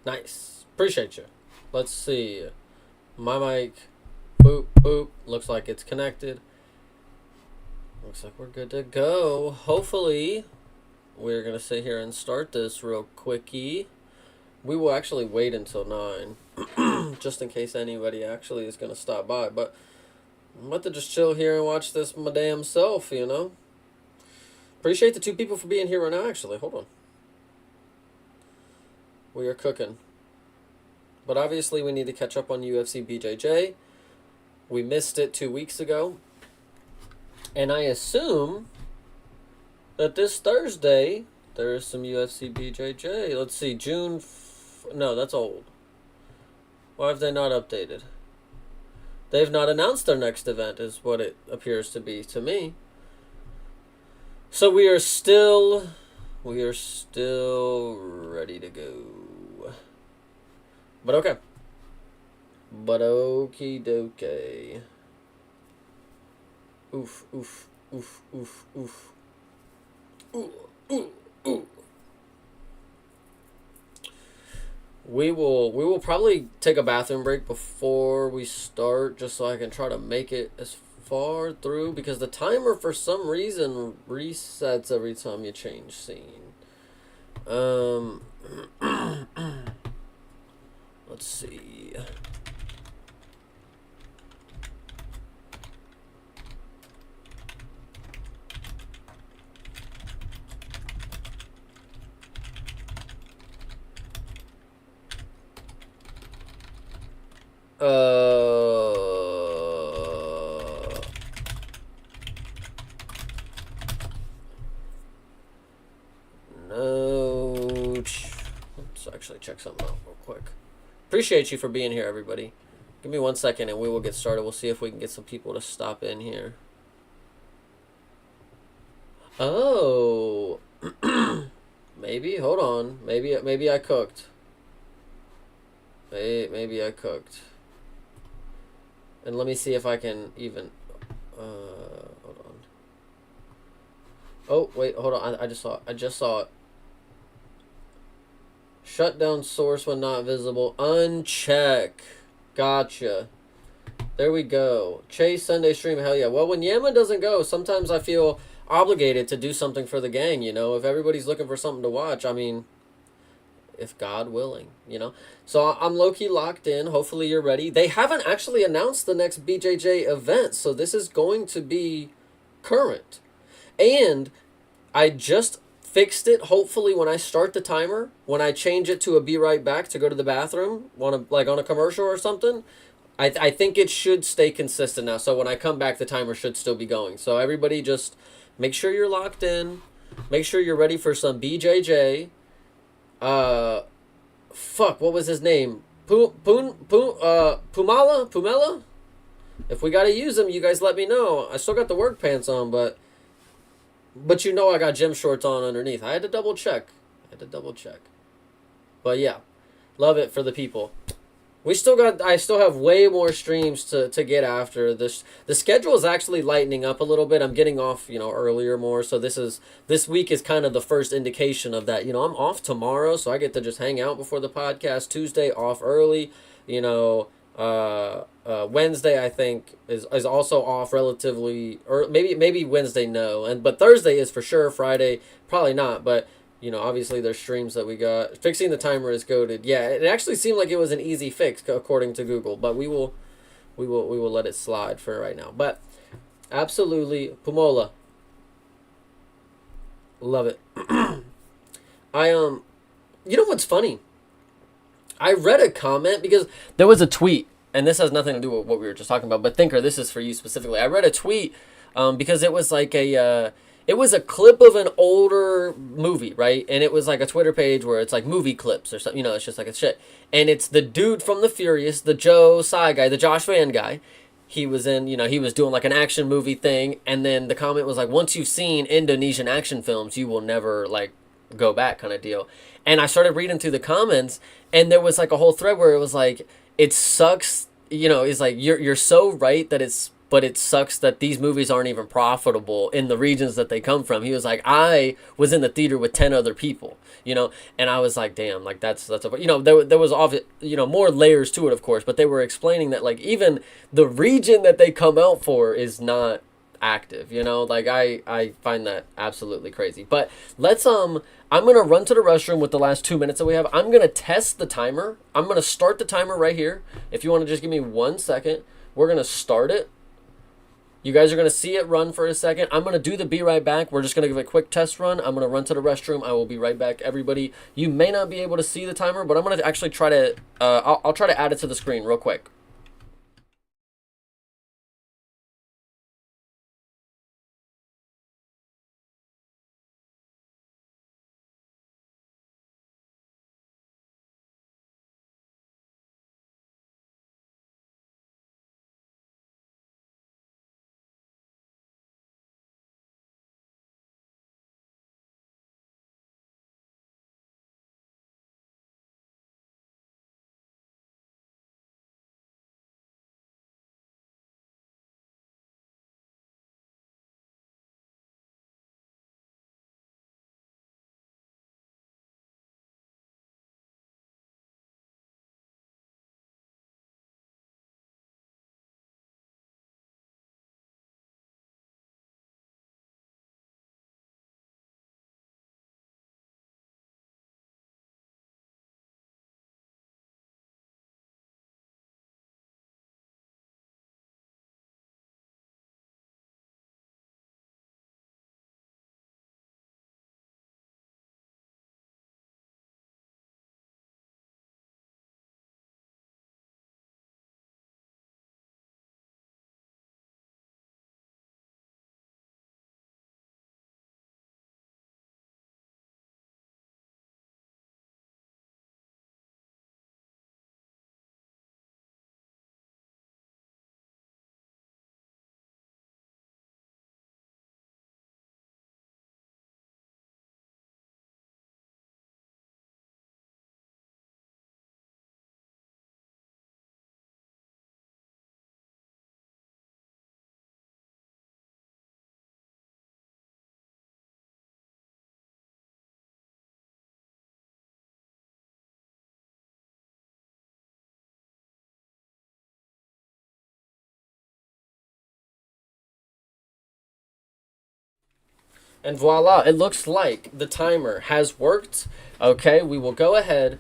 Nice. Appreciate you. Let's see. My mic. Boop, boop. Looks like it's connected. Looks like we're good to go. Hopefully, we're going to sit here and start this real quickie. We will actually wait until 9. Just in case anybody actually is going to stop by. But I'm about to just chill here and watch this my damn self, you know? Appreciate the 2 people for being here right now, actually. Hold on. We are cooking. But obviously we need to catch up on UFC BJJ. We missed it 2 weeks ago. And I assume that this Thursday there is some UFC BJJ. Let's see, no, that's old. Why have they not updated? They've not announced their next event is what it appears to be to me. So we are still ready to go. But okay. But okie dokie. Oof, oof, oof, oof, oof. Ooh, ooh, ooh. We will probably take a bathroom break before we start, just so I can try to make it as far through, because the timer for some reason resets every time you change scene. Let's see. No. Let's actually check something out real quick. Appreciate you for being here, everybody. Give me 1 second and we will get started. We'll see if we can get some people to stop in here. Oh. Maybe. Hold on. Maybe I cooked. Maybe I cooked. And let me see if I can even... hold on. Oh, wait, hold on. I just saw it. Shut down source when not visible. Uncheck. Gotcha. There we go. Chase Sunday stream. Hell yeah. Well, when Yama doesn't go, sometimes I feel obligated to do something for the gang, you know? If everybody's looking for something to watch, I mean... if God willing, you know. So I'm low-key locked in. Hopefully you're ready. They haven't actually announced the next BJJ event, so this is going to be current. And I just fixed it, hopefully, when I start the timer, when I change it to a be right back to go to the bathroom, like on a commercial or something, I think it should stay consistent now. So when I come back, the timer should still be going. So everybody just make sure you're locked in. Make sure you're ready for some BJJ. Fuck, what was his name? Pumala? If we gotta use him, you guys let me know. I still got the work pants on, but you know I got gym shorts on underneath. I had to double check. But yeah, love it for the people. I still have way more streams to get after this. The schedule is actually lightening up a little bit. I'm getting off, earlier more. So this week is kind of the first indication of that. I'm off tomorrow, so I get to just hang out before the podcast. Tuesday off early. Wednesday I think is also off relatively, or maybe Wednesday no, but Thursday is for sure. Friday probably not, but. Obviously there's streams that we got. Fixing the timer is goated. Yeah, it actually seemed like it was an easy fix according to Google, but we will let it slide for right now. But absolutely, Pumola. Love it. You know what's funny? I read a comment because there was a tweet, and this has nothing to do with what we were just talking about, but Thinker, this is for you specifically. I read a tweet because it was like it was a clip of an older movie, right? And it was like a Twitter page where it's like movie clips or something. It's just like a shit. And it's the dude from The Furious, the Joe Tsai guy, the Josh Van guy. He was in, he was doing like an action movie thing. And then the comment was like, once you've seen Indonesian action films, you will never like go back kind of deal. And I started reading through the comments, and there was like a whole thread where it was like, it sucks, it's like, you're so right that it's but it sucks that these movies aren't even profitable in the regions that they come from. He was like, I was in the theater with 10 other people, you know, and I was like, damn, like that's a, you know, there was obvious, you know, more layers to it, of course, but they were explaining that like even the region that they come out for is not active, you know, like I find that absolutely crazy. But let's I'm gonna run to the restroom with the last 2 minutes that we have. I'm gonna test the timer. I'm gonna start the timer right here. If you want to just give me 1 second, we're gonna start it. You guys are gonna see it run for a second. I'm gonna do the be right back. We're just gonna give a quick test run. I'm gonna run to the restroom. I will be right back, everybody. You may not be able to see the timer, but I'm gonna actually try to I'll try to add it to the screen real quick. And voila, it looks like the timer has worked. Okay, we will go ahead,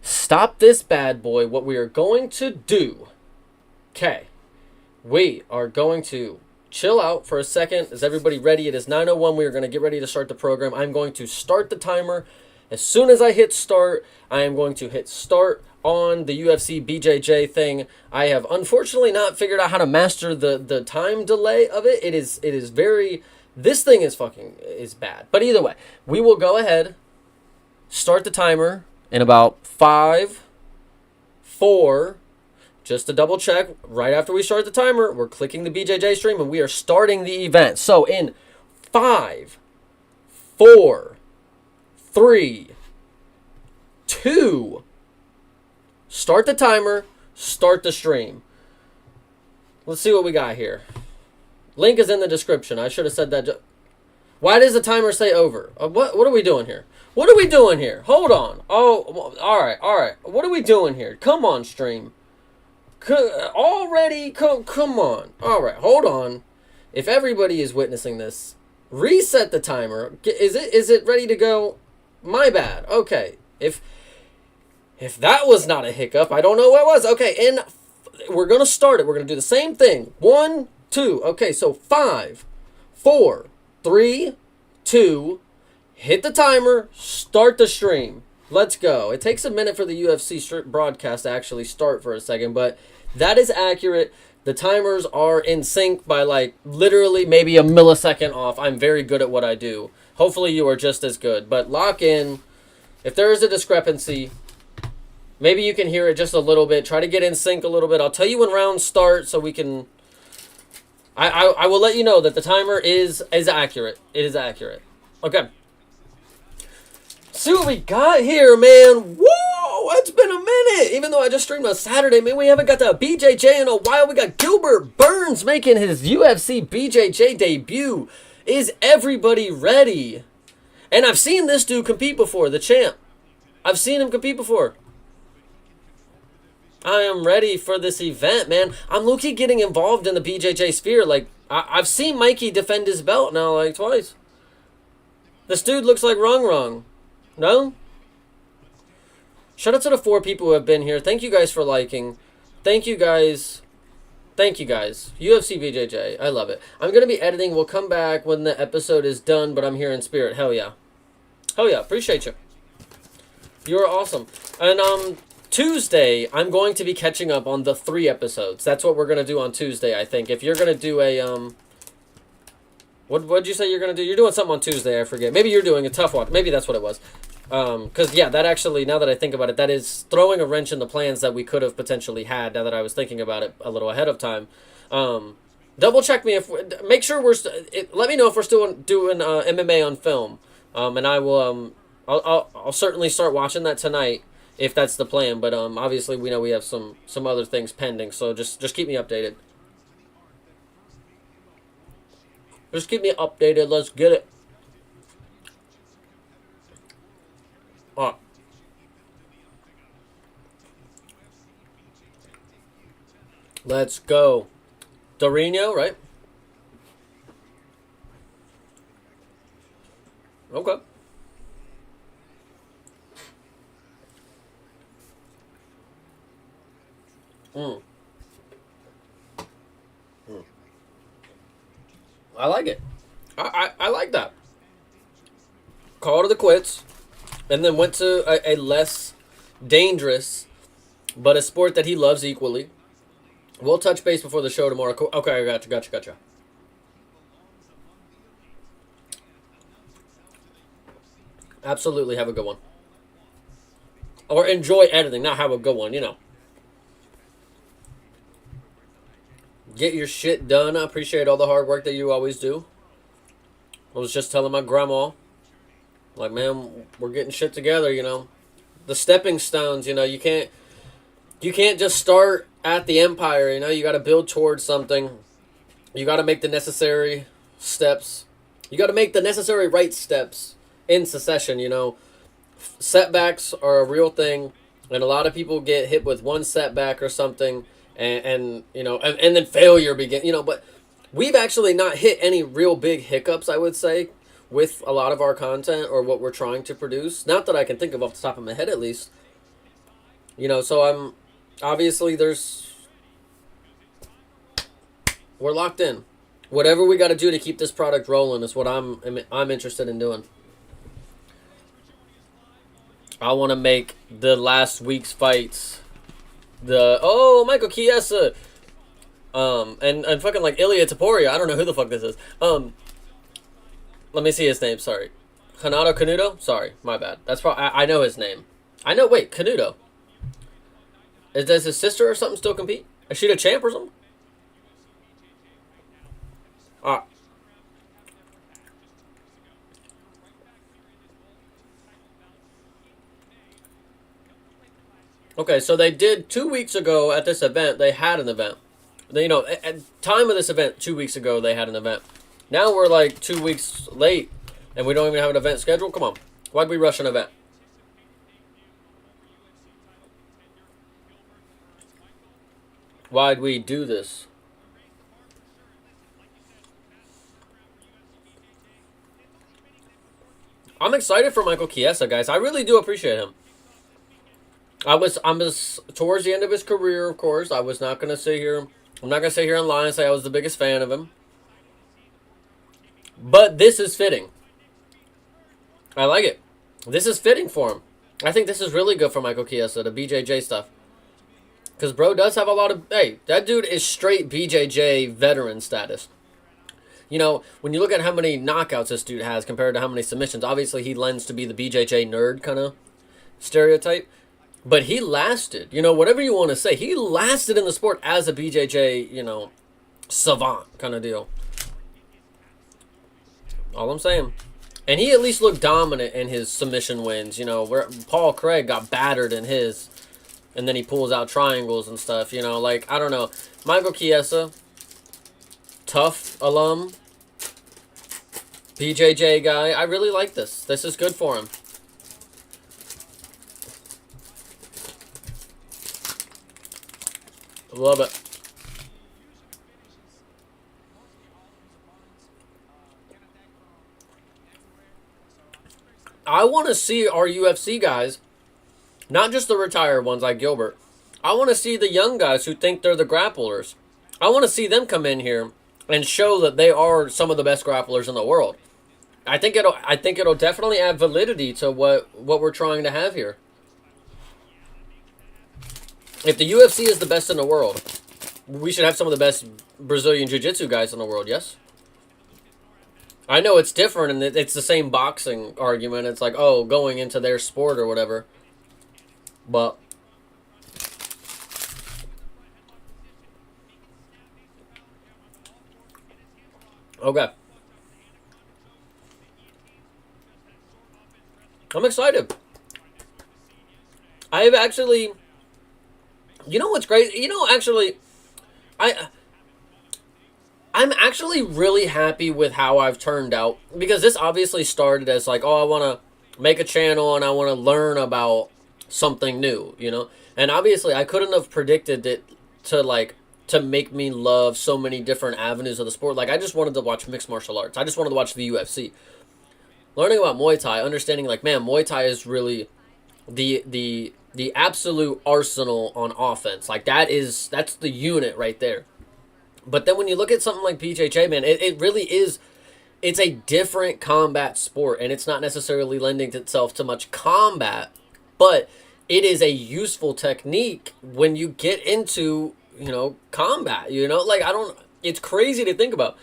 stop this bad boy. What we are going to do, okay, we are going to chill out for a second. Is everybody ready? It is 9:01. We are going to get ready to start the program. I'm going to start the timer. As soon as I hit start, I am going to hit start on the UFC BJJ thing. I have unfortunately not figured out how to master the time delay of it. It is very, this thing is bad. But either way, we will go ahead, start the timer in about 5, 4, just to double check, right after we start the timer, we're clicking the BJJ stream and we are starting the event. So in 5, 4, 3, 2, start the timer, start the stream. Let's see what we got here. Link is in the description. I should have said that. Why does the timer say over? What are we doing here? What are we doing here? Hold on. Oh, all right. What are we doing here? Come on, stream. Already? Come on. All right, hold on. If everybody is witnessing this, reset the timer. Is it ready to go? My bad. Okay. If that was not a hiccup, I don't know what was. Okay, and we're going to start it. We're going to do the same thing. 1, 2. Okay, so 5, 4, 3, 2. Hit the timer. Start the stream. Let's go. It takes a minute for the UFC broadcast to actually start for a second, but that is accurate. The timers are in sync by like literally maybe a millisecond off. I'm very good at what I do. Hopefully you are just as good, but lock in. If there is a discrepancy, maybe you can hear it just a little bit. Try to get in sync a little bit. I'll tell you when rounds start so we can... I will let you know that the timer is accurate. It is accurate. Okay. See what we got here, man. Woo! it's been a minute. Even though I just streamed on Saturday, man, we haven't got the BJJ in a while. We got Gilbert Burns making his UFC BJJ debut. Is everybody ready? And I've seen this dude compete before, the champ. I've seen him compete before. I am ready for this event, man. I'm low-key getting involved in the BJJ sphere. Like, I've seen Mikey defend his belt now, like, twice. This dude looks like Wrong. No? Shout out to the 4 people who have been here. Thank you guys for liking. Thank you guys. UFC BJJ. I love it. I'm going to be editing. We'll come back when the episode is done, but I'm here in spirit. Hell yeah. Hell yeah. Appreciate you. You're awesome. And, Tuesday, I'm going to be catching up on the 3 episodes. That's what we're going to do on Tuesday, I think. If you're going to do a, what'd you say you're going to do? You're doing something on Tuesday, I forget. Maybe you're doing a tough watch. Maybe that's what it was. Because, yeah, that actually, now that I think about it, that is throwing a wrench in the plans that we could have potentially had, now that I was thinking about it a little ahead of time. Double check me make sure let me know if we're still doing MMA on film. And I will, I'll certainly start watching that tonight, if that's the plan, but obviously we know we have some other things pending, so just keep me updated. Just keep me updated. Let's get it. Let's go. Dorino, right? Okay. I like it. I like that. Called it the quits, and then went to a less dangerous, but a sport that he loves equally. We'll touch base before the show tomorrow. Okay, I gotcha. Absolutely, have a good one. Or enjoy editing, not have a good one, you know. Get your shit done. I appreciate all the hard work that you always do. I was just telling my grandma, like, man, we're getting shit together, you know. The stepping stones, you know, you can't just start at the empire, you know. You got to build towards something. You got to make the necessary steps. You got to make the necessary right steps in succession, you know. Setbacks are a real thing, and a lot of people get hit with one setback or something, and you know, and then failure begin, you know. But we've actually not hit any real big hiccups, I would say, with a lot of our content or what we're trying to produce. Not that I can think of off the top of my head, at least. You know, so I'm obviously we're locked in. Whatever we got to do to keep this product rolling is what I'm interested in doing. I want to make the last week's fights Michael Chiesa and fucking like Ilya Taporia. I don't know who the fuck this is. Let me see his name. Sorry, Canuto. Sorry, my bad. That's probably I know his name. Wait, Canuto. Does his sister or something still compete? Is she the champ or something? Okay, so they did 2 weeks ago at this event. They had an event. You know, at time of this event, 2 weeks ago, they had an event. Now we're like 2 weeks late, and we don't even have an event scheduled. Come on, why'd we rush an event? Why'd we do this? I'm excited for Michael Chiesa, guys. I really do appreciate him. I'm towards the end of his career, of course. I'm not gonna sit here and lie and say I was the biggest fan of him. But this is fitting. I like it. This is fitting for him. I think this is really good for Michael Chiesa, the BJJ stuff. Because bro does have a lot of... Hey, that dude is straight BJJ veteran status. You know, when you look at how many knockouts this dude has compared to how many submissions, obviously he lends to be the BJJ nerd kind of stereotype. But he lasted, you know, whatever you want to say. He lasted in the sport as a BJJ, you know, savant kind of deal. All I'm saying. And he at least looked dominant in his submission wins. You know, where Paul Craig got battered in his, and then he pulls out triangles and stuff. You know, like, I don't know. Michael Chiesa, tough alum, BJJ guy. I really like this. This is good for him. Love it. I want to see our UFC guys, not just the retired ones like Gilbert. I want to see the young guys who think they're the grapplers. I want to see them come in here and show that they are some of the best grapplers in the world. I think it'll definitely add validity to what we're trying to have here. If the UFC is the best in the world, we should have some of the best Brazilian Jiu-Jitsu guys in the world, yes? I know it's different, and it's the same boxing argument. It's like, oh, going into their sport or whatever. But okay. I'm excited. I have actually... You know what's great? You know, actually, I'm actually really happy with how I've turned out. Because this obviously started as like, oh, I want to make a channel and I want to learn about something new, you know? And obviously, I couldn't have predicted it to make me love so many different avenues of the sport. Like, I just wanted to watch mixed martial arts. I just wanted to watch the UFC. Learning about Muay Thai, understanding, like, man, Muay Thai is really the absolute arsenal on offense. Like, that's the unit right there. But then when you look at something like BJJ, man, it really is, it's a different combat sport, and it's not necessarily lending itself to much combat, but it is a useful technique when you get into, you know, combat, you know? Like, it's crazy to think about.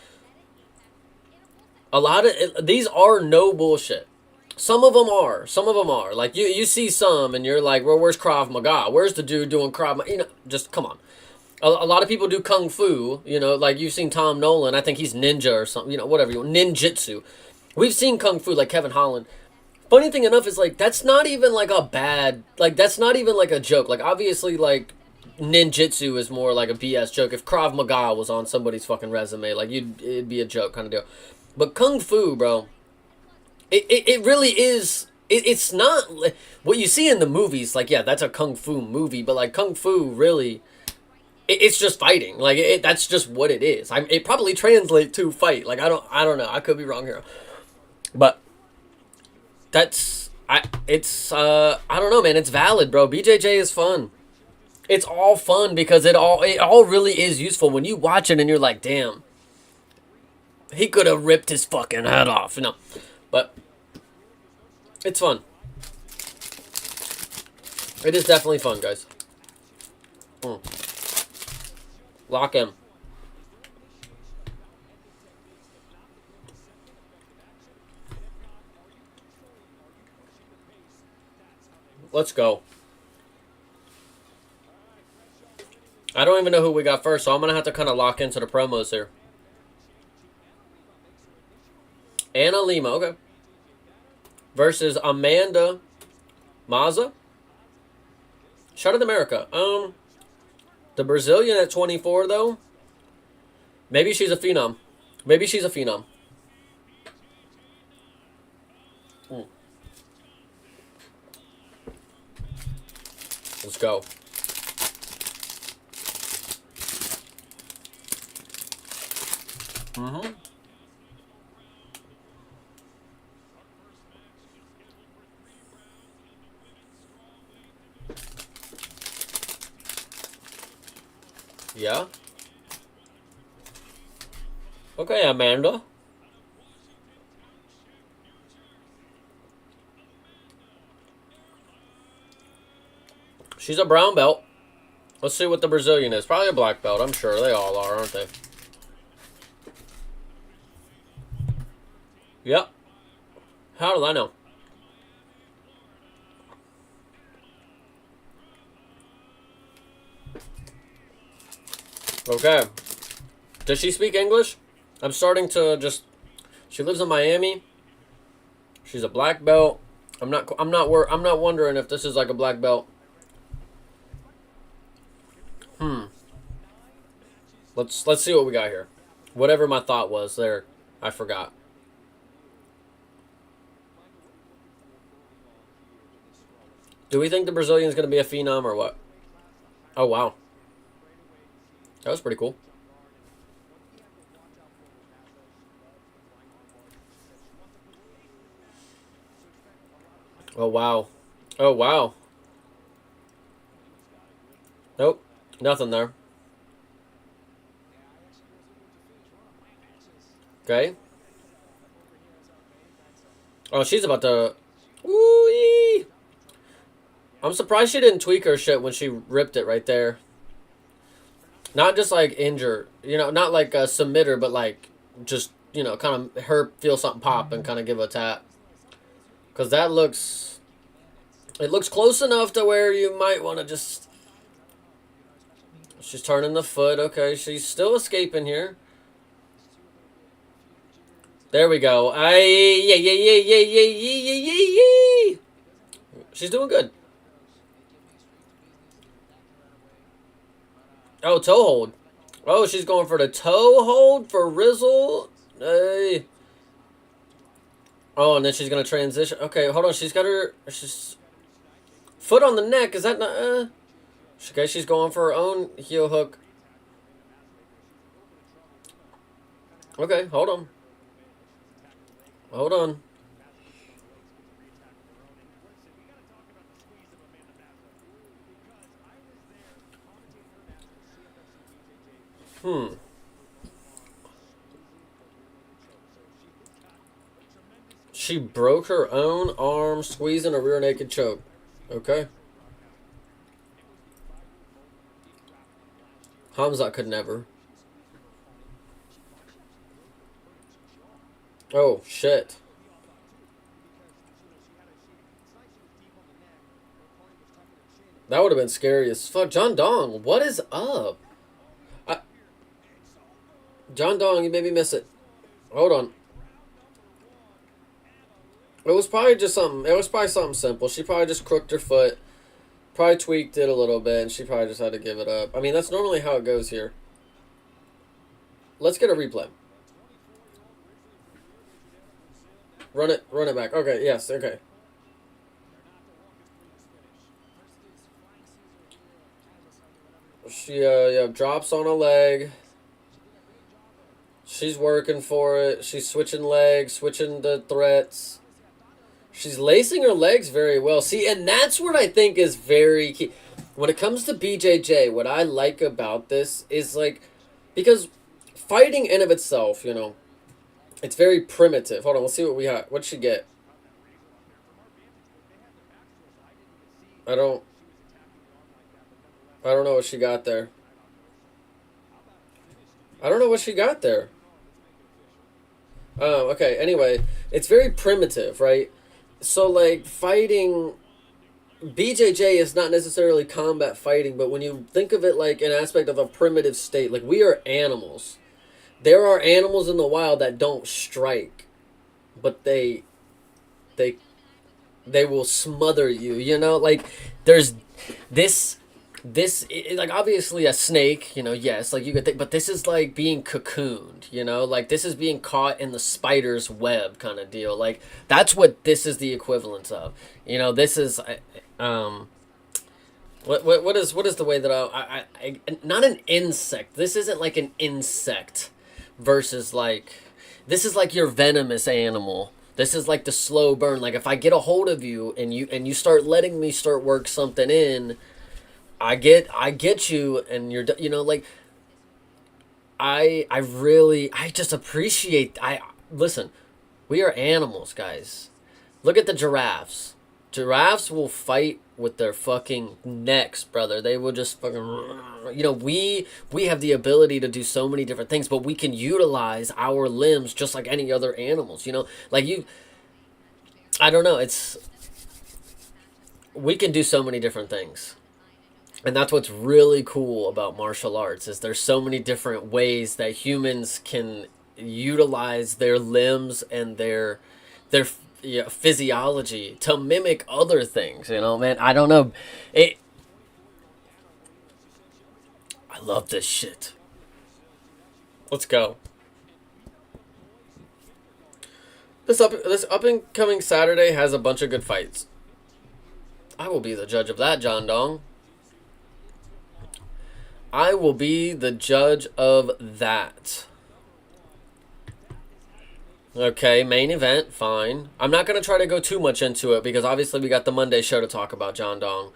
A lot of, these are no bullshit. Some of them are. Some of them are. Like, you see some, and you're like, well, where's Krav Maga? Where's the dude doing Krav Maga? You know, just, come on. A lot of people do Kung Fu, you know, like you've seen Tom Nolan. I think he's ninja or something, you know, whatever. Ninjutsu. We've seen Kung Fu, like Kevin Holland. Funny thing enough is, like, that's not even, like, a bad, like, that's not even, like, a joke. Like, obviously, like, ninjutsu is more like a BS joke. If Krav Maga was on somebody's fucking resume, like, it'd be a joke kind of deal. But Kung Fu, bro, it really is. It's not what you see in the movies. Like, yeah, that's a Kung Fu movie, but, like, Kung Fu really, it's just fighting. Like, that's just what it is. It probably translates to fight. Like, I don't know. I could be wrong here, but I don't know, man. It's valid, bro. BJJ is fun. It's all fun because it all really is useful when you watch it and you're like, damn, he could have ripped his fucking head off, you know. But it's fun. It is definitely fun, guys. Lock in. Let's go. I don't even know who we got first, so I'm going to have to kind of lock into the promos here. Anna Lima, okay. Versus Amanda Maza. Shout out to America. The Brazilian at 24, though. Maybe she's a phenom. Maybe she's a phenom. Let's go. Yeah. Okay, Amanda. She's a brown belt. Let's see what the Brazilian is. Probably a black belt. I'm sure they all are, aren't they? Yep. How do I know? Okay. Does she speak English? I'm starting to just... She lives in Miami. She's a black belt. I'm not wondering if this is like a black belt. Let's see what we got here. Whatever my thought was there, I forgot. Do we think the Brazilian's going to be a phenom or what? Oh, wow. That was pretty cool. Oh, wow. Oh, wow. Nope. Nothing there. Okay. Oh, she's about to... Woo-ee! I'm surprised she didn't tweak her shit when she ripped it right there. Not just like injure, not like submit her, but like just, kind of her feel something pop and kind of give a tap. Because it looks close enough to where you might want to just... She's turning the foot. Okay, she's still escaping here. There we go. Yeah. She's doing good. Oh, toe hold. Oh, she's going for the toe hold for Rizzle. Hey. Oh, and then she's going to transition. Okay, hold on. She's got her... She's... Foot on the neck. Is that not... Okay, she's going for her own heel hook. Okay, hold on. Hold on. She broke her own arm squeezing a rear naked choke. Okay. Hamzat could never. Oh, shit. That would have been scary as fuck. John Dong, what is up? John Dong, you made me miss it. Hold on. It was probably something simple. She probably just crooked her foot. Probably tweaked it a little bit, and she probably just had to give it up. I mean, that's normally how it goes here. Let's get a replay. Run it back. Okay, yes, okay. She drops on a leg. She's working for it. She's switching legs, switching the threats. She's lacing her legs very well. See, and that's what I think is very key. When it comes to BJJ, what I like about this is like, because fighting in of itself, it's very primitive. Hold on, let's see what we have. What'd she get? I don't know what she got there. I don't know what she got there. Oh, okay. Anyway, it's very primitive, right? So, like, fighting... BJJ is not necessarily combat fighting, but when you think of it like an aspect of a primitive state, like, we are animals. There are animals in the wild that don't strike, but they will smother you, Like, there's this like, obviously a snake, yes, like, you could think, but this is like being cocooned, like, this is being caught in the spider's web kind of deal. Like, that's what this is the equivalent of. This is what is the way that I not an insect. This isn't like an insect versus like, this is like your venomous animal. This is like the slow burn. Like, if I get a hold of you and you start letting me start work something in, I get you, and you're, like, I just appreciate, listen, we are animals, guys. Look at the giraffes. Giraffes will fight with their fucking necks, brother. They will just fucking, we have the ability to do so many different things, but we can utilize our limbs just like any other animals, like I don't know, we can do so many different things. And that's what's really cool about martial arts, is there's so many different ways that humans can utilize their limbs and their yeah, physiology to mimic other things. You know, man. I don't know. It. I love this shit. Let's go. This up and coming Saturday has a bunch of good fights. I will be the judge of that, John Dong. I will be the judge of that. Okay, main event, fine. I'm not going to try to go too much into it because obviously we got the Monday show to talk about, John Dong.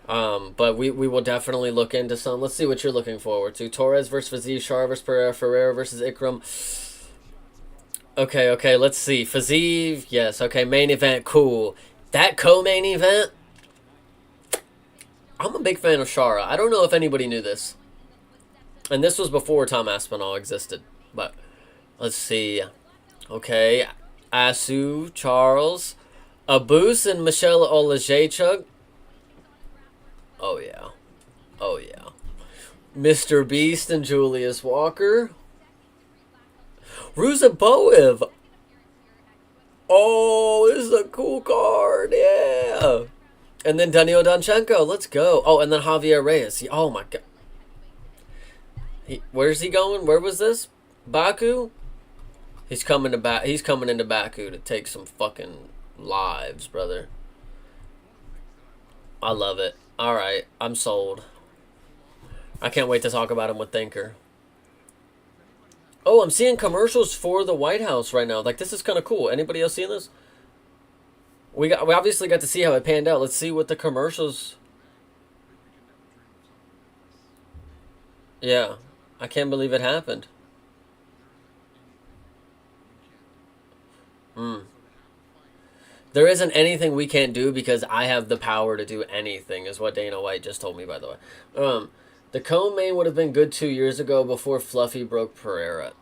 But we will definitely look into some. Let's see what you're looking forward to. Torres versus Fiziev, Shar versus Pereira, Ferreira versus Ikram. Okay, let's see. Fiziev, yes, okay, main event, cool. That co-main event, I'm a big fan of Shara. I don't know if anybody knew this. And this was before Tom Aspinall existed. But let's see. Okay. Asu, Charles, Abus, and Michelle Olajaychuk. Oh, yeah. Oh, yeah. Mr. Beast and Julius Walker. Ruzaboev. Oh, this is a cool card. Yeah. And then Daniil Danchenko. Let's go. Oh, and then Javier Reyes. Oh, my God. Where's he going? Where was this? Baku? He's coming into Baku to take some fucking lives, brother. I love it. All right. I'm sold. I can't wait to talk about him with Thinker. Oh, I'm seeing commercials for the White House right now. Like, this is kind of cool. Anybody else seeing this? We obviously got to see how it panned out. Let's see what the commercials. Yeah, I can't believe it happened. There isn't anything we can't do because I have the power to do anything, is what Dana White just told me, by the way. The co-main would have been good 2 years ago before Fluffy broke Pereira.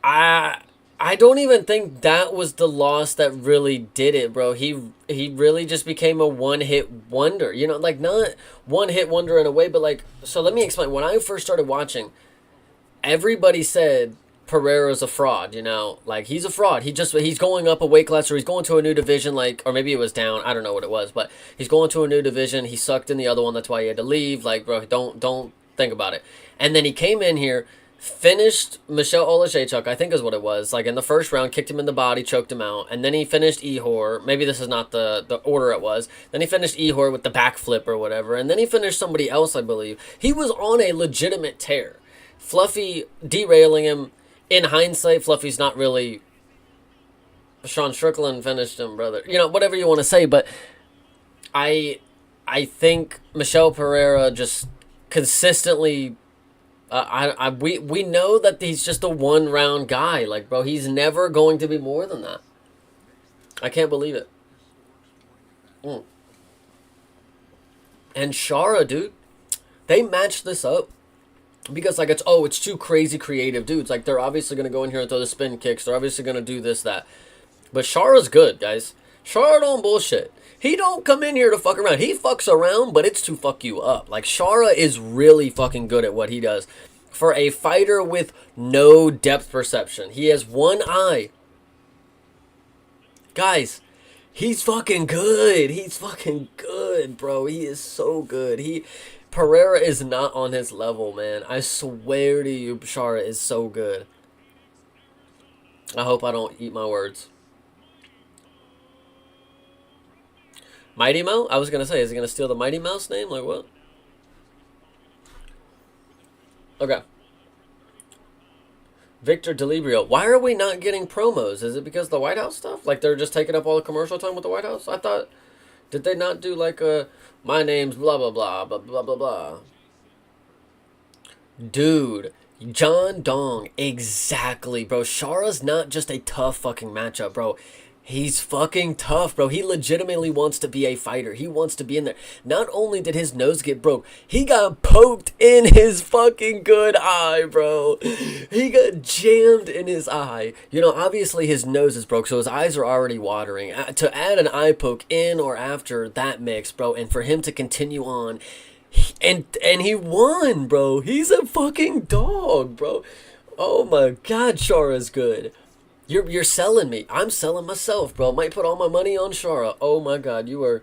I don't even think that was the loss that really did it, bro. He really just became a one-hit wonder. You know, like, not one-hit wonder in a way, but like, so let me explain. When I first started watching, everybody said Pereira's a fraud, you know? Like, he's a fraud. He's going up a weight class, or he's going to a new division, like, or maybe it was down. I don't know what it was, but he's going to a new division. He sucked in the other one. That's why he had to leave. Like, bro, don't think about it. And then he came in here, finished Michelle Olajaychuk, I think is what it was, like in the first round, kicked him in the body, choked him out, and then he finished Ihor. Maybe this is not the order it was. Then he finished Ihor with the backflip or whatever, and then he finished somebody else, I believe. He was on a legitimate tear. Fluffy derailing him. In hindsight, Fluffy's not really... Sean Strickland finished him, brother. You know, whatever you want to say, but I think Michelle Pereira just consistently... we know that he's just a one-round guy. Like, bro, he's never going to be more than that. I can't believe it. And Shara, dude, they matched this up. Because, like, it's two crazy creative dudes. Like, they're obviously going to go in here and throw the spin kicks. They're obviously going to do this, that. But Shara's good, guys. Shara don't bullshit. He don't come in here to fuck around. He fucks around, but it's to fuck you up. Like, Shara is really fucking good at what he does. For a fighter with no depth perception. He has one eye. Guys, he's fucking good. He's fucking good, bro. He is so good. Pereira is not on his level, man. I swear to you, Shara is so good. I hope I don't eat my words. Mighty Mouse? I was going to say, is he going to steal the Mighty Mouse name? Like, what? Okay. Victor Delibrio. Why are we not getting promos? Is it because of the White House stuff? Like, they're just taking up all the commercial time with the White House? I thought... Did they not do, like, my name's blah, blah, blah, blah, blah, blah, blah. Dude, John Dong, exactly, bro. Shara's not just a tough fucking matchup, bro. He's fucking tough, bro. He legitimately wants to be a fighter. He wants to be in there. Not only did his nose get broke, he got poked in his fucking good eye, bro. He got jammed in his eye. You know, obviously his nose is broke, so his eyes are already watering. To add an eye poke in or after that mix, bro, and for him to continue on, and he won, bro. He's a fucking dog, bro. Oh my God, Shara's good. You're selling me. I'm selling myself, bro. Might put all my money on Shara. Oh my god, you are,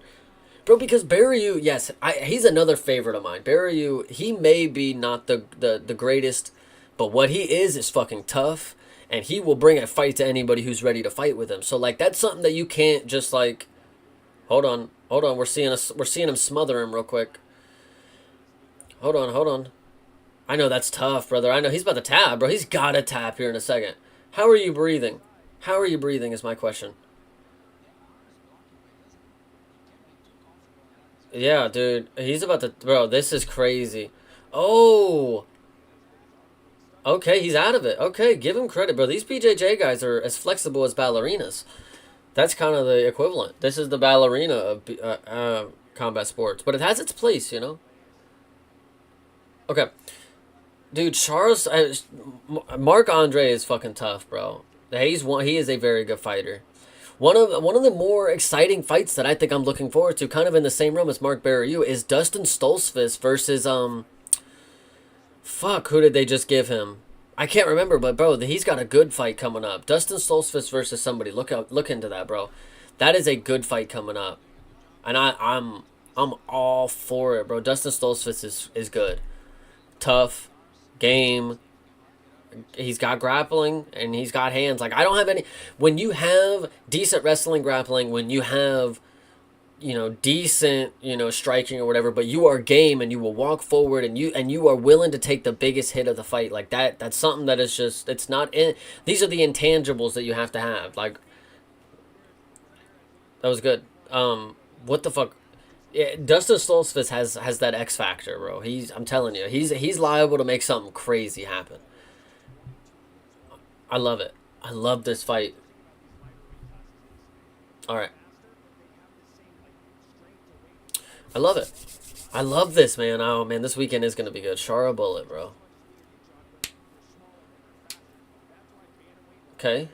bro. Because Barryu, yes, he's another favorite of mine. Barryu, he may be not the greatest, but what he is fucking tough, and he will bring a fight to anybody who's ready to fight with him. So like that's something that you can't just like. Hold on. We're seeing him smother him real quick. Hold on. I know that's tough, brother. I know he's about to tap, bro. He's gotta tap here in a second. How are you breathing? How are you breathing is my question. Yeah, dude. He's about to, bro, this is crazy. Oh, okay, he's out of it. Okay, give him credit, bro. These BJJ guys are as flexible as ballerinas. That's kind of the equivalent. This is the ballerina of combat sports, but it has its place, you know? Okay. Dude, Charles, Mark Andre is fucking tough, bro. He is a very good fighter. One of the more exciting fights that I think I'm looking forward to, kind of in the same realm as Mark Barryu, is Dustin Stoltzfus versus fuck, who did they just give him? I can't remember, but bro, he's got a good fight coming up. Dustin Stoltzfus versus somebody. Look into that, bro. That is a good fight coming up, and I'm all for it, bro. Dustin Stoltzfus is good, tough, game. He's got grappling and he's got hands. Like I don't have any. When you have decent wrestling grappling, when you have decent striking or whatever, but you are game and you will walk forward and you are willing to take the biggest hit of the fight, like that's something that is just, it's not in. These are the intangibles that you have to have. Like that was good. What the fuck. Yeah, Dustin Stoltzfus has that X factor, bro. I'm telling you, he's liable to make something crazy happen. I love it. I love this fight. All right. I love it. I love this, man. Oh man, this weekend is gonna be good. Shara Bullet, bro. Okay.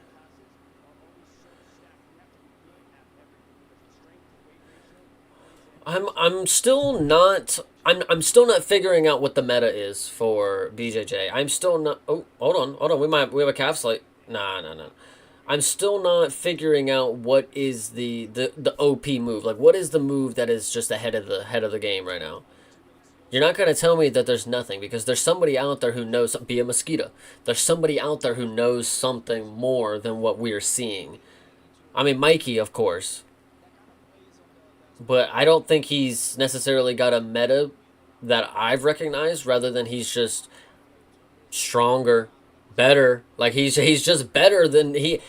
I'm still not. I'm still not figuring out what the meta is for BJJ. I'm still not. Oh, hold on. We have a calf slate. Nah, nah, nah. I'm still not figuring out what is the OP move. Like, what is the move that is just ahead of the head of the game right now? You're not gonna tell me that there's nothing because there's somebody out there who knows. Be a mosquito. There's somebody out there who knows something more than what we're seeing. I mean, Mikey, of course, but I don't think he's necessarily got a meta that I've recognized. Rather than he's just stronger, better. Like he's just better than he.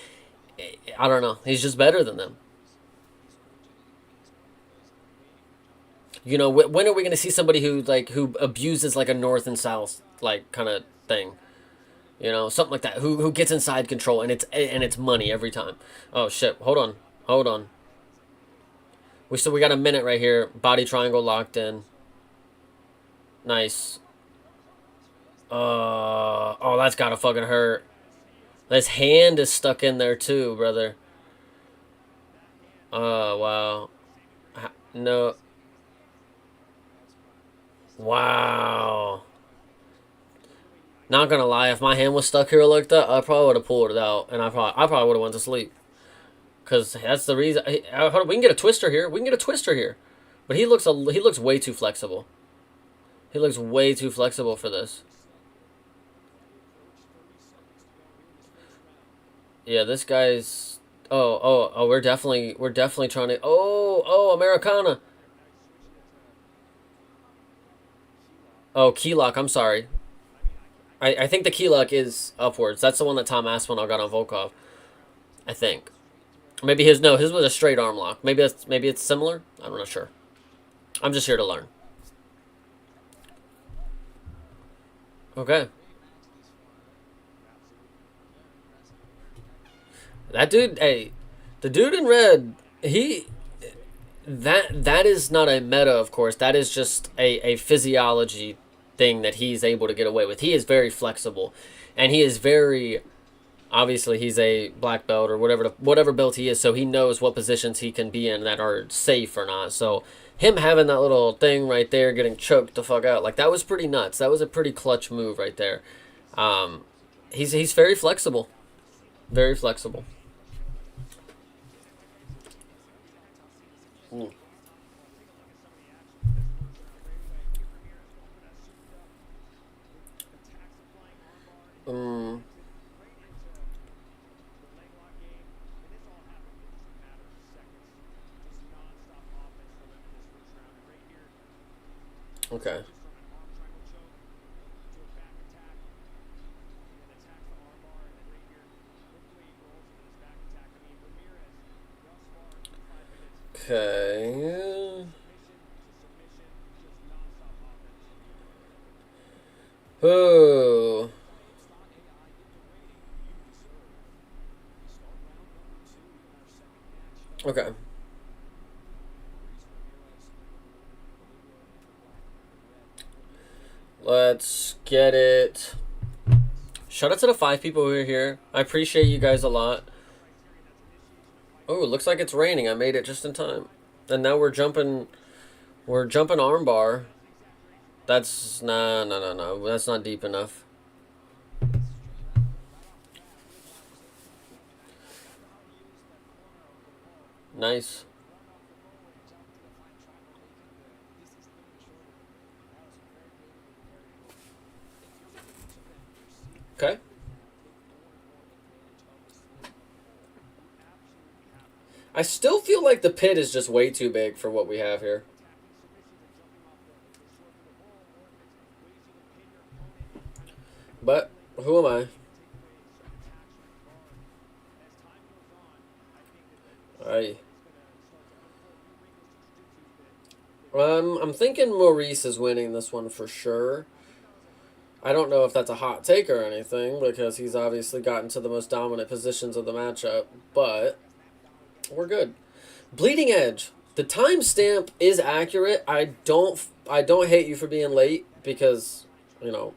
I don't know. He's just better than them. When are we going to see somebody who abuses like a north and south like kind of thing? Something like that. Who gets inside control and it's money every time. Oh shit! Hold on. We got a minute right here. Body triangle locked in. Nice. Oh, that's gotta fucking hurt. This hand is stuck in there too, brother. Oh wow. No. Wow. Not gonna lie, if my hand was stuck here like that, I probably would have pulled it out, and I probably would have went to sleep. Cause that's the reason. We can get a twister here. But he looks way too flexible. He looks way too flexible for this. Yeah, this guy's. Oh. We're definitely trying to. Oh, Americana. Oh, key lock. I'm sorry. I think the key lock is upwards. That's the one that Tom Aspinall got on Volkov. I think. Maybe his was a straight arm lock. Maybe it's similar. I'm not sure. I'm just here to learn. Okay. That dude, hey, the dude in red, that is not a meta, of course. That is just a physiology thing that he's able to get away with. He is very flexible, and he is very obviously he's a black belt or whatever belt he is, so he knows what positions he can be in that are safe or not. So him having that little thing right there, getting choked the fuck out, like that was pretty nuts. That was a pretty clutch move right there. He's very flexible. Very flexible. Mm. Mm. Okay. Okay. Oh. Okay. Let's get it. Shout out to the 5 people who are here. I appreciate you guys a lot. Oh, it looks like it's raining. I made it just in time. And now we're jumping. We're jumping armbar. That's no. That's not deep enough. Nice. Okay. I still feel like the pit is just way too big for what we have here. But who am I? I I'm thinking Maurice is winning this one for sure. I don't know if that's a hot take or anything because he's obviously gotten to the most dominant positions of the matchup, but we're good. Bleeding Edge. The timestamp is accurate. I don't hate you for being late because, you know,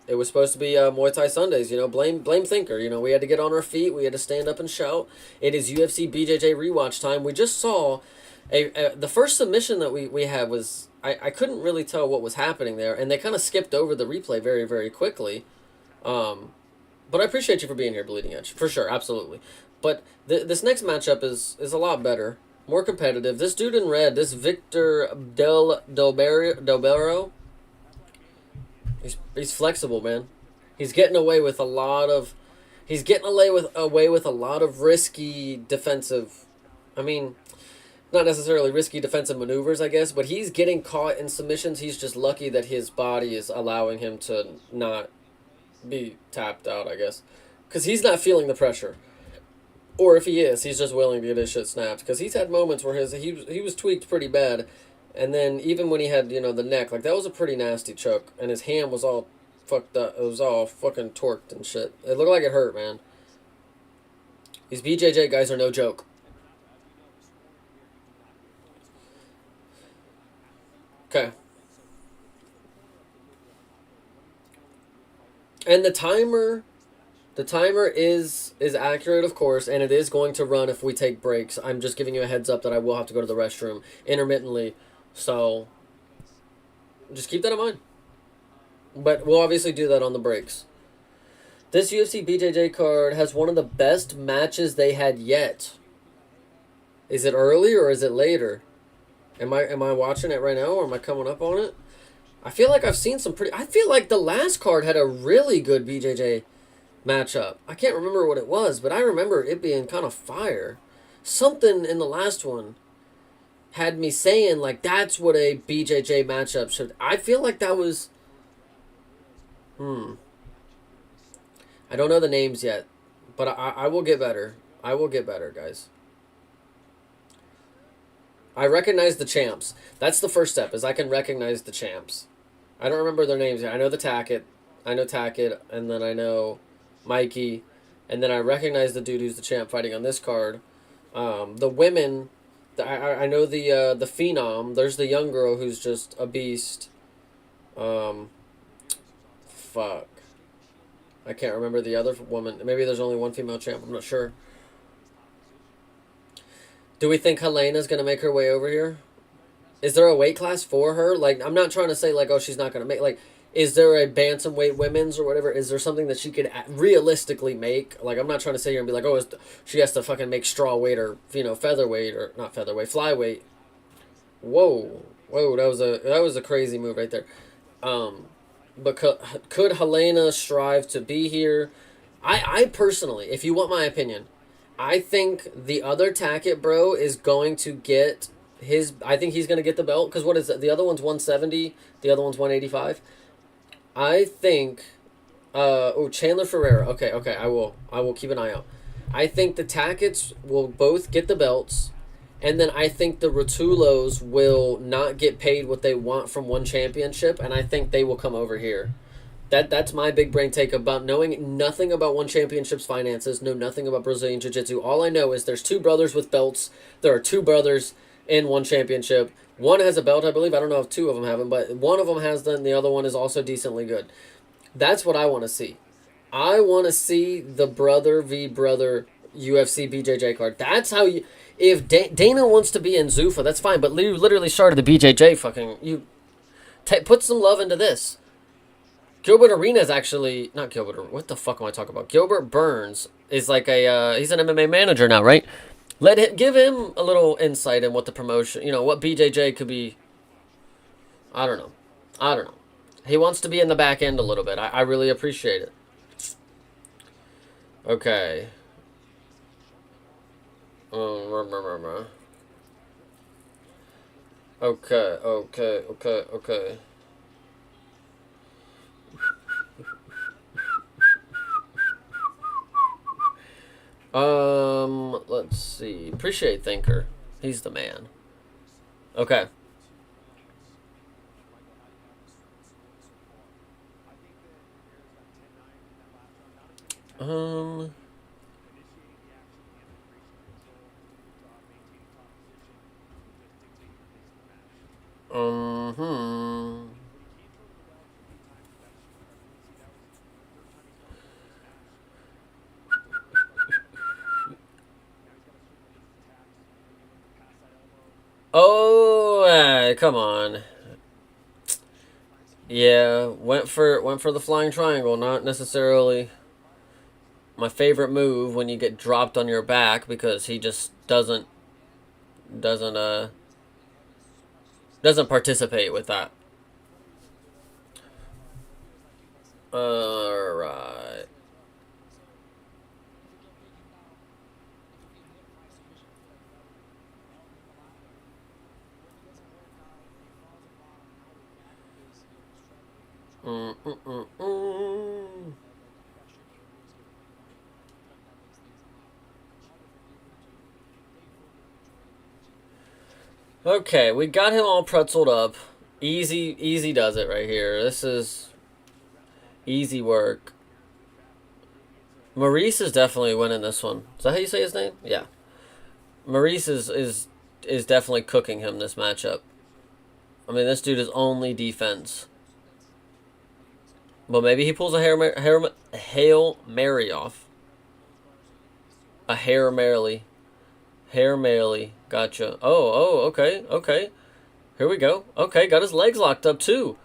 it was supposed to be Muay Thai Sundays. Blame Thinker. We had to get on our feet. We had to stand up and shout. It is UFC BJJ rewatch time. We just saw the first submission that we had was I couldn't really tell what was happening there, and they kind of skipped over the replay very very quickly. But I appreciate you for being here, Bleeding Edge, for sure, absolutely. But this next matchup is a lot better, more competitive. This dude in red, this Victor Delbero, he's flexible, man. He's getting away with a lot of a lot of risky defensive. I mean, not necessarily risky defensive maneuvers, I guess, but he's getting caught in submissions. He's just lucky that his body is allowing him to not be tapped out, I guess, because he's not feeling the pressure. Or if he is, he's just willing to get his shit snapped. Because he's had moments where he was tweaked pretty bad, and then even when he had the neck, like that was a pretty nasty choke, and his hand was all fucked up. It was all fucking torqued and shit. It looked like it hurt, man. These BJJ guys are no joke. Okay. And the timer is accurate, of course, and it is going to run if we take breaks. I'm just giving you a heads up that I will have to go to the restroom intermittently, so just keep that in mind. But we'll obviously do that on the breaks. This UFC BJJ card has one of the best matches they had yet. Is it early or is it later? Am I watching it right now or am I coming up on it? I feel like I've seen some pretty. I feel like the last card had a really good BJJ matchup. I can't remember what it was, but I remember it being kind of fire. Something in the last one had me saying like that's what a BJJ matchup should. I feel like that was. I don't know the names yet, but I will get better. I will get better, guys. I recognize the champs. That's the first step. Is I can recognize the champs. I don't remember their names yet. I know the Tackett. I know Tackett, and then I know Mikey, and then I recognize the dude who's the champ fighting on this card. The women, I know the Phenom. There's the young girl who's just a beast. Fuck. I can't remember the other woman. Maybe there's only one female champ. I'm not sure. Do we think Helena's going to make her way over here? Is there a weight class for her? Like, I'm not trying to say, like, oh, she's not going to make... Like, Is there a bantamweight women's or whatever? Is there something that she could realistically make? Like, I'm not trying to sit here and be like, oh, she has to fucking make straw weight or, you know, featherweight or not featherweight, flyweight. Whoa, whoa, that was a crazy move right there. Um, but could Helena strive to be here? I personally, if you want my opinion, I think the other Tackett bro is going to get his. I think he's going to get the belt because what is it? The other one's 170. The other one's 185. I think. Chandler Ferreira. Okay, okay. I will keep an eye out. I think the Tacketts will both get the belts, and then I think the Rotulos will not get paid what they want from one championship, and I think they will come over here. That's my big brain take about knowing nothing about one championship's finances, know nothing about Brazilian Jiu Jitsu. All I know is there's two brothers with belts. There are two brothers in one championship. One has a belt, I believe. I don't know if two of them have them, but one of them has them. The other one is also decently good. That's what I want to see. I want to see the brother v brother UFC BJJ card. That's how you. If Dana wants to be in Zuffa, that's fine. But you literally started the BJJ fucking. Put some love into this. Gilbert Arenas actually not Gilbert. What the fuck am I talking about? Gilbert Burns is like he's an MMA manager now, right? Give him a little insight in what the promotion, you know, what BJJ could be. I don't know. I don't know. He wants to be in the back end a little bit. I really appreciate it. Okay. Okay, okay. Let's see. Appreciate Thinker. He's the man. Okay. Um. Hmm. Oh, come on. Yeah, went for the flying triangle. Not necessarily my favorite move when you get dropped on your back because he just doesn't doesn't participate with that. All right. Mm, mm, mm, mm. Okay, we got him all pretzeled up. Easy does it right here. This is easy work. Maurice is definitely winning this one. Is that how you say his name? Yeah. Maurice is definitely cooking him this matchup. I mean, this dude is only defense. But maybe he pulls a Hail Mary off. A Hail Mary. Hail Mary. Gotcha. Okay, okay. Here we go. Okay, got his legs locked up too.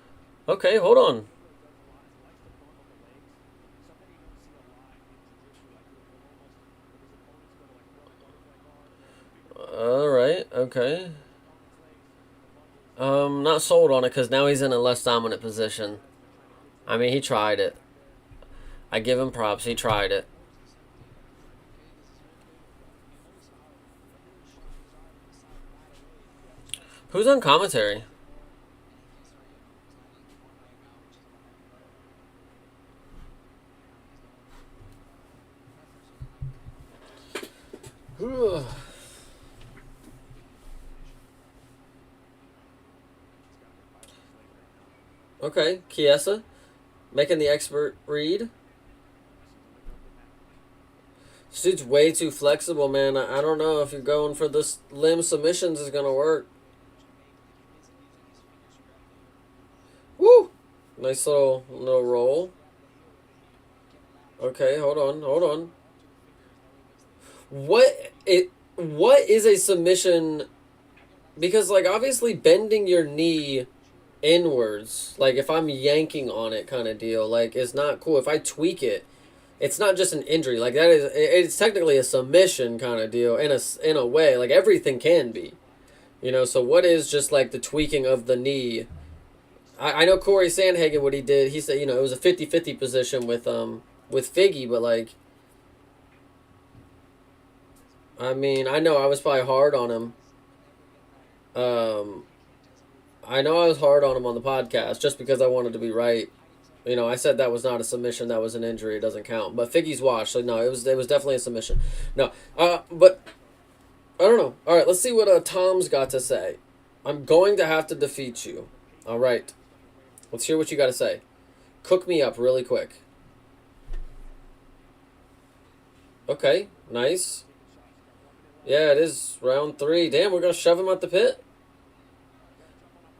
Okay, hold on. Alright, okay. Not sold on it because now he's in a less dominant position. I mean, he tried it. I give him props. He tried it. Who's on commentary? Okay, Chiesa. Making the expert read. This dude's way too flexible, man. I don't know if you're going for this limb submissions is going to work. Woo! Nice little roll. Okay, hold on. What is a submission? Because like obviously bending your knee inwards, like if I'm yanking on it kind of deal, like it's not cool. If I tweak it, it's not just an injury. Like that is, it's technically a submission kind of deal in a way. Like everything can be, you know. So what is just like the tweaking of the knee? I know Corey Sandhagen, what he did. He said, you know, it was a 50-50 position with Figgy, but like, I mean, I know I was probably hard on him. Um, I know I was hard on him on the podcast just because I wanted to be right. You know, I said that was not a submission, that was an injury, it doesn't count. But Figgy's washed, so no, it was definitely a submission. No, but I don't know. All right, let's see what Tom's got to say. I'm going to have to defeat you. All right, let's hear what you got to say. Cook me up really quick. Okay, nice. Yeah, it is round 3. Damn, we're gonna shove him out the pit.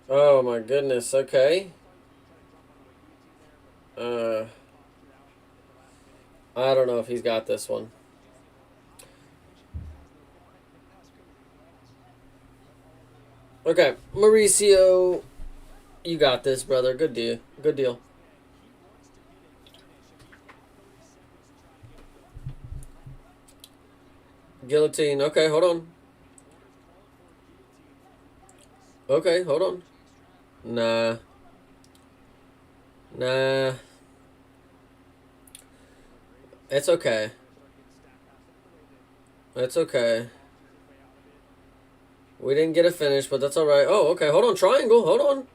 Oh my goodness. Okay. Uh, I don't know if he's got this one. Okay, Mauricio, you got this, brother. Good deal. Good deal. Guillotine. Okay, hold on. Okay, hold on. Nah. Nah. It's okay. It's okay. We didn't get a finish, but that's alright. Oh, okay, hold on. Triangle. Hold on.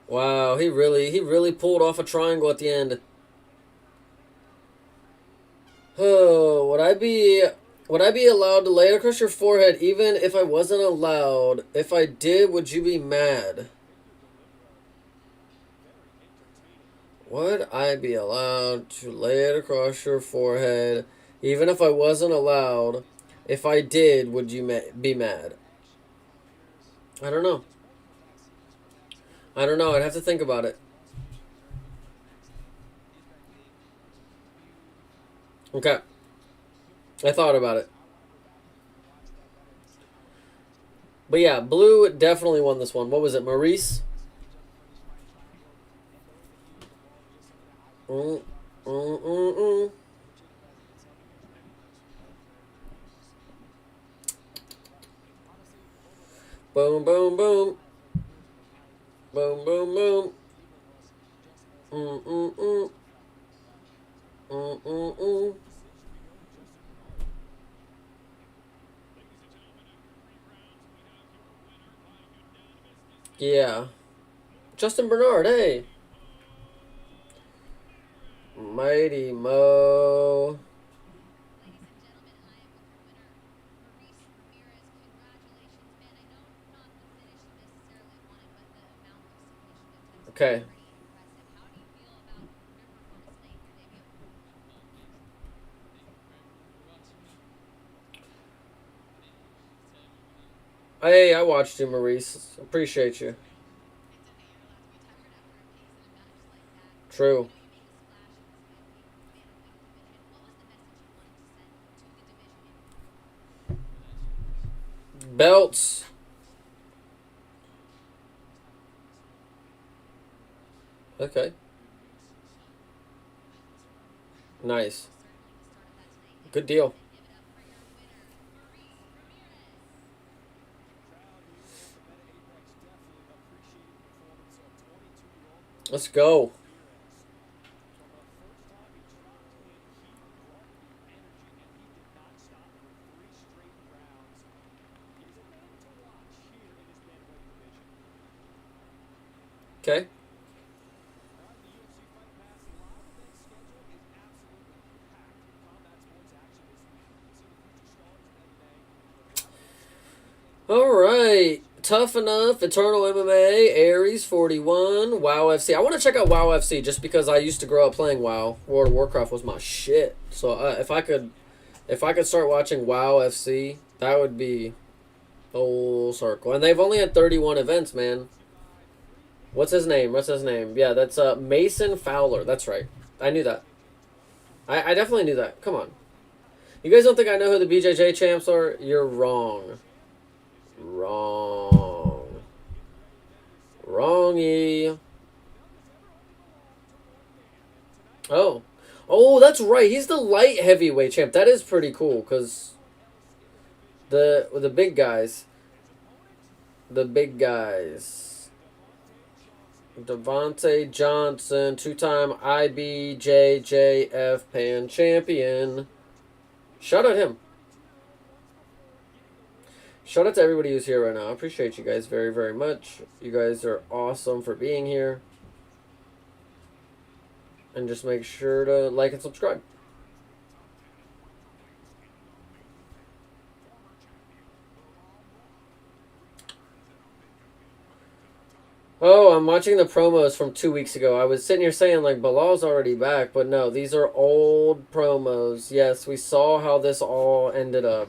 Wow, he really pulled off a triangle at the end. Oh, would I be allowed to lay it across your forehead even if I wasn't allowed? If I did, would you be mad? Would I be allowed to lay it across your forehead even if I wasn't allowed? If I did, would you be mad? I don't know. I don't know. I'd have to think about it. Okay. I thought about it. But yeah, Blue definitely won this one. What was it, Maurice? Mm, mm, mm, mm. Boom, boom, boom. Boom, boom, boom. Mm, mm, mm. Mm, mm, mm. Yeah. Justin Bernard, hey. Mighty Mo. Okay. Hey, I watched you, Maurice. Appreciate you. True. Belts. Okay. Nice. Good deal. Let's go. Okay. All right. Tough Enough, Eternal MMA, Aries 41, WoW FC. I want to check out WoW FC just because I used to grow up playing WoW. World of Warcraft was my shit. So if I could start watching WoW FC, that would be full circle. And they've only had 31 events, man. What's his name? What's his name? Yeah, that's Mason Fowler. That's right. I knew that. I definitely knew that. Come on. You guys don't think I know who the BJJ champs are? You're wrong. Wrong. Wrongy. Oh. Oh, that's right. He's the light heavyweight champ. That is pretty cool, because the big guys. The big guys. Devontae Johnson, two-time IBJJF Pan Champion. Shout out him. Shout out to everybody who's here right now. I appreciate you guys very, very much. You guys are awesome for being here. And just make sure to like and subscribe. Oh, I'm watching the promos from 2 weeks ago. I was sitting here saying, like, Bilal's already back. But no, these are old promos. Yes, we saw how this all ended up.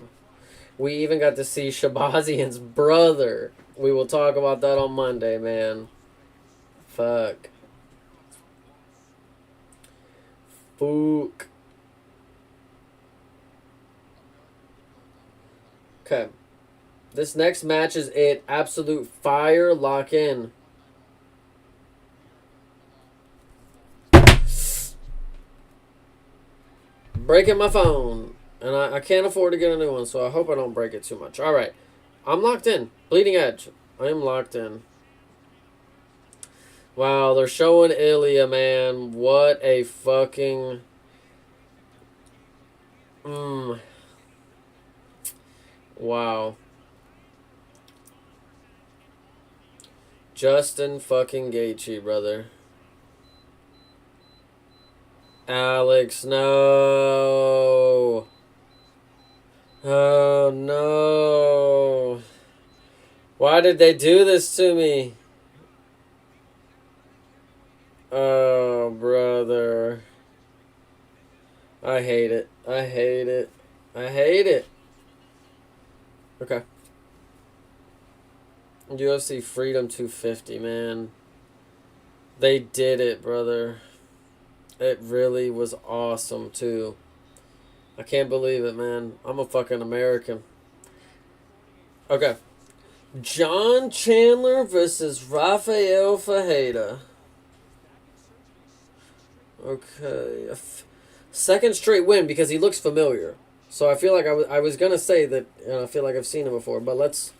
We even got to see Shabazian's brother. We will talk about that on Monday, man. Fuck. Fook. Okay. This next match is it. Absolute fire. Lock in. Breaking my phone. And I can't afford to get a new one, so I hope I don't break it too much. Alright. I'm locked in. Bleeding Edge. I am locked in. Wow, they're showing Ilya, man. What a fucking... Wow. Justin fucking Gaethje, brother. Alex, no. Oh, no. Why did they do this to me? Oh, brother. I hate it. I hate it. I hate it. Okay. UFC Freedom 250, man. They did it, brother. It really was awesome, too. I can't believe it, man. I'm a fucking American. Okay. John Chandler versus Rafael Fajeda. Okay. Second straight win because he looks familiar. So I feel like I was going to say that, I feel like I've seen him before. But let's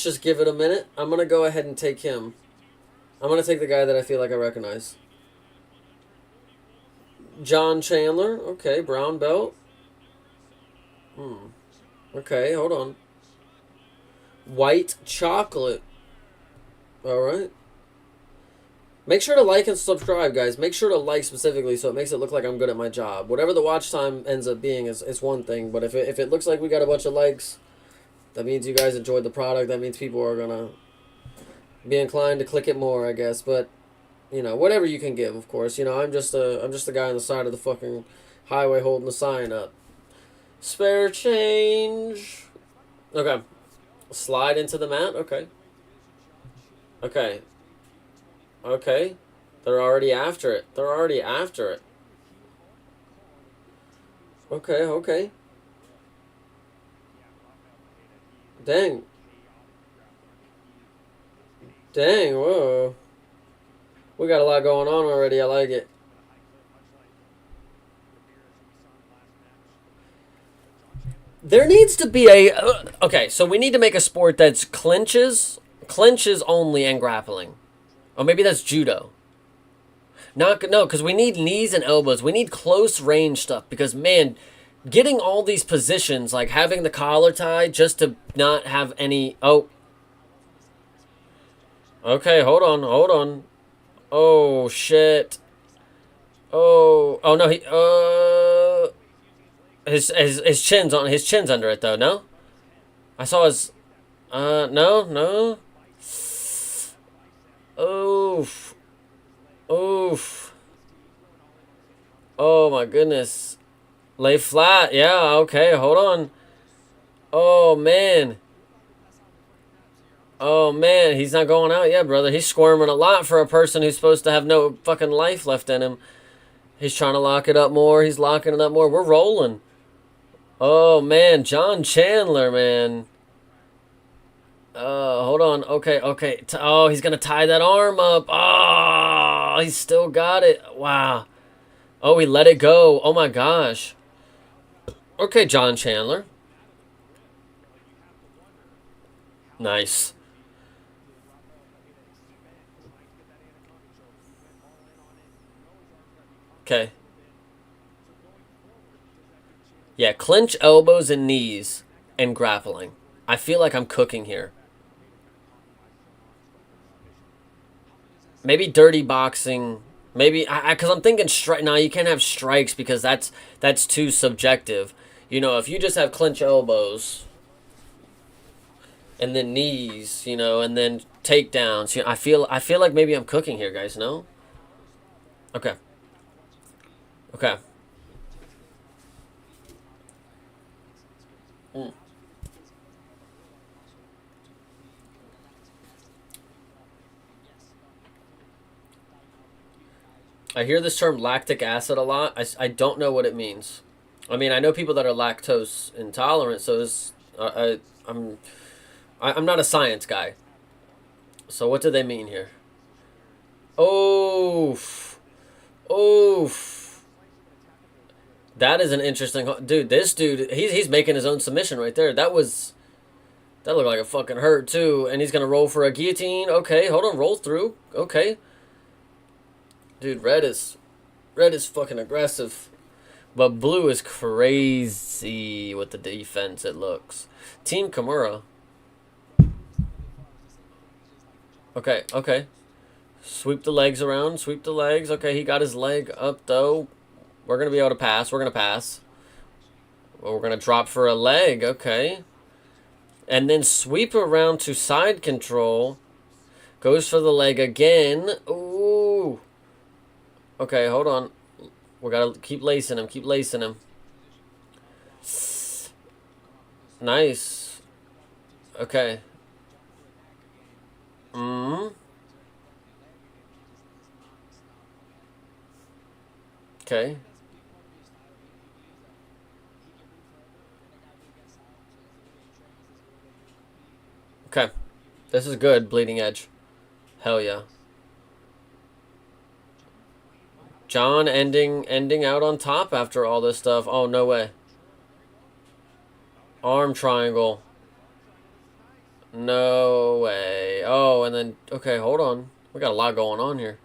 just give it a minute. I'm going to go ahead and take him. I'm going to take the guy that I feel like I recognize. John Chandler. Okay, brown belt. Okay, hold on. White chocolate. Alright. Make sure to like and subscribe, guys. Make sure to like specifically so it makes it look like I'm good at my job. Whatever the watch time ends up being is one thing. But if it looks like we got a bunch of likes, that means you guys enjoyed the product. That means people are going to be inclined to click it more, I guess. But... whatever you can give, of course. I'm just a guy on the side of the fucking highway holding the sign up. Spare change. Okay. Slide into the mat. Okay. Okay. Okay. They're already after it. They're already after it. Okay, okay. Dang. Dang, whoa. We got a lot going on already. I like it. There needs to be a... okay, so we need to make a sport that's clinches only, and grappling. Or maybe that's judo. No, because we need knees and elbows. We need close range stuff. Because, man, getting all these positions, like having the collar tie just to not have any... Oh. Okay, hold on, hold on. Oh, shit. Oh, no, his chin's under it, though, no? I saw his, no. Oof. Oof. Oh, my goodness. Lay flat, yeah, okay, hold on. Oh, man. Oh, man, he's not going out yet, brother. He's squirming a lot for a person who's supposed to have no fucking life left in him. He's trying to lock it up more. He's locking it up more. We're rolling. Oh, man, John Chandler, man. Hold on. Okay, okay. Oh, he's gonna tie that arm up. Oh, he's still got it. Wow. Oh, he let it go. Oh my gosh. Okay, John Chandler. Nice. Okay. Yeah, clinch elbows and knees and grappling. I feel like I'm cooking here. Maybe dirty boxing. Maybe because I'm thinking strike. No, you can't have strikes because that's too subjective. You know, if you just have clinch elbows and then knees, you know, and then takedowns. You know, I feel like maybe I'm cooking here, guys. No. Okay. Okay. Mm. I hear this term lactic acid a lot. I don't know what it means. I mean, I know people that are lactose intolerant, so this I'm I'm not a science guy. So what do they mean here? Oof. Oof. That is an interesting dude. This dude, he's making his own submission right there. That looked like a fucking hurt too, and he's gonna roll for a guillotine. Okay, hold on, roll through. Okay, dude, red is fucking aggressive, but blue is crazy with the defense. It looks. Team Kimura. Okay, okay. Sweep the legs around. Sweep the legs. Okay, he got his leg up though. We're gonna be able to pass. We're gonna pass. Well, we're gonna drop for a leg. Okay. And then sweep around to side control. Goes for the leg again. Ooh. Okay, hold on. We gotta keep lacing him. Keep lacing him. Nice. Okay. Mm. Okay. Okay. This is good, bleeding edge. Hell yeah. John ending out on top after all this stuff. Oh no way. Arm triangle. No way. Oh, and then okay, hold on. We got a lot going on here.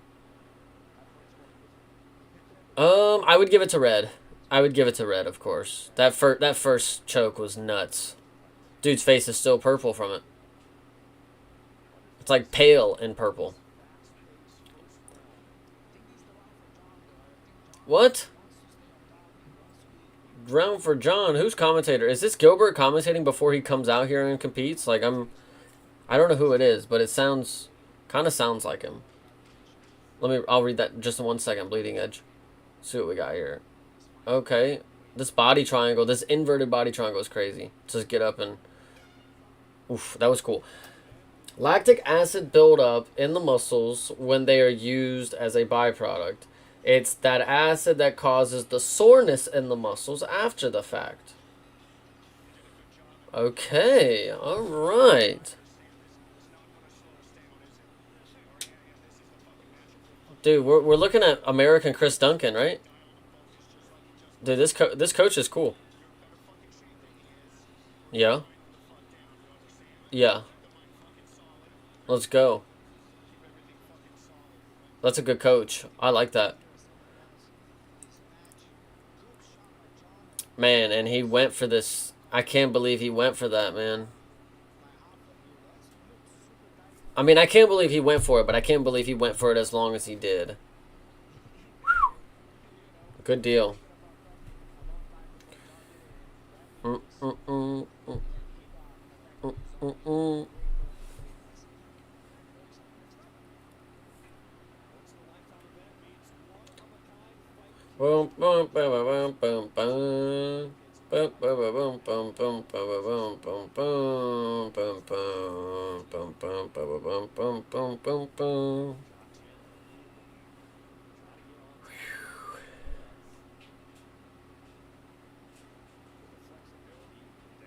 I would give it to red. I would give it to red, of course. That first choke was nuts. Dude's face is still purple from it. It's like pale and purple. What? Round for John. Who's commentator? Is this Gilbert commentating before he comes out here and competes? Like I don't know who it is, but it kind of sounds like him. I'll read that just in 1 second. Bleeding edge. See what we got here. Okay. This body triangle, this inverted body triangle is crazy. Just get up and oof, that was cool. Lactic acid buildup in the muscles when they are used as a byproduct. It's that acid that causes the soreness in the muscles after the fact. Okay, all right. Dude, we're looking at American Chris Duncan, right? Dude, this coach is cool. Yeah, yeah. Let's go. That's a good coach. I like that. Man, and he went for this. I can't believe he went for that, man. I mean, I can't believe he went for it, but I can't believe he went for it as long as he did. Good deal. Mm, mm, mm, mm, mm, mm, mm. Boom, boom, boom, boom, boom, boom. Boom, boom, boom, boom, boom, boom, boom, boom, boom, boom, boom, boom, boom, boom, boom, boom, boom.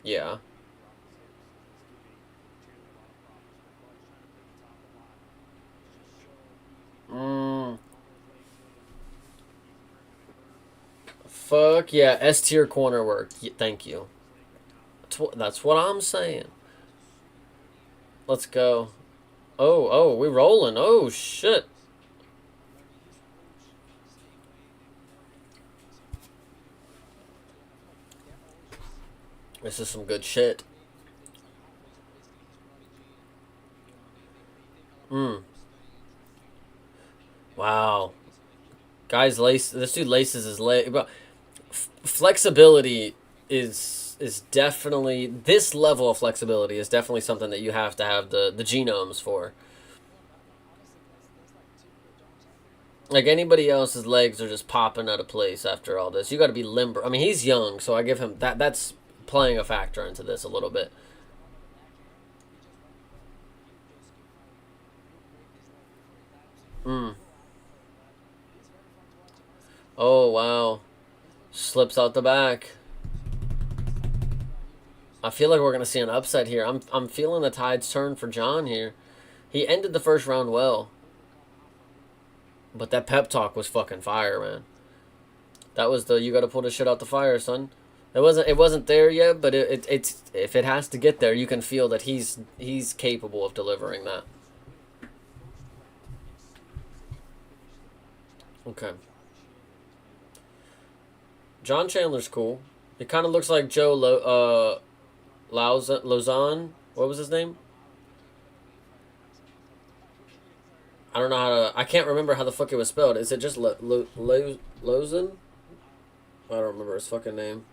Yeah. Fuck yeah, S tier corner work. Thank you. That's what I'm saying. Let's go. Oh, we rolling. Oh shit. This is some good shit. Hmm. Wow. Guys, this dude laces his leg. But flexibility is definitely, this level of flexibility is definitely something that you have to have the genomes for. Like anybody else's legs are just popping out of place after all this. You got to be limber. I mean, he's young, so I give him that. That's playing a factor into this a little bit. Mm. Oh wow, slips out the back. I feel like we're gonna see an upset here. I'm feeling the tides turn for John here. He ended the first round well, but that pep talk was fucking fire, man. That was the you got to pull the shit out the fire, son. It wasn't there yet, but it's if it has to get there, you can feel that he's capable of delivering that. Okay, John Chandler's cool. It kind of looks like Lauzon. What was his name? I don't know how to. I can't remember how the fuck it was spelled. Is it just Lozan? I don't remember his fucking name.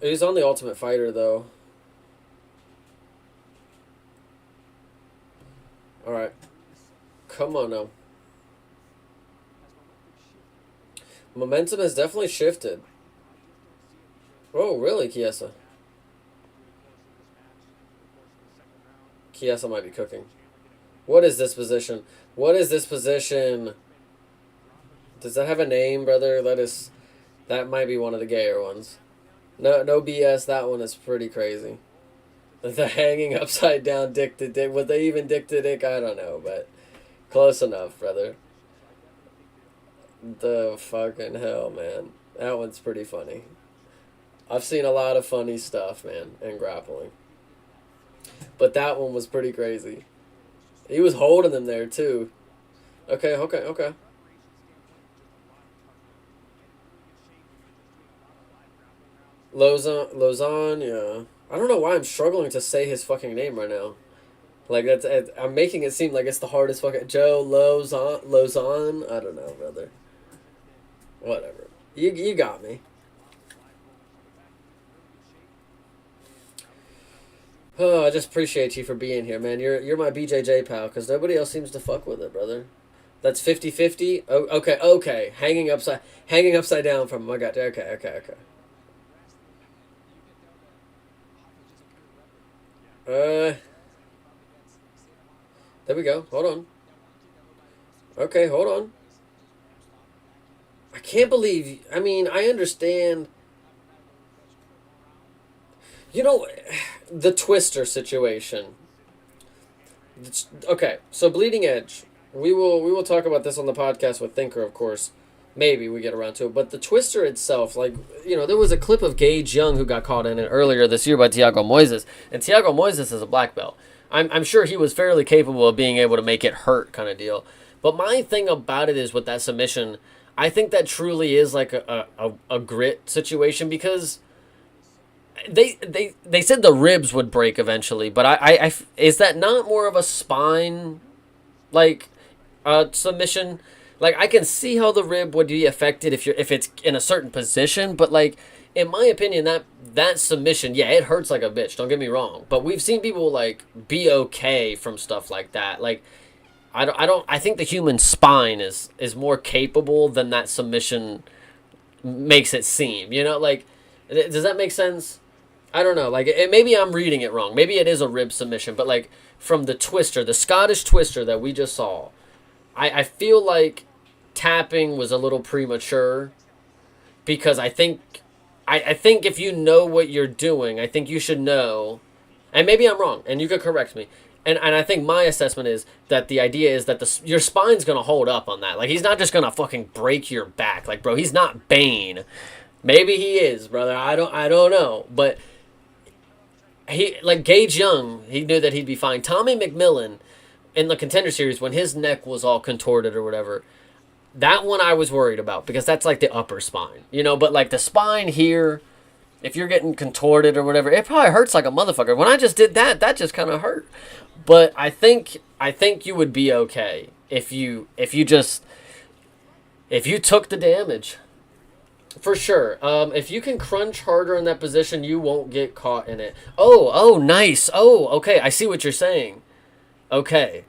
He's on the Ultimate Fighter though. All right, come on now. Momentum has definitely shifted. Oh, really, Kiesa? Kiesa might be cooking. What is this position? What is this position? Does that have a name, brother? That might be one of the gayer ones. No, no BS. That one is pretty crazy. The hanging upside down dick to dick. Was they even dick to dick? I don't know, but close enough, brother. The fucking hell, man. That one's pretty funny. I've seen a lot of funny stuff, man, in grappling. But that one was pretty crazy. He was holding them there, too. Okay, okay, okay. Lozon, yeah. I don't know why I'm struggling to say his fucking name right now. Like, I'm making it seem like it's the hardest fucking... Joe Lozon? I don't know, brother. Whatever. You got me. Oh, I just appreciate you for being here, man. You're my BJJ pal, because nobody else seems to fuck with it, brother. That's 50-50? Oh, okay. Hanging upside down from him. I got you. Okay. Uh, there we go. Hold on. Okay, hold on. I can't believe... I mean, I understand... You know, the Twister situation. Okay, so Bleeding Edge. We will talk about this on the podcast with Thinker, of course. Maybe we get around to it. But the Twister itself, like, there was a clip of Gage Young who got caught in it earlier this year by Tiago Moises. And Tiago Moises is a black belt. I'm sure he was fairly capable of being able to make it hurt kind of deal. But my thing about it is with that submission, I think that truly is like a grit situation because they said the ribs would break eventually, but is that not more of a spine like submission? Like I can see how the rib would be affected if it's in a certain position, but like in my opinion that submission, yeah, it hurts like a bitch. Don't get me wrong, but we've seen people like be okay from stuff like that. Like I think the human spine is more capable than that submission makes it seem. Like does that make sense? I don't know. Like, maybe I'm reading it wrong. Maybe it is a rib submission, but like from the Twister, the Scottish Twister that we just saw, I feel like tapping was a little premature because I think if you know what you're doing, I think you should know. And maybe I'm wrong, and you could correct me. And I think my assessment is that the idea is that your spine's gonna hold up on that. Like he's not just gonna fucking break your back. Like bro, he's not Bane. Maybe he is, brother. I don't know. But he like Gage Young, he knew that he'd be fine. Tommy McMillan in the Contender Series when his neck was all contorted or whatever, that one I was worried about because that's like the upper spine, you know. But like the spine here, if you're getting contorted or whatever, it probably hurts like a motherfucker. When I just did that, that just kind of hurt. But I think you would be okay if you took the damage. For sure. If you can crunch harder in that position, you won't get caught in it. Oh, nice. Oh, okay. I see what you're saying. Okay,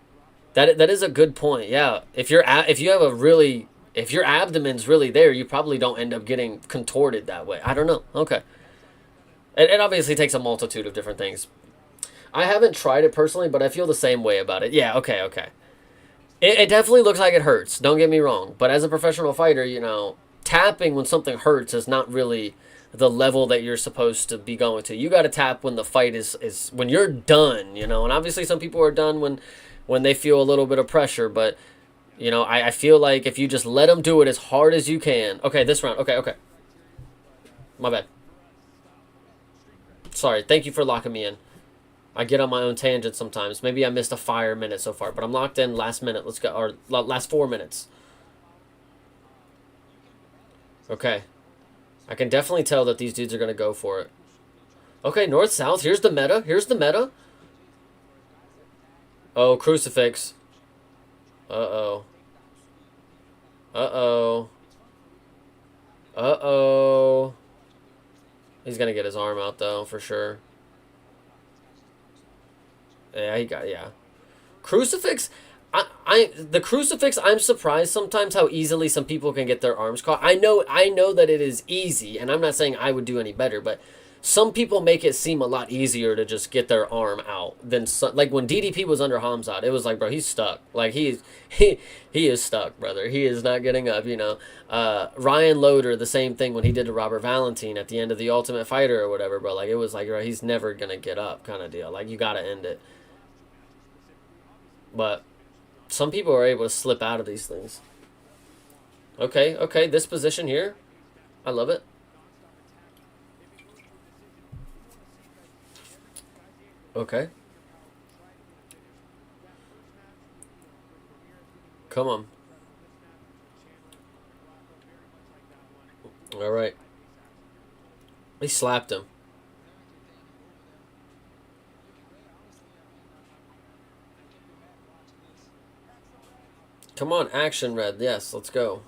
that is a good point. Yeah, if you have a really if your abdomen's really there, you probably don't end up getting contorted that way. I don't know. Okay, it obviously takes a multitude of different things. I haven't tried it personally, but I feel the same way about it. Yeah. Okay. Okay. It definitely looks like it hurts. Don't get me wrong. But as a professional fighter, you know, tapping when something hurts is not really the level that you're supposed to be going to. You got to tap when the fight is when you're done, you know. And obviously some people are done when they feel a little bit of pressure. But, you know, I feel like if you just let them do it as hard as you can. Okay, this round. Okay, okay. My bad. Sorry. Thank you for locking me in. I get on my own tangent sometimes. Maybe I missed a fire minute so far, but I'm locked in last minute. Let's go. Or last 4 minutes. Okay. I can definitely tell that these dudes are going to go for it. Okay, north-south. Here's the meta. Here's the meta. Oh, crucifix. Uh-oh. Uh-oh. Uh-oh. He's going to get his arm out, though, for sure. Yeah, yeah. Crucifix, the crucifix, I'm surprised sometimes how easily some people can get their arms caught. I know that it is easy, and I'm not saying I would do any better, but some people make it seem a lot easier to just get their arm out than like when DDP was under Hamzat, it was like, bro, he's stuck. Like he is stuck, brother. He is not getting up, you know. Ryan Loader, the same thing when he did to Robert Valentine at the end of the Ultimate Fighter or whatever, bro. Like it was like, bro, he's never gonna get up, kind of deal. Like you gotta end it. But some people are able to slip out of these things. Okay, okay, this position here, I love it. Okay. Come on. All right. He slapped him. Come on, action, Red. Yes, let's go.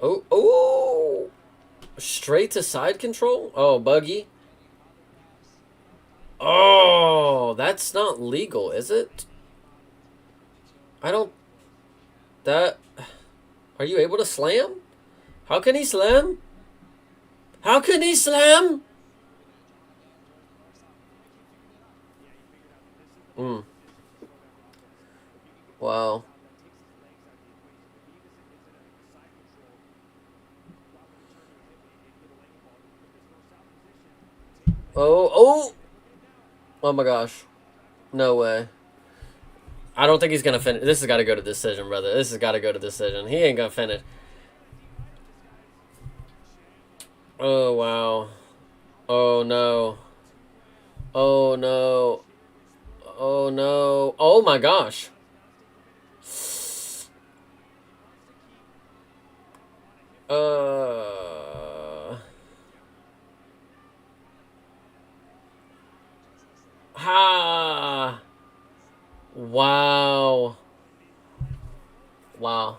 Oh, oh! Straight to side control? Oh, buggy. Oh, that's not legal, is it? I don't... That... Are you able to slam? How can he slam? How can he slam? Mm. Wow. Oh, oh! Oh my gosh. No way. I don't think he's gonna finish. This has got to go to decision, brother. This has got to go to decision. He ain't gonna finish. Oh, wow. Oh, no. Oh, no. Oh, no. Oh, my gosh. Uh... Ha! Wow. Wow.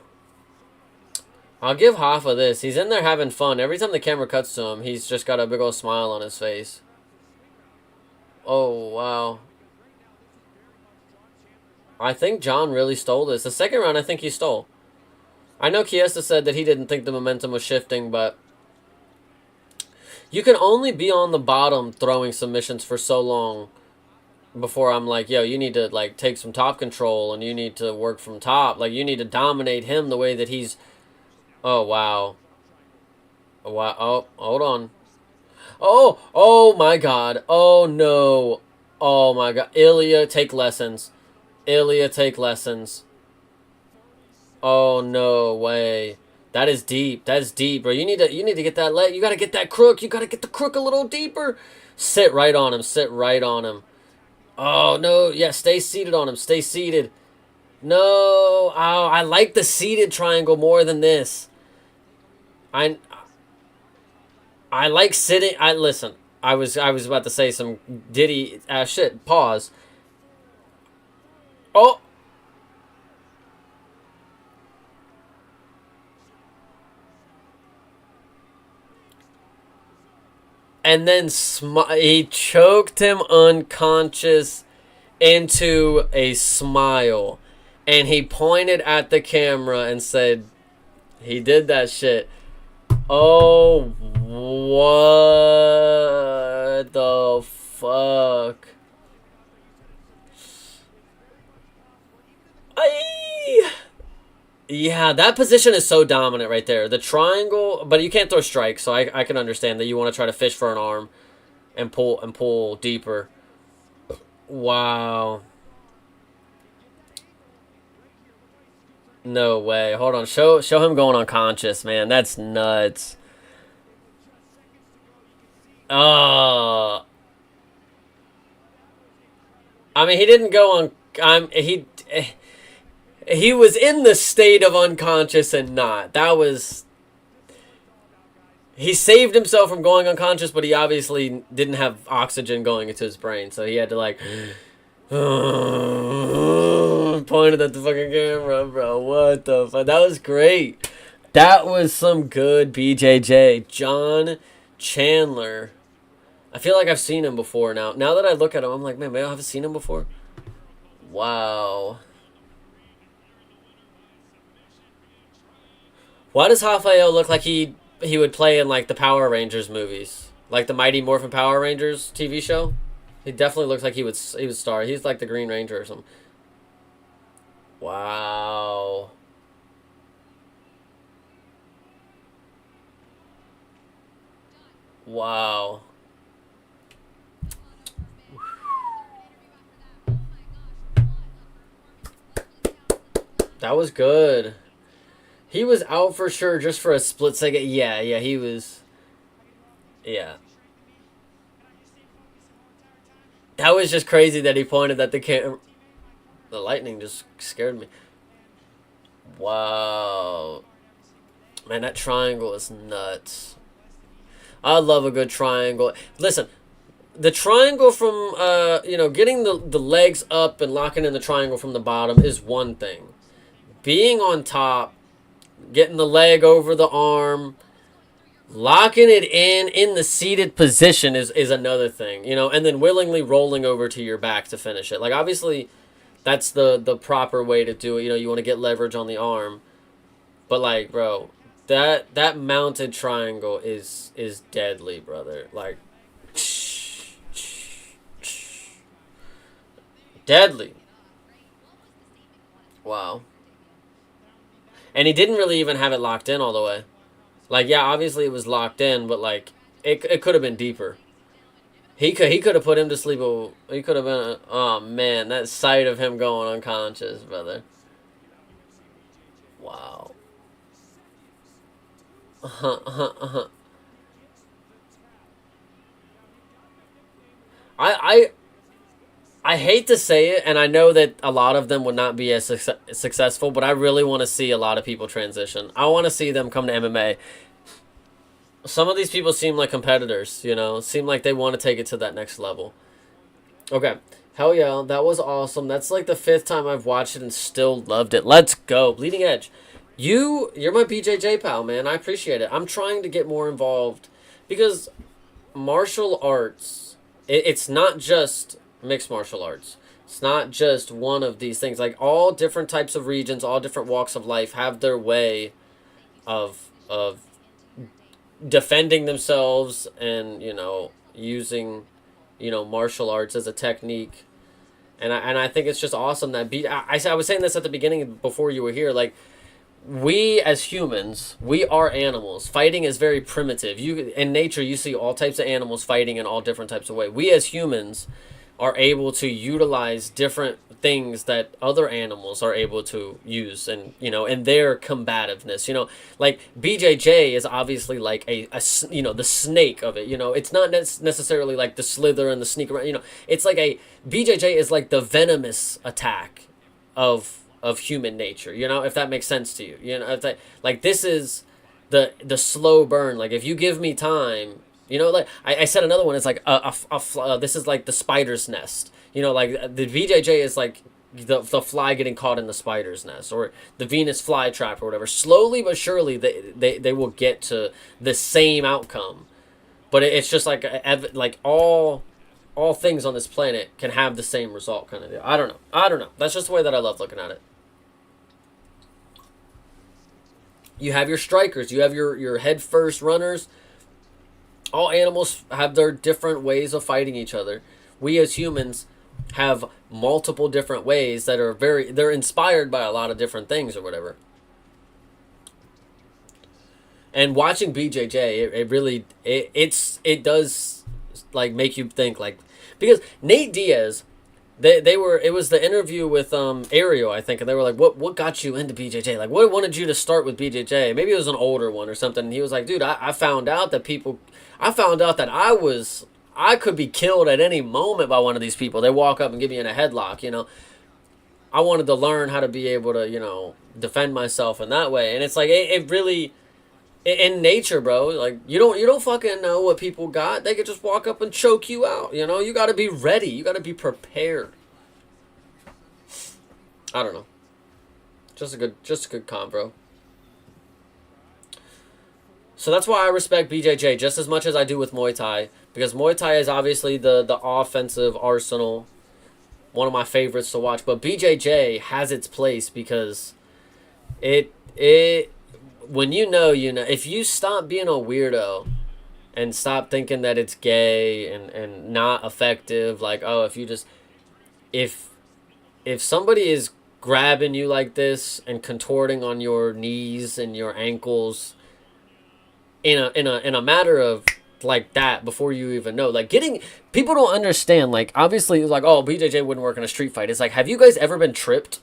I'll give half of this. He's in there having fun. Every time the camera cuts to him, he's just got a big old smile on his face. Oh, wow. I think John really stole this. The second round, I think he stole. I know Chiesa said that he didn't think the momentum was shifting, but you can only be on the bottom throwing submissions for so long before I'm like, yo, you need to like take some top control and you need to work from top. Like you need to dominate him the way that he's. Oh wow. Oh, wow. Oh, hold on. Oh my God. Oh no. Oh my God. Ilya, take lessons. Ilya, take lessons. Oh no way. That is deep. That is deep, bro. You need to get that leg. You gotta get that crook. You gotta get the crook a little deeper. Sit right on him. Sit right on him. Oh no. Yeah, stay seated on him. Stay seated. No. Oh, I like the seated triangle more than this. I I like sitting. I listen. I was about to say some Diddy shit. Pause. Oh, and then he choked him unconscious into a smile, and he pointed at the camera and said, "He did that shit." Oh, what the fuck? I. Yeah, that position is so dominant right there. The triangle, but you can't throw strikes, so I can understand that you want to try to fish for an arm and pull deeper. Wow. No way. Hold on. Show him going unconscious, man. That's nuts. Oh. I mean, he didn't go on. He was in the state of unconscious and not. That was he saved himself from going unconscious, but he obviously didn't have oxygen going into his brain, so he had to like pointed at the fucking camera, bro. What the fuck? That was great. That was some good BJJ. John Chandler. I feel like I've seen him before now. Now that I look at him, I'm like, man, maybe I haven't seen him before. Wow. Why does Raphael look like he would play in like the Power Rangers movies, like the Mighty Morphin Power Rangers TV show? He definitely looks like he would star. He's like the Green Ranger or something. Wow. Wow. That was good. He was out for sure just for a split second. Yeah, yeah, he was. Yeah. That was just crazy that he pointed at the camera. The lightning just scared me. Wow. Man, that triangle is nuts. I love a good triangle. Listen, the triangle from getting the legs up and locking in the triangle from the bottom is one thing. Being on top, getting the leg over the arm, locking it in the seated position is another thing, and then willingly rolling over to your back to finish it. Like obviously that's the proper way to do it. You want to get leverage on the arm. But like, bro, that mounted triangle is deadly, brother. Like deadly. Wow. And he didn't really even have it locked in all the way. Like, yeah, obviously it was locked in, but like it could have been deeper. He could have put him to sleep. He could have been. Oh man, that sight of him going unconscious, brother. Wow. I I hate to say it, and I know that a lot of them would not be as successful, but I really want to see a lot of people transition. I want to see them come to MMA. Some of these people seem like competitors, seem like they want to take it to that next level. Okay. Hell yeah, that was awesome. That's like the fifth time I've watched it and still loved it. Let's go. Bleeding Edge. You're my BJJ pal, man. I appreciate it. I'm trying to get more involved because martial arts, it's not just mixed martial arts. It's not just one of these things. Like all different types of regions, all different walks of life have their way of defending themselves and using martial arts as a technique. And I think it's just awesome that I was saying this at the beginning before you were here. Like we as humans, we are animals. Fighting is very primitive. You in nature, you see all types of animals fighting in all different types of ways. We as humans are able to utilize different things that other animals are able to use, and in their combativeness. Like BJJ is obviously like the snake of it. It's not necessarily like the slither and the sneak around. It's like a BJJ is like the venomous attack of human nature, if that makes sense to you. If that, like, this is the slow burn. Like, if you give me time, like I said, another one is like this is like the spider's nest. Like the BJJ is like the fly getting caught in the spider's nest, or the Venus flytrap, or whatever. Slowly but surely they will get to the same outcome, but it's just like all things on this planet can have the same result, kind of deal. I don't know. That's just the way that I love looking at it. You have your strikers, you have your head first runners. All animals have their different ways of fighting each other. We as humans have multiple different ways that are they're inspired by a lot of different things or whatever. And watching BJJ, it really it does like make you think, like, because Nate Diaz, it was the interview with Ariel, I think, and they were like, what got you into BJJ? Like, what wanted you to start with BJJ? Maybe it was an older one or something. And he was like, dude, I found out that I could be killed at any moment by one of these people. They walk up and get me in a headlock. I wanted to learn how to be able to defend myself in that way. And it's like it really, in nature, bro, like you don't fucking know what people got. They could just walk up and choke you out. You got to be ready. You got to be prepared. I don't know. Just a good combo. So that's why I respect BJJ just as much as I do with Muay Thai, because Muay Thai is obviously the offensive arsenal, one of my favorites to watch. But BJJ has its place because it when if you stop being a weirdo and stop thinking that it's gay and not effective, like, oh, if somebody is grabbing you like this and contorting on your knees and your ankles in a matter of like that, before you even know, like, people don't understand, like, obviously it's like, oh, BJJ wouldn't work in a street fight. It's like, have you guys ever been tripped?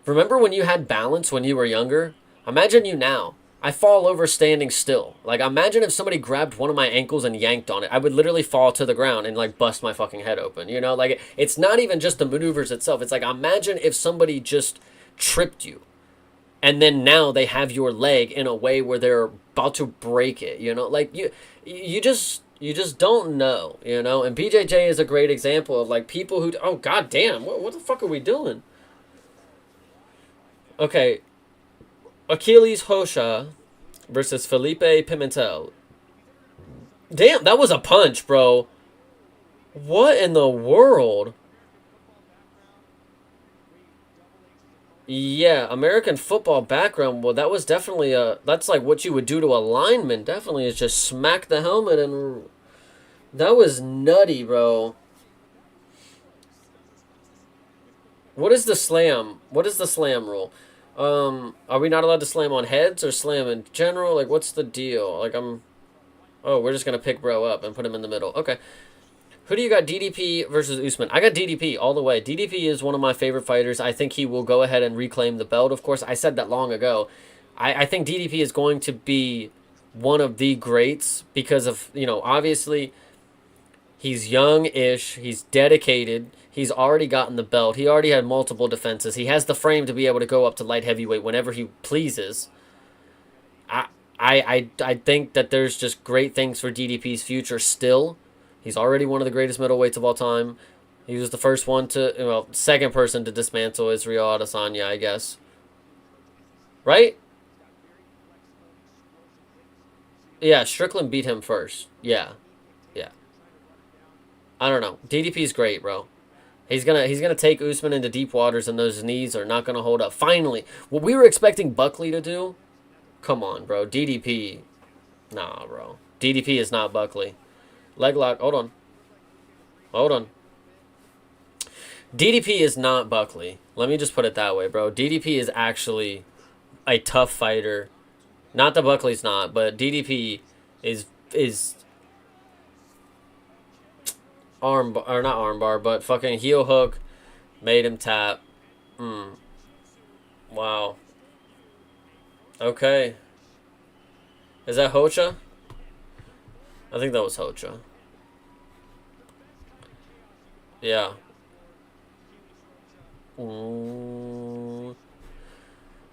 Remember when you had balance when you were younger? Imagine you now. I fall over standing still. Like, imagine if somebody grabbed one of my ankles and yanked on it. I would literally fall to the ground and, like, bust my fucking head open. Like, it's not even just the maneuvers itself. It's like, imagine if somebody just tripped you, and then now they have your leg in a way where they're about to break it. Like, you just don't know. And BJJ is a great example of, like, people who, oh, god damn, what the fuck are we doing? Okay, Achilles Hosha versus Felipe Pimentel. Damn, that was a punch, bro. What in the world? Yeah, American football background. Well, that was definitely that's like what you would do to a lineman. Definitely is just smack the helmet, and that was nutty, bro. What is the slam? What is the slam rule? Are we not allowed to slam on heads or slam in general? Like, what's the deal? Like, oh, we're just gonna pick bro up and put him in the middle. Okay. Who do you got, DDP versus Usman? I got DDP all the way. DDP is one of my favorite fighters. I think he will go ahead and reclaim the belt. Of course, I said that long ago. I think DDP is going to be one of the greats because of, obviously, he's young-ish. He's dedicated. He's already gotten the belt. He already had multiple defenses. He has the frame to be able to go up to light heavyweight whenever he pleases. I think that there's just great things for DDP's future still. He's already one of the greatest middleweights of all time. He was the first one second person to dismantle Israel Adesanya, I guess. Right? Yeah, Strickland beat him first. Yeah. I don't know. DDP's great, bro. He's gonna take Usman into deep waters, and those knees are not gonna hold up. Finally, what we were expecting Buckley to do. Come on, bro. DDP. Nah, bro. DDP is not Buckley. Leg lock. Hold on. DDP is not Buckley. Let me just put it that way, bro. DDP is actually a tough fighter. Not that Buckley's not, but DDP is arm or not armbar, but fucking heel hook made him tap. Wow. Okay. Is that Hocha? I think that was Hocha. Yeah.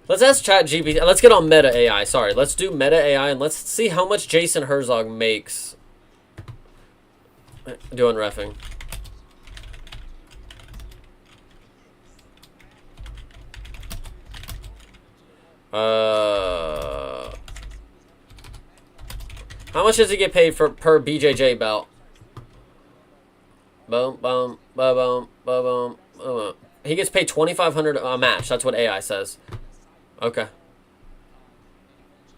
Let's ask ChatGPT. Let's get on Meta AI. Sorry. Let's do Meta AI and let's see how much Jason Herzog makes doing reffing. How much does he get paid per BJJ belt? Boom, boom, boom, boom, boom, boom. He gets paid $2,500 a match. That's what AI says. Okay.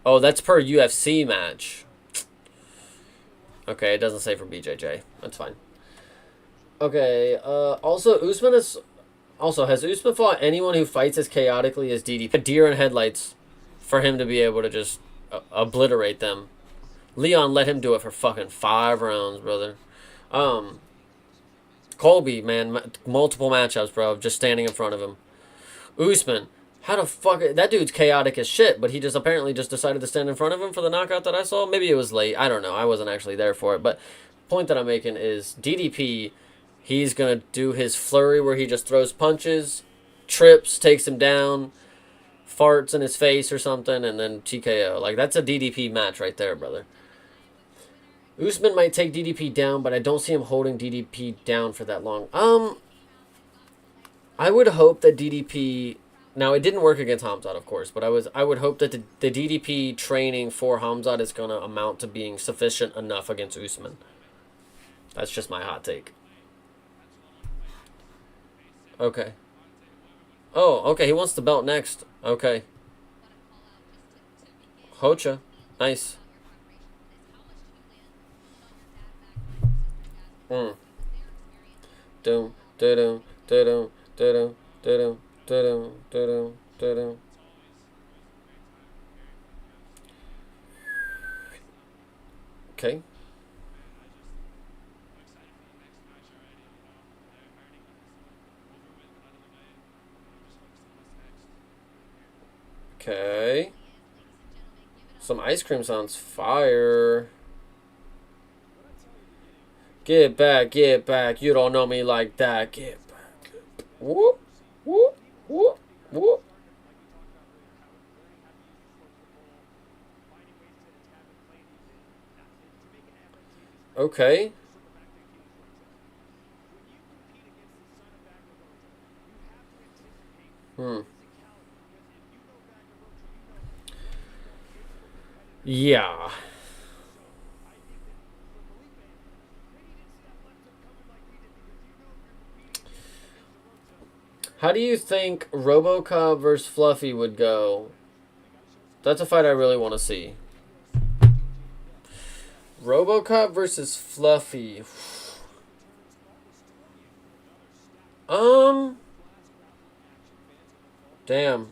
Oh, that's per UFC match. Okay, it doesn't say for BJJ. That's fine. Okay. Also, Usman is. Also, has Usman fought anyone who fights as chaotically as DDP? Deer in headlights for him to be able to just obliterate them. Leon let him do it for fucking 5 rounds, brother. Colby, man, multiple matchups, bro, just standing in front of him. Usman, how the fuck? That dude's chaotic as shit, but he just apparently just decided to stand in front of him for the knockout that I saw. Maybe it was late. I don't know. I wasn't actually there for it. But point that I'm making is DDP, he's going to do his flurry where he just throws punches, trips, takes him down, farts in his face or something, and then TKO. Like, that's a DDP match right there, brother. Usman might take DDP down, but I don't see him holding DDP down for that long. I would hope that DDP... Now, it didn't work against Hamzat, of course, but I would hope that the DDP training for Hamzat is going to amount to being sufficient enough against Usman. That's just my hot take. Okay. Oh, okay, he wants the belt next. Okay. Hocha. Nice. Doom, doom, doom, doom, doom, doom, doom, doom, doom. Okay. Okay. Some ice cream sounds fire. Get back, you don't know me like that. Get back. Whoop, whoop, whoop, whoop. Okay. Yeah. How do you think RoboCop versus Fluffy would go? That's a fight I really want to see. RoboCop versus Fluffy. Damn.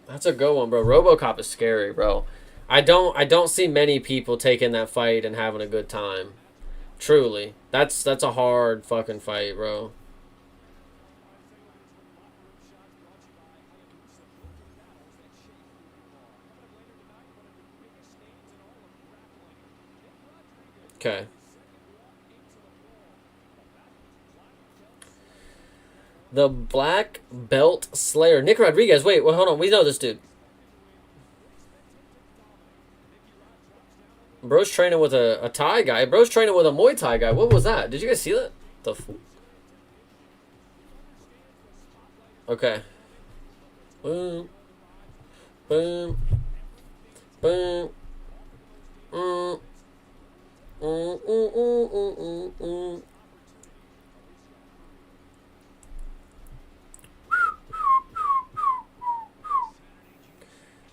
That's a good one, bro. RoboCop is scary, bro. I don't see many people taking that fight and having a good time. Truly. That's a hard fucking fight, bro. Okay. The Black Belt Slayer. Nick Rodriguez. Wait, hold on. We know this dude. Bro's training with a Thai guy. Bro's training with a Muay Thai guy. What was that? Did you guys see that? Okay. Boom. Boom. Boom.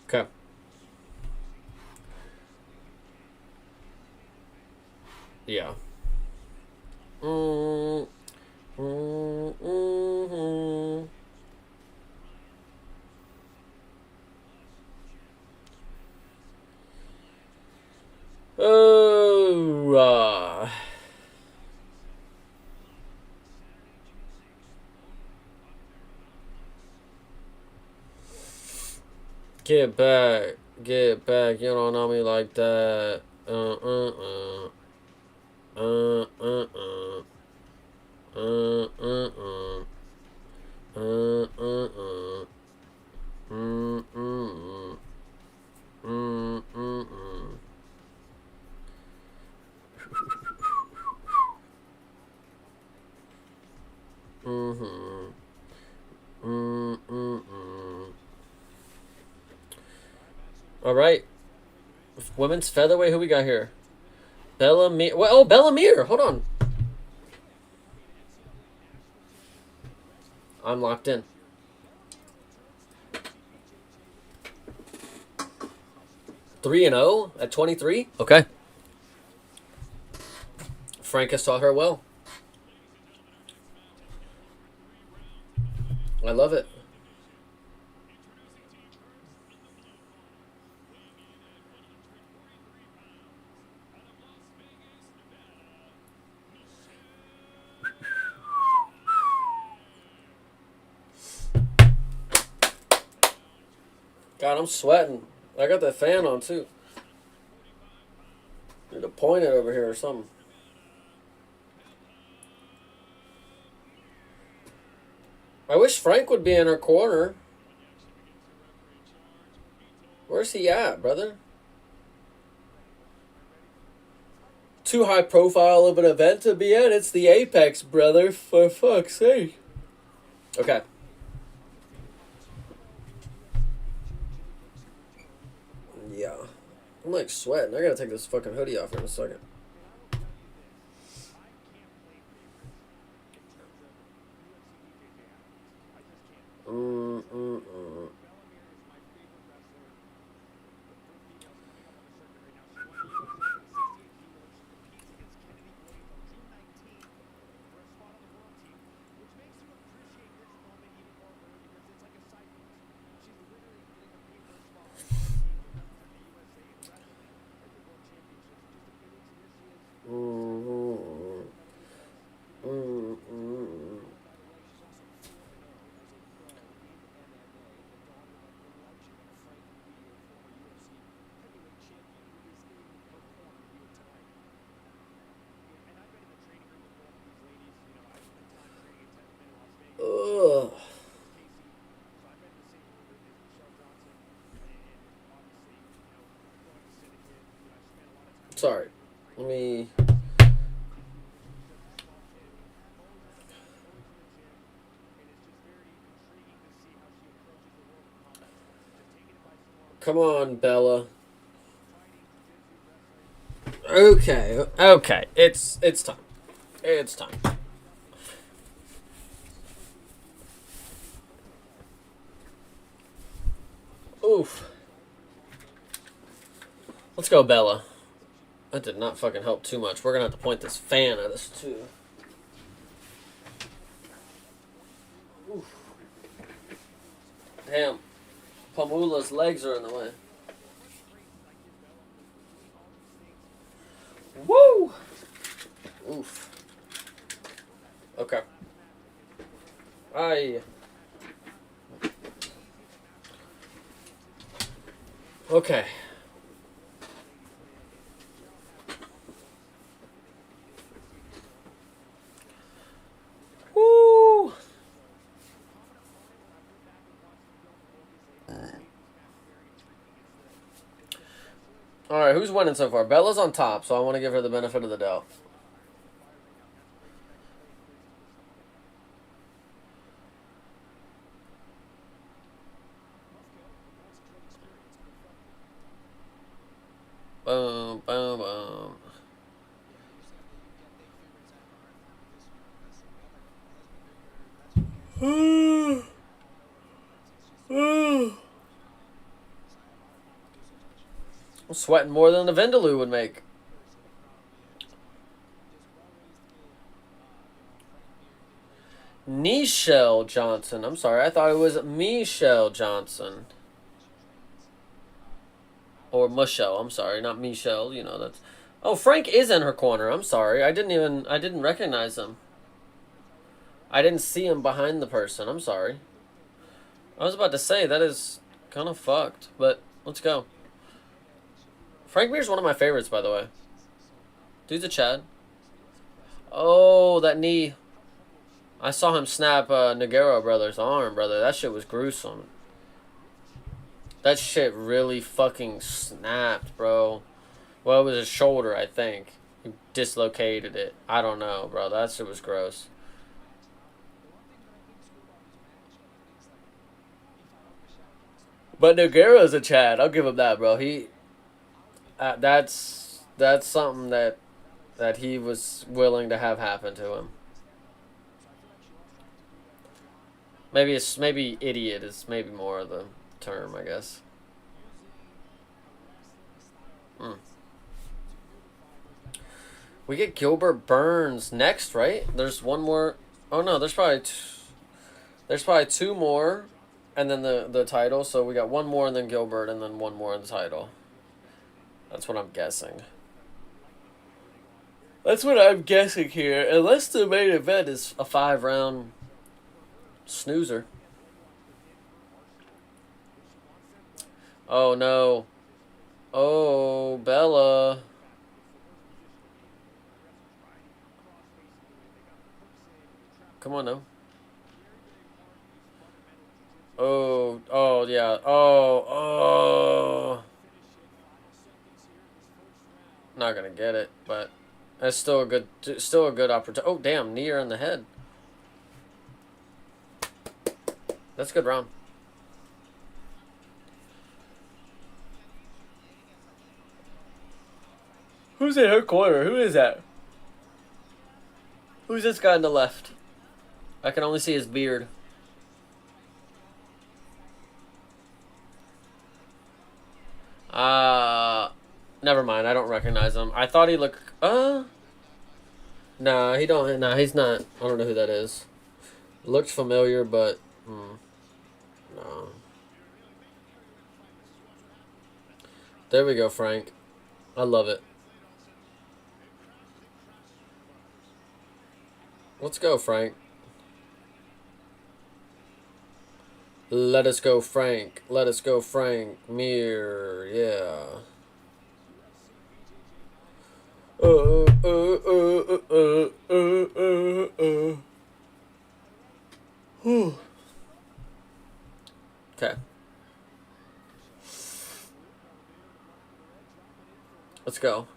Okay. Yeah. Oh, get back, get back. You don't know me like that. Uh, uh, uh. Uh, uh, uh. Uh, uh, uh. Uh, uh, uh. Mm, mm, mm. Mm, mm, mm. Mm-hmm. Mm, mm, mm. All right. Women's featherweight. Who we got here? Bellamere. Well, oh, Bellamere. Hold on. I'm locked in. 3-0 at 23. Okay. Frank has taught her well. I love it. God, I'm sweating. I got that fan on too. Need to point it over here or something. I wish Frank would be in her corner. Where's he at, brother? Too high profile of an event to be in. It's the Apex, brother. For fuck's sake. Okay. Yeah. I'm like sweating. I gotta take this fucking hoodie off in a second. Mm, mm, mm. Mm, mm, mm. Ugh. Sorry. Let me. Come on, Bella. Okay. Okay. It's time. It's time. Oof. Let's go, Bella. That did not fucking help too much. We're gonna have to point this fan at us too. Oof. Damn. Pamula's legs are in the way. Woo! Oof. Okay. Aye. Okay. Woo! Alright, who's winning so far? Bella's on top, so I want to give her the benefit of the doubt. Boom, boom, boom. I'm sweating more than the Vindaloo would make. Nichelle Johnson. I'm sorry, I thought it was Michelle Johnson. Or Michelle, I'm sorry, not Michelle, you know, that's... Oh, Frank is in her corner, I'm sorry. I didn't recognize him. I didn't see him behind the person, I'm sorry. I was about to say, that is kind of fucked, but let's go. Frank Mir's one of my favorites, by the way. Dude's a Chad. Oh, that knee. I saw him snap Nogueira brother's arm, brother. That shit was gruesome. That shit really fucking snapped, bro. Well, it was his shoulder, I think. He dislocated it. I don't know, bro. That shit was gross. But Nogueira's a Chad. I'll give him that, bro. He... that's something that he was willing to have happen to him. Maybe idiot is maybe more of the term, I guess. We get Gilbert Burns next, right? There's one more. Oh no, there's probably two more, and then the title. So we got one more, and then Gilbert, and then one more in the title. That's what I'm guessing. That's what I'm guessing here, unless the main event is a 5-round snoozer. Oh no. Oh, Bella. Come on now. Oh yeah. Oh. Not gonna get it, but that's still a good opportunity. Oh damn, knee her in the head. That's a good round. Who's in her corner? Who is that? Who's this guy on the left? I can only see his beard. Never mind. I don't recognize him. I thought he looked... Nah, he don't... Nah, he's not... I don't know who that is. Looked familiar, but... No. There we go, Frank. I love it. Let's go, Frank. Let us go, Frank. Let us go, Frank. Mir, yeah. Okay. Let's go.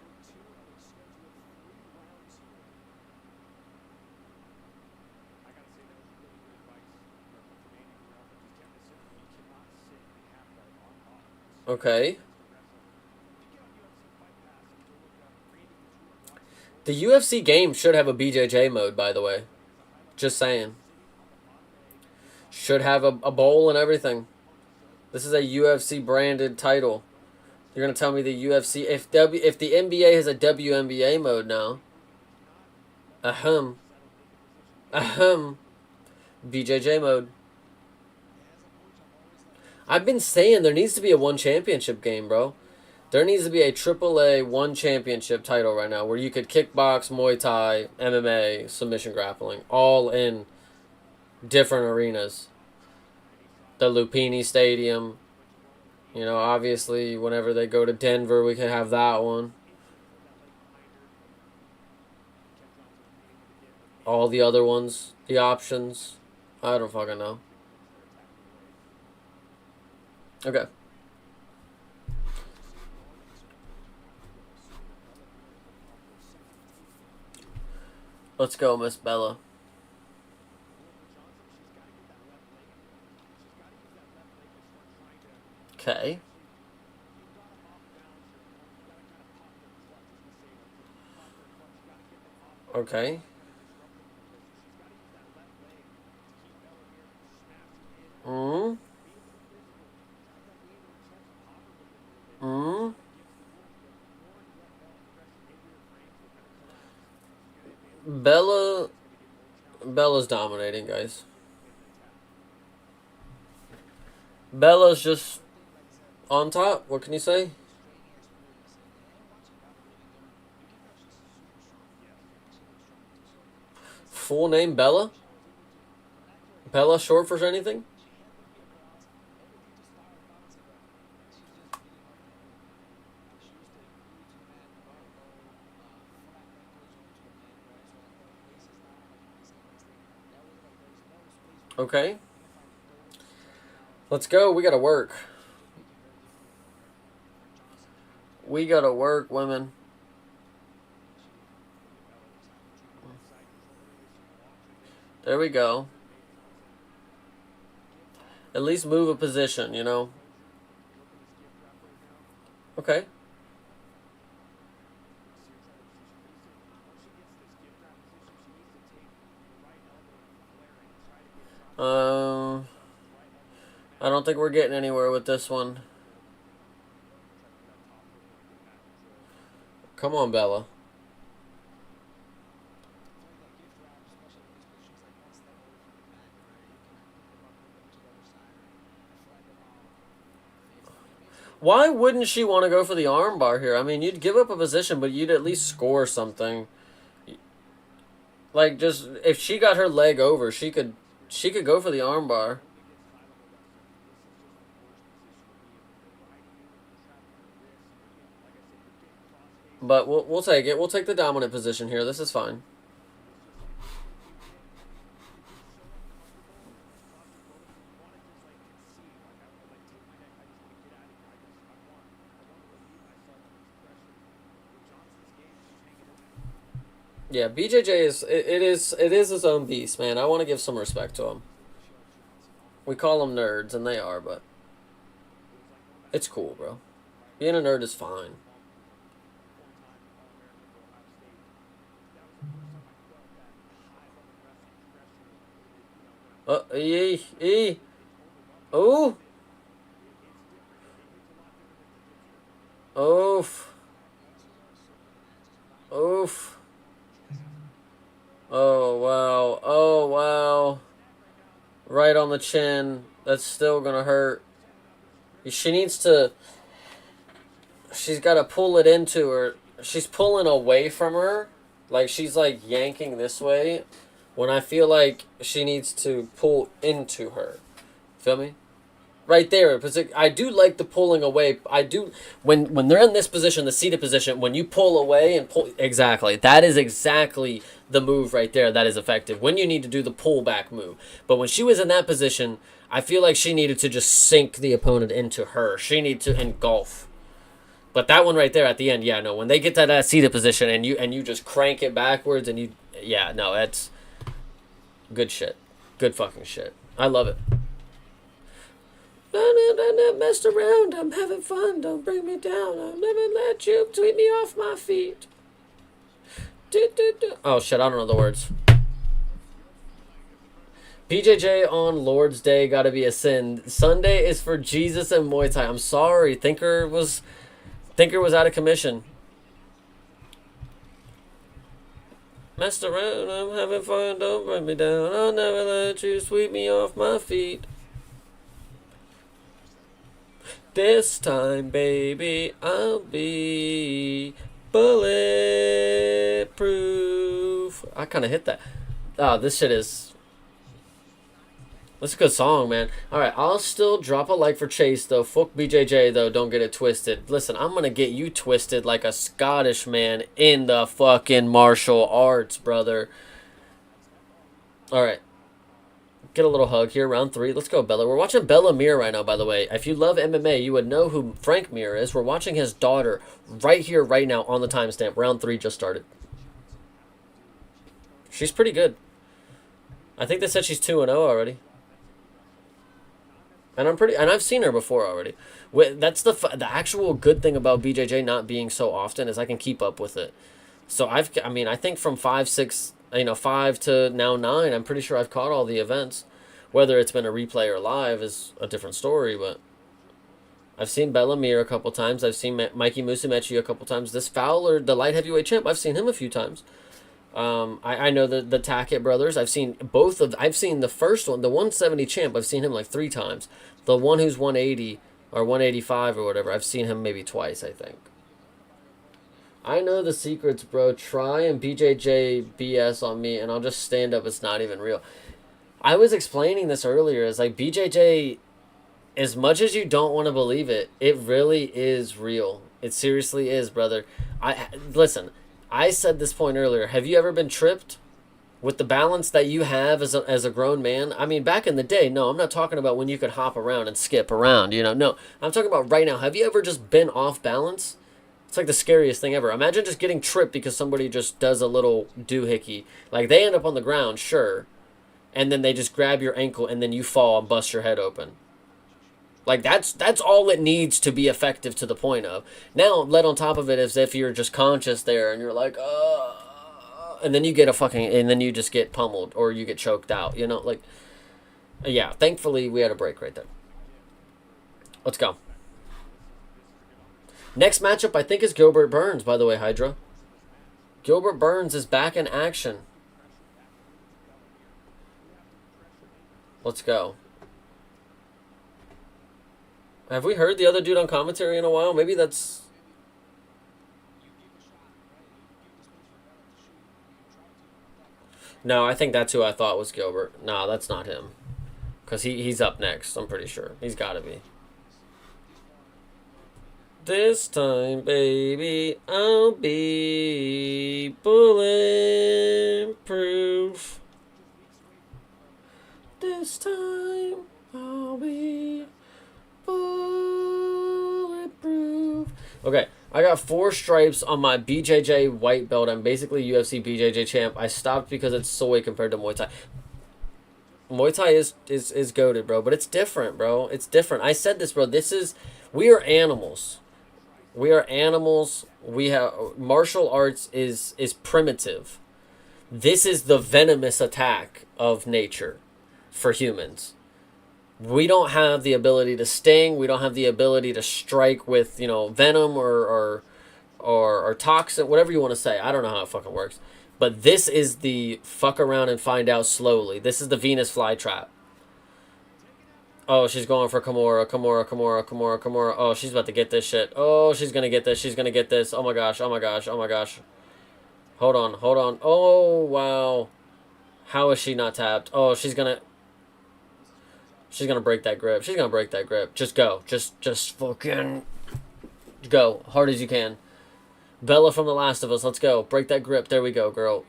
Okay. The UFC game should have a BJJ mode, by the way. Just saying. Should have a bowl and everything. This is a UFC branded title. You're gonna tell me the UFC if the NBA has a WNBA mode now. BJJ mode. I've been saying there needs to be a one championship game, bro. There needs to be a AAA one championship title right now where you could kickbox, Muay Thai, MMA, submission grappling, all in different arenas. The Lupini Stadium. You know, obviously, whenever they go to Denver, we can have that one. All the other ones, the options, I don't fucking know. Okay. Let's go, Miss Bella. Okay. Okay. Mm. Mm. Bella's dominating, guys. Bella's just on top. What can you say? full name Bella? Bella short for anything? Okay. Let's go. We gotta work. We gotta work, women. There we go. At least move a position, you know? Okay. I don't think we're getting anywhere with this one. Come on, Bella. Why wouldn't she want to go for the armbar here? I mean, you'd give up a position, but you'd at least score something. Like, just if she got her leg over, she could go for the armbar. But we'll take it. We'll take the dominant position here. This is fine. Yeah, BJJ is his own beast, man. I want to give some respect to him. We call them nerds, and they are, but it's cool, bro. Being a nerd is fine. Oh, oof, oof. Oh wow, oh wow. Right on the chin. That's still gonna hurt. She needs to. She's got to pull it into her. She's pulling away from her, like she's like yanking this way. When I feel like she needs to pull into her. Feel me? Right there. I do like the pulling away. I do when they're in this position, the seated position. When you pull away and pull, exactly. That is exactly the move right there. That is effective. When you need to do the pullback move. But when she was in that position, I feel like she needed to just sink the opponent into her. She needed to engulf. But that one right there at the end, yeah, no. When they get to that seated position and you just crank it backwards and you, yeah, no, that's good shit. Good fucking shit. I love it. I messed around. I'm having fun. Don't bring me down. I'll never let you sweep me off my feet. Oh shit, I don't know the words. BJJ on Lord's Day gotta be a sin. Sunday is for Jesus and Muay Thai. I'm sorry. Thinker was out of commission. Messed around, I'm having fun, don't bring me down. I'll never let you sweep me off my feet. This time, baby, I'll be bulletproof. I kind of hit that. Oh, this shit is... That's a good song, man. Alright, I'll still drop a like for Chase, though. Fuck BJJ, though. Don't get it twisted. Listen, I'm gonna get you twisted like a Scottish man in the fucking martial arts, brother. Alright. Get a little hug here. Round 3. Let's go, Bella. We're watching Bella Mir right now, by the way. If you love MMA, you would know who Frank Mir is. We're watching his daughter right here, right now, on the timestamp. Round 3 just started. She's pretty good. I think they said she's 2-0 already. And I've seen her before already. That's the actual good thing about BJJ not being so often is I can keep up with it. So I think from 5 to now 9, I'm pretty sure I've caught all the events. Whether it's been a replay or live is a different story, but I've seen Bella Mir a couple times. I've seen Mikey Musumeci a couple times. This Fowler, the light heavyweight champ, I've seen him a few times. I know the Tackett brothers. I've seen the first one, the 170 champ. I've seen him like 3 times. The one who's 180 or 185 or whatever. I've seen him maybe twice, I think. I know the secrets, bro. Try and BJJ BS on me, and I'll just stand up. It's not even real. I was explaining this earlier. It's like BJJ, as much as you don't want to believe it, it really is real. It seriously is, brother. Listen. I said this point earlier. Have you ever been tripped with the balance that you have as a grown man? I mean, back in the day, no, I'm not talking about when you could hop around and skip around. No, I'm talking about right now. Have you ever just been off balance? It's like the scariest thing ever. Imagine just getting tripped because somebody just does a little doohickey. Like, they end up on the ground, sure, and then they just grab your ankle and then you fall and bust your head open. Like, that's all it needs to be effective to the point of. Now, let on top of it as if you're just conscious there and you're like, and then you get and then you just get pummeled or you get choked out, like, yeah, thankfully we had a break right there. Let's go. Next matchup, I think, is Gilbert Burns, by the way, Hydra. Gilbert Burns is back in action. Let's go. Have we heard the other dude on commentary in a while? Maybe that's... No, I think that's who I thought was Gilbert. No, that's not him. Because he's up next, I'm pretty sure. He's got to be. This time, baby, I'll be bulletproof. This time, I'll be bulletproof. Okay, I got 4 stripes on my BJJ white belt. I'm basically UFC BJJ champ. I stopped because it's soy compared to Muay Thai. Muay Thai is goated, bro, but it's different, bro. It's different. I said this, bro. We are animals. We are animals. We have martial arts is primitive. This is the venomous attack of nature for humans. We don't have the ability to sting. We don't have the ability to strike with, venom or toxin, whatever you want to say. I don't know how it fucking works. But this is the fuck around and find out slowly. This is the Venus flytrap. Oh, she's going for Kimura. Oh, she's about to get this shit. Oh, she's going to get this. Oh my gosh. Hold on. Oh, wow. How is she not tapped? Oh, she's going to break that grip. Just go. Just fucking go. Hard as you can. Bella from The Last of Us. Let's go. Break that grip. There we go, girl.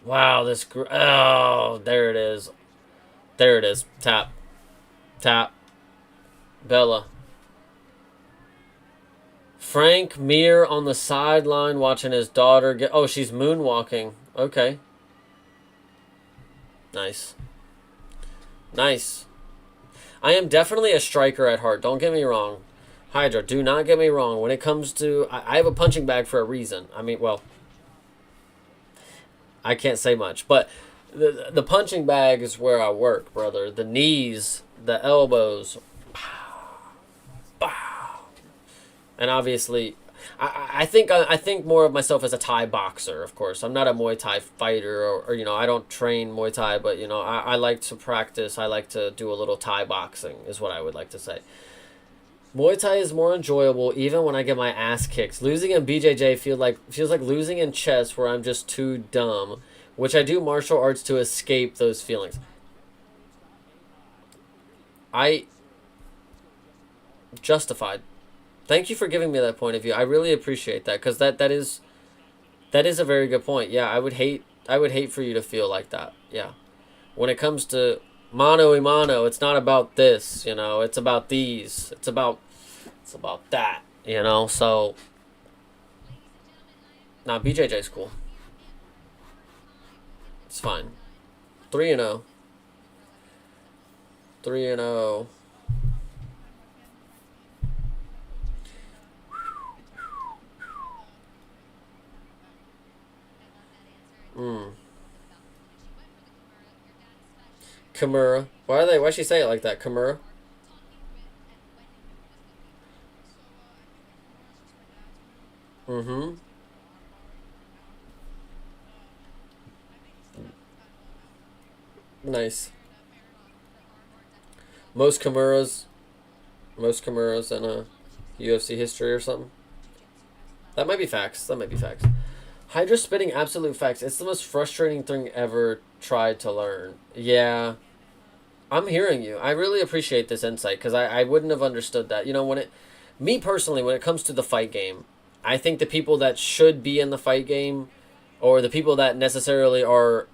Wow, this grip. Oh, there it is. Tap. Bella. Frank Mir on the sideline watching his daughter get... Oh, she's moonwalking. Okay. Nice. I am definitely a striker at heart. Don't get me wrong. Hydra, do not get me wrong. When it comes to... I have a punching bag for a reason. I mean, well... I can't say much. But the punching bag is where I work, brother. The knees... The elbows, and obviously, I think more of myself as a Thai boxer. Of course, I'm not a Muay Thai fighter, or I don't train Muay Thai, but I like to practice. I like to do a little Thai boxing, is what I would like to say. Muay Thai is more enjoyable, even when I get my ass kicked. Losing in BJJ feels like losing in chess, where I'm just too dumb. Which I do martial arts to escape those feelings. Justified. Thank you for giving me that point of view. I really appreciate that, because that is a very good point. Yeah, I would hate for you to feel like that. Yeah. When it comes to mano a mano, it's not about this, it's about these. It's about that, so nah, BJJ's cool. It's fine. 3-0. 3-0. Kimura. Why'd she say it like that? Kimura? Mm-hmm. Nice. Most Kimuras in UFC history or something. That might be facts. That might be facts. Hydra spitting absolute facts. It's the most frustrating thing ever tried to learn. Yeah, I'm hearing you. I really appreciate this insight because I wouldn't have understood that. You know, me personally, when it comes to the fight game, I think the people that should be in the fight game, or the people that necessarily are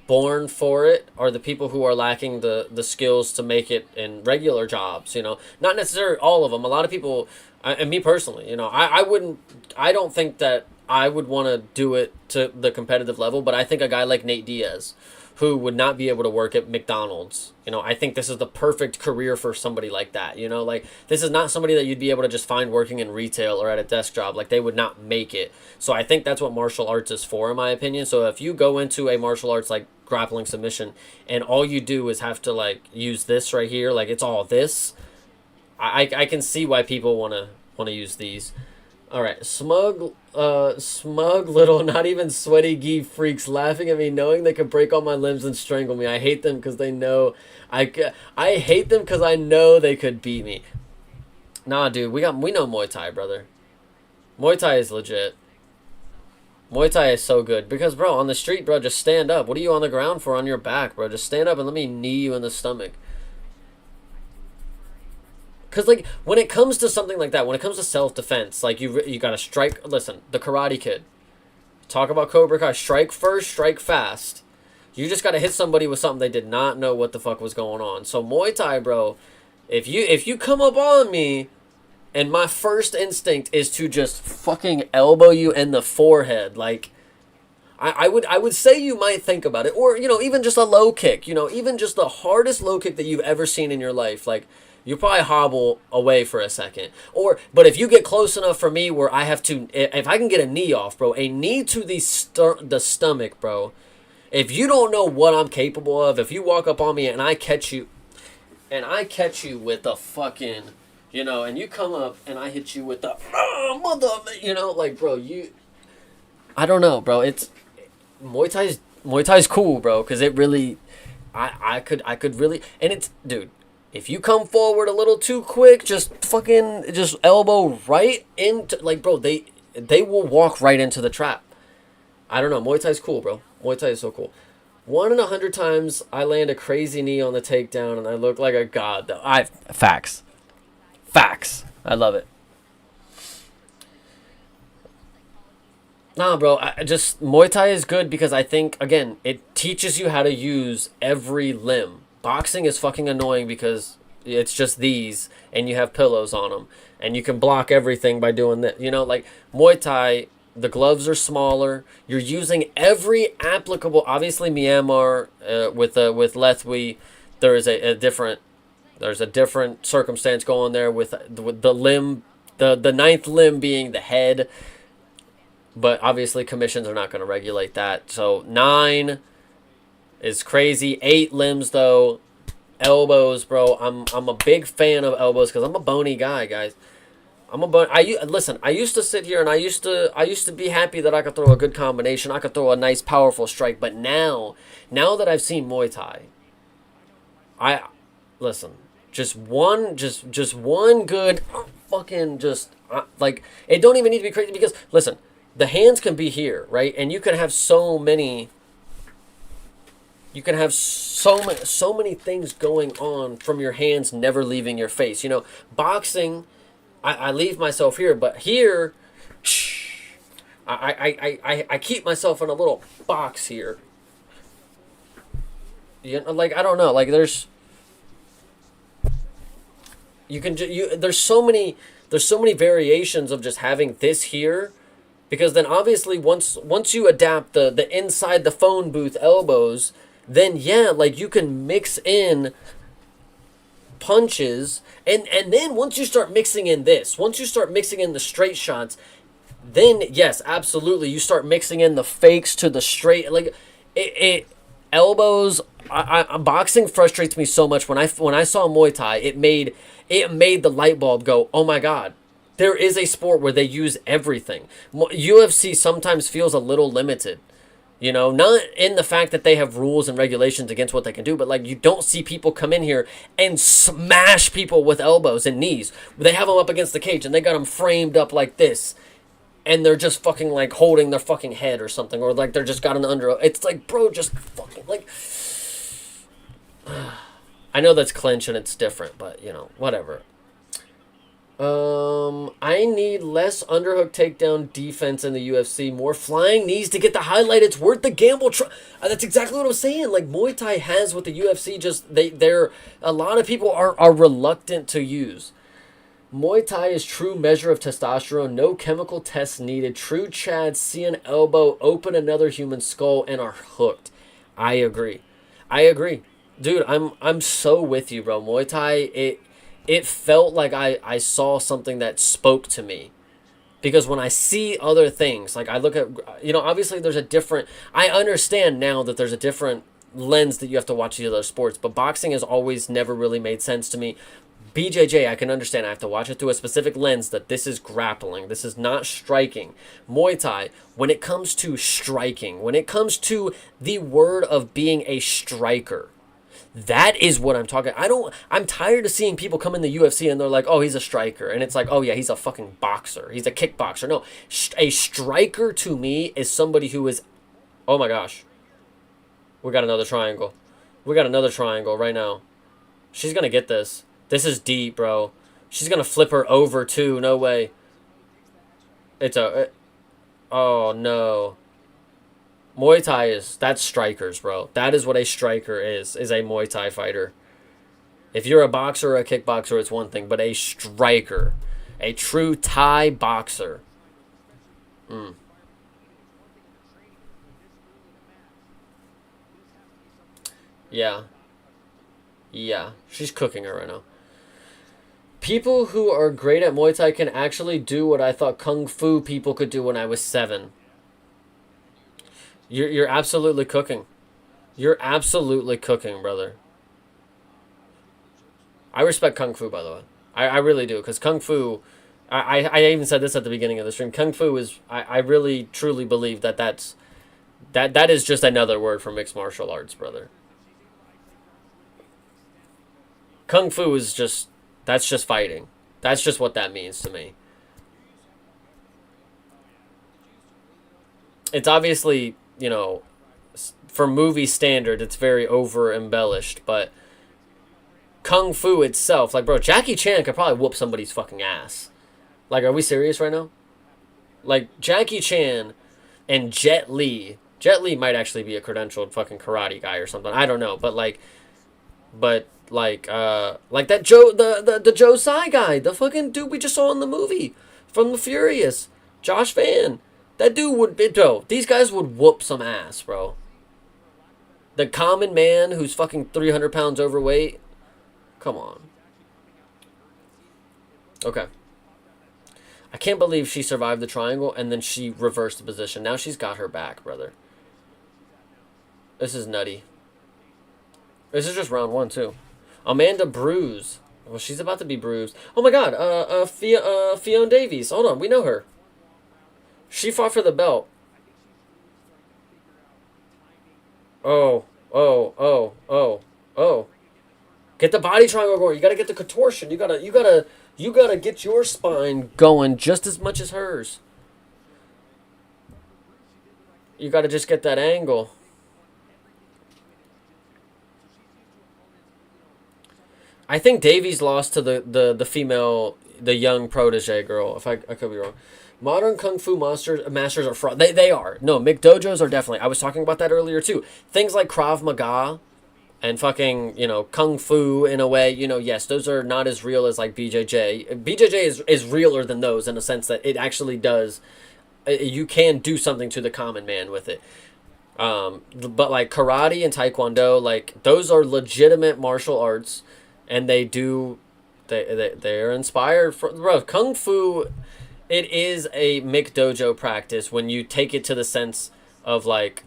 born for it, are the people who are lacking the skills to make it in regular jobs. You know, not necessarily all of them. A lot of people, and me personally, you know, I don't think that I would want to do it to the competitive level, but I think a guy like Nate Diaz, who would not be able to work at McDonald's, you know, I think this is the perfect career for somebody like that. You know, like, this is not somebody that you'd be able to just find working in retail or at a desk job. Like, they would not make it. So I think that's what martial arts is for, in my opinion. So if you go into a martial arts like grappling submission and all you do is have to like use this right here, like it's all this, I can see why people want to use these. All right, smug little, not even sweaty gi freaks laughing at me, knowing they could break all my limbs and strangle me. I hate them because they know I hate them because I know they could beat me. Nah, dude, we know Muay Thai, brother. Muay Thai is legit. Muay Thai is so good because, bro, on the street, bro, just stand up. What are you on the ground for? On your back, bro? Just stand up and let me knee you in the stomach. Because, like, when it comes to something like that, when it comes to self-defense, like, you got to strike. Listen, the Karate Kid. Talk about Cobra Kai. Strike first, strike fast. You just got to hit somebody with something they did not know what the fuck was going on. So, Muay Thai, bro, if you come up on me, and my first instinct is to just fucking elbow you in the forehead, like, I would say you might think about it. Or, you know, even just a low kick. You know, even just the hardest low kick that you've ever seen in your life. Like, you probably hobble away for a second. But if you get close enough for me where I have to, if I can get a knee off, bro, a knee to the stomach, bro. If you don't know what I'm capable of, if you walk up on me and I catch you with a fucking, you know, and you come up and I hit you with the, mother, you know, like, bro, I don't know, bro. It's, Muay Thai's cool, bro, because it really, I could really, and it's, dude, if you come forward a little too quick, just elbow right into, like, bro, they will walk right into the trap. I don't know. Muay Thai's cool, bro. Muay Thai is so cool. 1 in 100 times I land a crazy knee on the takedown and I look like a god, though. Facts. I love it. Nah, bro. Muay Thai is good because I think, again, it teaches you how to use every limb. Boxing is fucking annoying because it's just these, and you have pillows on them, and you can block everything by doing that. You know, like, Muay Thai, the gloves are smaller. You're using every applicable. Obviously, Myanmar with Lethwei, there's a different circumstance going there with the limb, the ninth limb being the head. But obviously, commissions are not going to regulate that. So 9 is crazy. 8 limbs though. Elbows, bro. I'm a big fan of elbows because I'm a bony guy, guys. Listen, I used to sit here and I used to be happy that I could throw a good combination. I could throw a nice powerful strike. But now that I've seen Muay Thai, listen, just one good fucking like, it don't even need to be crazy because, listen, the hands can be here, right? And you can have so many things going on from your hands never leaving your face. You know, boxing, I leave myself here, but here, I keep myself in a little box here. You know, like, I don't know, like, there's so many variations of just having this here. Because then obviously once you adapt the inside the phone booth elbows, then yeah, like, you can mix in punches, and then once you start mixing in the straight shots, then yes, absolutely, you start mixing in the fakes to the straight, like, elbows. Boxing frustrates me so much. When I saw Muay Thai, it made the light bulb go, oh my god. There is a sport where they use everything. UFC sometimes feels a little limited. You know, not in the fact that they have rules and regulations against what they can do, but, like, you don't see people come in here and smash people with elbows and knees. They have them up against the cage and they got them framed up like this. and they're just fucking like holding their fucking head or something, or like they're just got an under. It's like, bro, just fucking like. I know that's clinch and it's different, but you know, whatever. I need less underhook takedown defense in the UFC. More flying knees to get the highlight. It's worth the gamble. That's exactly what I was saying. Like Muay Thai has what the UFC just they're a lot of people are reluctant to use. Muay Thai is true measure of testosterone. No chemical tests needed. True Chads see an elbow, open another human skull, and are hooked. I agree. Dude, I'm so with you, bro. Muay Thai, it felt like I saw something that spoke to me. Because when I see other things, like I look at, obviously there's a different, I understand now that there's a different lens that you have to watch these other sports, but boxing has always never really made sense to me. BJJ, I can understand. I have to watch it through a specific lens that this is grappling. This is not striking. Muay Thai, when it comes to striking, when it comes to the word of being a striker, that is what I'm talking. I'm tired of seeing people come in the UFC and they're like, oh, he's a striker. And it's like, oh, yeah, he's a fucking boxer. He's a kickboxer. No, a striker to me is somebody who is, oh my gosh. We got another triangle. We got another triangle right now. She's going to get this. This is deep, bro. She's going to flip her over too. No way. Oh, no. Muay Thai that's strikers, bro. That is what a striker is a Muay Thai fighter. If you're a boxer or a kickboxer, it's one thing, but a striker, a true Thai boxer. Yeah. Yeah. She's cooking her right now. People who are great at Muay Thai can actually do what I thought Kung Fu people could do when I was 7. You're absolutely cooking. You're absolutely cooking, brother. I respect Kung Fu, by the way. I really do, because Kung Fu, I even said this at the beginning of the stream. Kung Fu is, I really, truly believe that is just another word for mixed martial arts, brother. Kung Fu is just, that's just fighting. That's just what that means to me. It's obviously, for movie standard, it's very over embellished, but Kung Fu itself, like, bro, Jackie Chan could probably whoop somebody's fucking ass. Like, are we serious right now? Like, Jackie Chan and Jet Li might actually be a credentialed fucking karate guy or something. I don't know, but like that Joe, the Joe Tsai guy, the fucking dude we just saw in the movie from The Furious, Josh Van. That dude these guys would whoop some ass, bro. The common man who's fucking 300 pounds overweight. Come on. Okay. I can't believe she survived the triangle and then she reversed the position. Now she's got her back, brother. This is nutty. This is just round 1, too. Amanda Bruise. Well, she's about to be bruised. Oh my god. Fiona Davies. Hold on. We know her. She fought for the belt. Oh. Get the body triangle going. You gotta get the contortion. You gotta get your spine going just as much as hers. You gotta just get that angle. I think Davies lost to the female, the young protege girl. If I could be wrong. Modern Kung Fu masters are fraud. They are. No, McDojos are definitely. I was talking about that earlier too. Things like Krav Maga and fucking, Kung Fu in a way, yes, those are not as real as like BJJ. BJJ is realer than those in a sense that it actually does. You can do something to the common man with it. But like karate and taekwondo, like those are legitimate martial arts, and they're inspired from, bro, Kung Fu. It is a McDojo practice when you take it to the sense of like,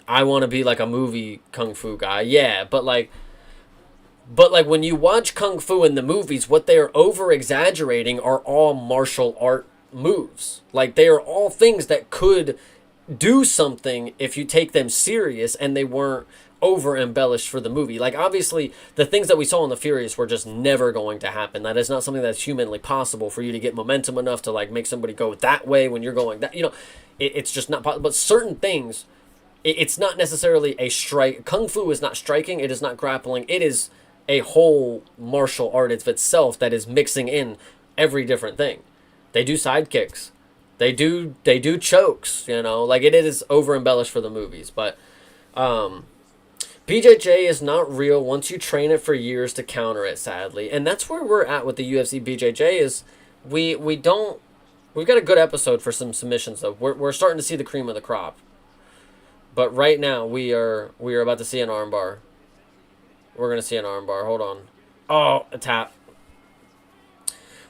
I want to be like a movie Kung Fu guy. Yeah, but like when you watch Kung Fu in the movies, what they are over exaggerating are all martial art moves. Like they are all things that could do something if you take them serious and they weren't over embellished for the movie. Like, obviously, the things that we saw in the Furious were just never going to happen. That is not something that's humanly possible for you to get momentum enough to like make somebody go that way when you're going that. It's just not possible. But certain things, it's not necessarily a strike. Kung Fu is not striking. It is not grappling. It is a whole martial art of itself that is mixing in every different thing. They do side kicks. They do chokes. Like it is over embellished for the movies, but. BJJ is not real once you train it for years to counter it, sadly. And that's where we're at with the UFC BJJ is we've got a good episode for some submissions though. We're starting to see the cream of the crop. But right now we are about to see an armbar. We're going to see an armbar. Hold on. Oh, a tap.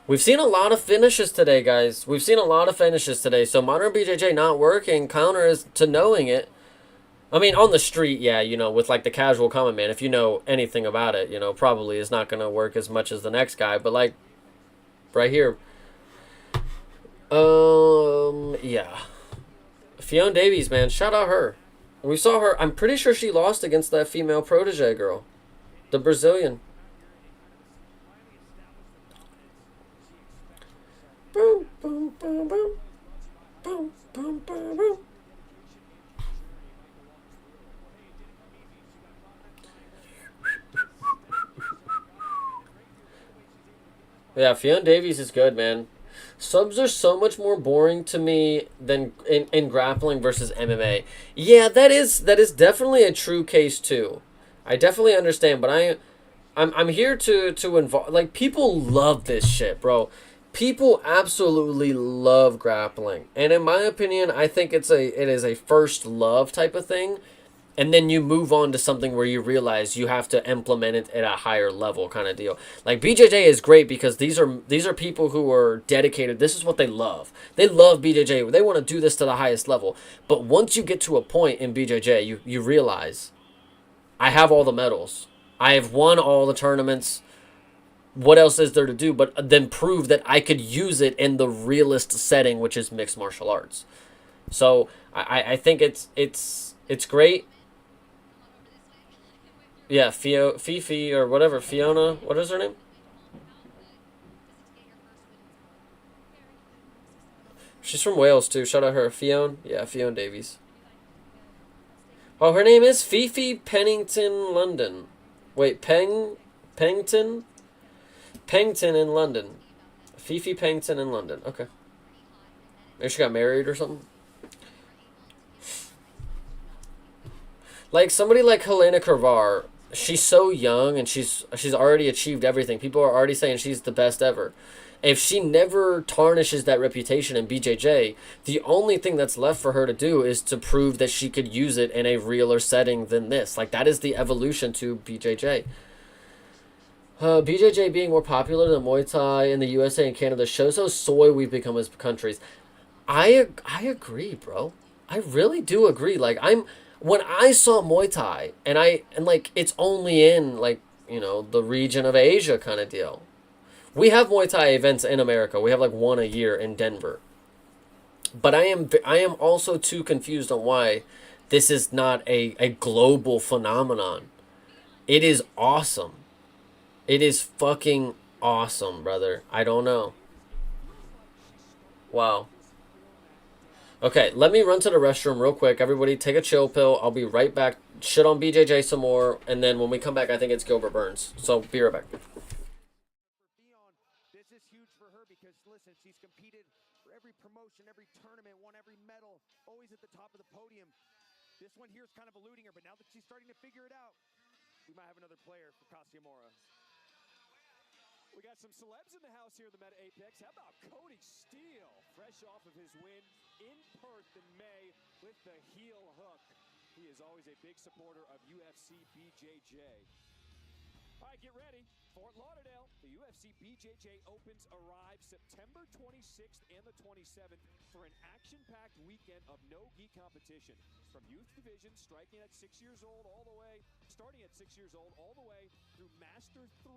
We've seen a lot of finishes today, guys. We've seen a lot of finishes today. So modern BJJ not working, counter is to knowing it. I mean, on the street, yeah, with like the casual common man, if you know anything about it, probably is not going to work as much as the next guy. But like, right here. Yeah. Fiona Davies, man, shout out her. We saw her, I'm pretty sure she lost against that female protege girl. The Brazilian. Boom, boom, boom, boom. Boom, boom, boom, boom. Yeah, Fiona Davies is good, man. Subs are so much more boring to me than in grappling versus MMA. Yeah, that is definitely a true case too. I definitely understand, but I'm here to involve, like, people love this shit, bro. People absolutely love grappling. And in my opinion, I think it is a first love type of thing. And then you move on to something where you realize you have to implement it at a higher level kind of deal. Like BJJ is great because these are people who are dedicated. This is what they love. They love BJJ. They want to do this to the highest level. But once you get to a point in BJJ, you realize I have all the medals. I have won all the tournaments. What else is there to do but then prove that I could use it in the realist setting, which is mixed martial arts. So I think it's great. Yeah, Fifi or whatever, Fiona. What is her name? She's from Wales too. Shout out her, Fiona. Yeah, Fiona Davies. Oh, her name is Fifi Pennington London. Wait, Pennington in London. Fifi Pennington in London. Okay. Maybe she got married or something. Like somebody like Helena Carvar, she's so young and she's already achieved everything. People are already saying she's the best ever. If she never tarnishes that reputation in BJJ, the only thing that's left for her to do is to prove that she could use it in a realer setting than this. Like, that is the evolution to BJJ. BJJ being more popular than Muay Thai in the USA and Canada shows how soy we've become as countries. I agree, bro. I really do agree. Like, when I saw Muay Thai and like it's only in like, the region of Asia kind of deal. We have Muay Thai events in America. We have like one a year in Denver. But I am also too confused on why this is not a global phenomenon. It is awesome. It is fucking awesome, brother. I don't know. Wow. Okay, let me run to the restroom real quick. Everybody take a chill pill. I'll be right back. Shit on BJJ some more. And then when we come back, I think it's Gilbert Burns. So be right back. This is huge for her because, listen, she's competed for every promotion, every tournament, won every medal, always at the top of the podium. This one here is kind of eluding her, but now that she's starting to figure it out, we might have another player for Cassiamora. We got some celebs in the house here in the Meta Apex. How about Cody Steele, fresh off of his win in Perth in May with the heel hook. He is always a big supporter of UFC BJJ. All right, get ready. Fort Lauderdale, the UFC BJJ Opens arrive September 26th and the 27th for an action-packed weekend of no-gi competition. From youth division, striking at 6 years old starting at 6 years old, all the way through Master 3.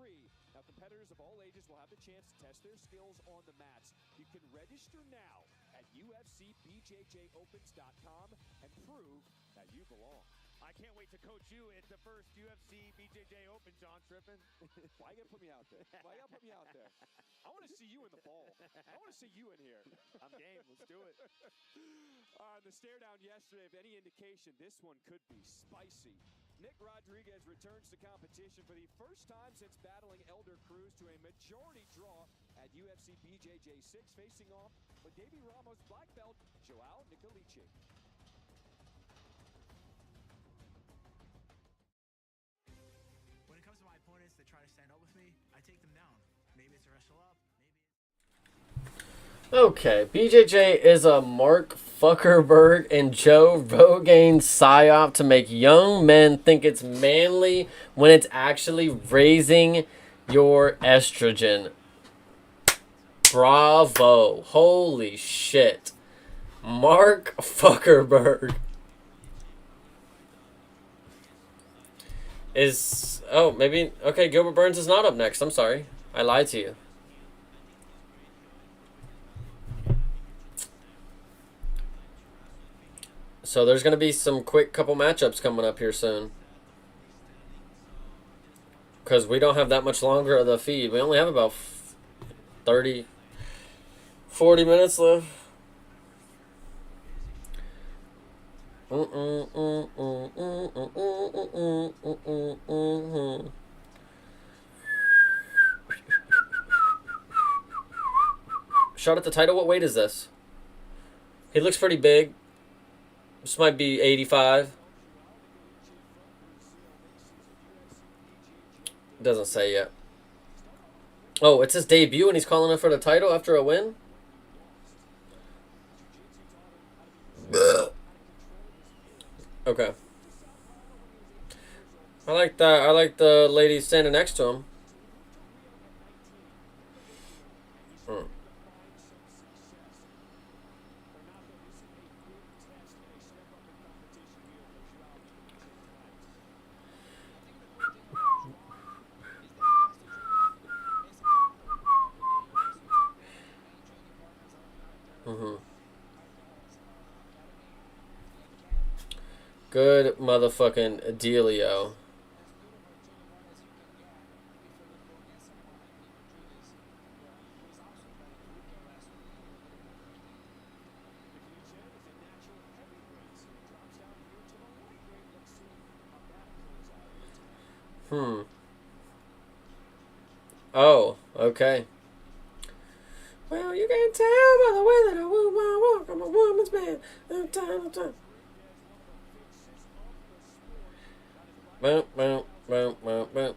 Now, competitors of all ages will have the chance to test their skills on the mats. You can register now at UFCBJJOpens.com and prove that you belong. I can't wait to coach you at the first UFC BJJ Open, John Trippin. Why you gotta put me out there? Why you gotta put me out there? I want to see you in the ball. I want to see you in here. I'm game. Let's do it. The stare down yesterday, if any indication, this one could be spicy. Nick Rodriguez returns to competition for the first time since battling Elder Cruz to a majority draw at UFC BJJ 6, facing off with Davey Ramos' black belt, Joao Nicolici. When it comes to my opponents that try to stand up with me, I take them down. Maybe it's a wrestle up. Okay, BJJ is a Mark Zuckerberg and Joe Rogan psyop to make young men think it's manly when it's actually raising your estrogen. Bravo. Holy shit. Mark Zuckerberg is... Oh, maybe... Okay, Gilbert Burns is not up next. I'm sorry. I lied to you. So there's going to be some quick couple matchups coming up here soon. Because we don't have that much longer of the feed. We only have about 40 minutes left. Shot at the title. What weight is this? He looks pretty big. This might be 85. Doesn't say yet. Oh, it's his debut and he's calling it for the title after a win? Okay. I like that. I like the lady standing next to him. Good motherfucking dealio. Oh, okay. Well, you can tell by the way that I move my walk. I'm a woman's man. Boom, boom, boom, boom, boom.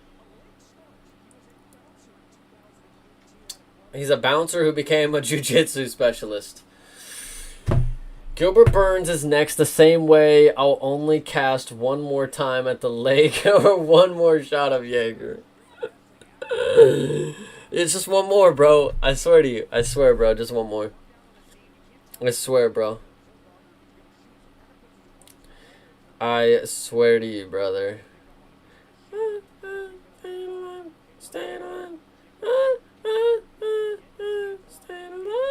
He's a bouncer who became a jiu-jitsu specialist. Gilbert Burns is next the same way I'll only cast one more time at the lake or one more shot of Jaeger. It's just one more, bro. I swear to you. I swear, bro. Just one more. I swear, bro. I swear to you, brother. Stay on. Stay on.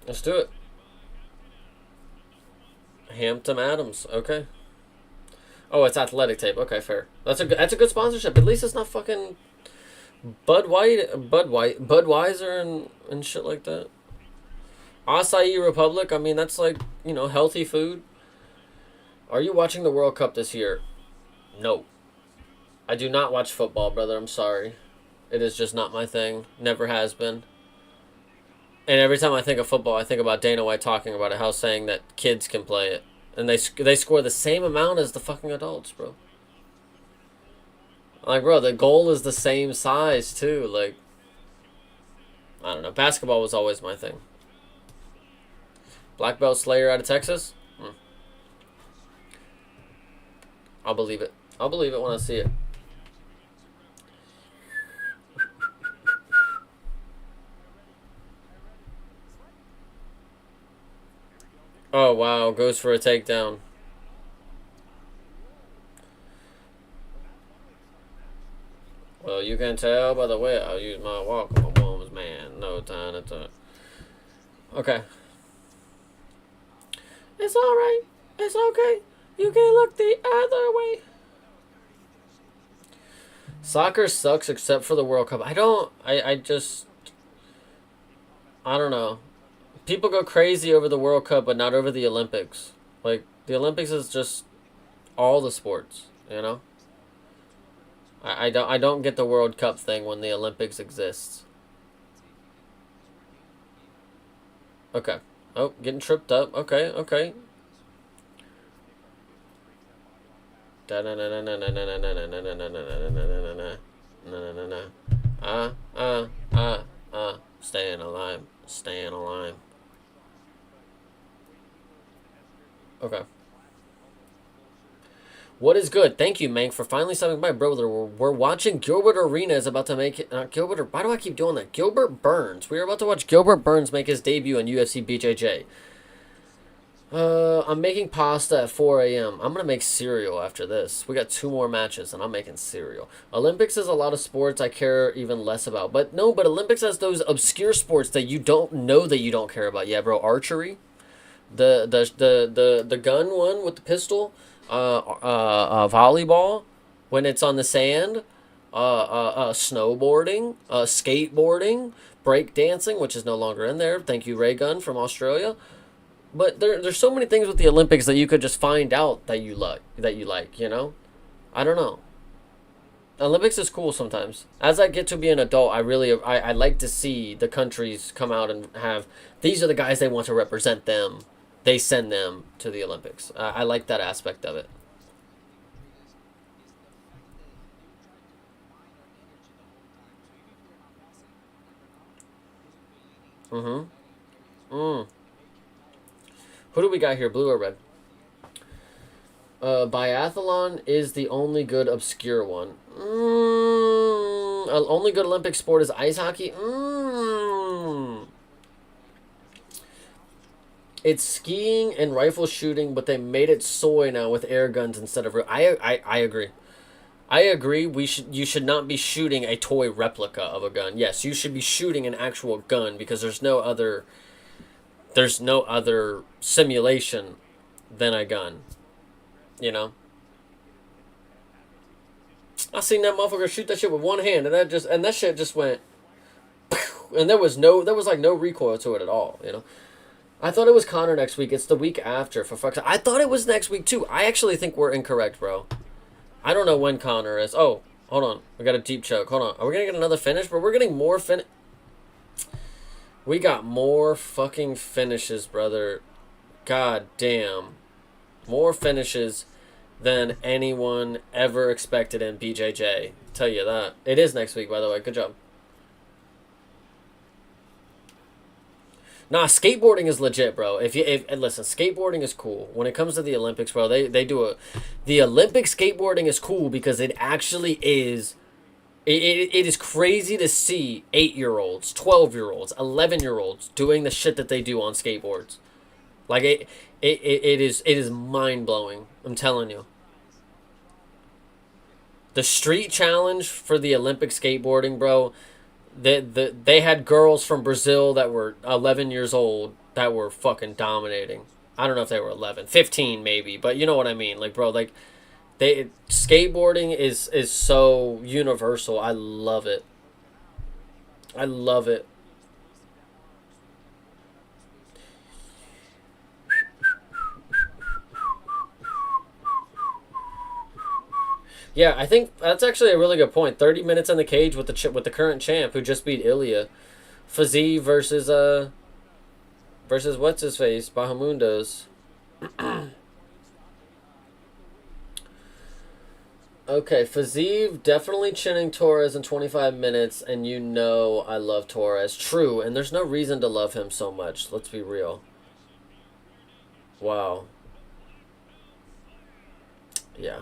Let's do it. Hampton Adams. Okay. Oh, it's athletic tape. Okay, fair. That's a good sponsorship. At least it's not fucking Budweiser and shit like that. Acai Republic. I mean, that's like, you know, healthy food. Are you watching the World Cup this year? No. I do not watch football, brother. I'm sorry. It is just not my thing. Never has been. And every time I think of football, I think about Dana White talking about it, how saying that kids can play it. And they score the same amount as the fucking adults, bro. Like, bro, the goal is the same size, too. Like, I don't know. Basketball was always my thing. Black Belt Slayer out of Texas? I'll believe it. I'll believe it when I see it. Oh, wow. Goes for a takedown. Well, you can tell by the way I use my walk. I'm a woman's man. No time to talk. Okay. It's alright. It's okay. You can look the other way. Soccer sucks except for the World Cup. I don't know. People go crazy over the World Cup, but not over the Olympics. Like, the Olympics is just all the sports, you know? I don't get the World Cup thing when the Olympics exists. Okay. Oh, getting tripped up. Okay, okay. Staying alive. Staying alive. Okay. What is good? Thank you, Mank, for finally stopping by, brother. We're watching Gilbert Arenas about to make it. Gilbert. Why do I keep doing that? Gilbert Burns. We are about to watch Gilbert Burns make his debut in UFC BJJ. I'm making pasta at 4 a.m. I'm gonna make cereal after this. We got 2 more matches, and I'm making cereal. Olympics is a lot of sports I care even less about. But no, but Olympics has those obscure sports that you don't know that you don't care about. Yeah, bro. Archery, the gun one with the pistol, volleyball when it's on the sand, snowboarding, skateboarding, break dancing, which is no longer in there. Thank you, Ray Gun from Australia. But there's so many things with the Olympics that you could just find out that you like, you know? I don't know. Olympics is cool sometimes. As I get to be an adult, I like to see the countries come out and have, these are the guys they want to represent them. They send them to the Olympics. I like that aspect of it. Mm-hmm. Who do we got here, blue or red? Biathlon is the only good obscure one. Only good Olympic sport is ice hockey. It's skiing and rifle shooting, but they made it soy now with air guns instead of. I agree. I agree. You should not be shooting a toy replica of a gun. Yes, you should be shooting an actual gun because there's no other simulation than a gun. You know? I seen that motherfucker shoot that shit with one hand and that shit just went and there was like no recoil to it at all, you know? I thought it was Connor next week. It's the week after, for fuck's sake. I thought it was next week too. I actually think we're incorrect, bro. I don't know when Connor is. Oh, hold on. We got a deep choke. Hold on. Are we gonna get another finish? But we're getting more We got more fucking finishes, brother. God damn. More finishes than anyone ever expected in BJJ. Tell you that. It is next week, by the way. Good job. Nah, skateboarding is legit, bro. If listen, skateboarding is cool. When it comes to the Olympics, bro, they do the Olympic skateboarding is cool because it actually is. It is crazy to see 8-year-olds, 12-year-olds, 11-year-olds doing the shit that they do on skateboards. Like it is mind blowing. I'm telling you. The street challenge for the Olympic skateboarding, bro. They had girls from Brazil that were 11 years old that were fucking dominating. I don't know if they were 11, 15 maybe, but you know what I mean. Like, bro, like skateboarding is so universal. I love it. I love it. Yeah, I think that's actually a really good point. 30 minutes in the cage with the current champ who just beat Ilya. Fazee versus what's his face? Bahamundos. Okay, Faziev definitely chinning Torres in 25 minutes, and you know I love Torres. True, and there's no reason to love him so much. Let's be real. Wow. Yeah.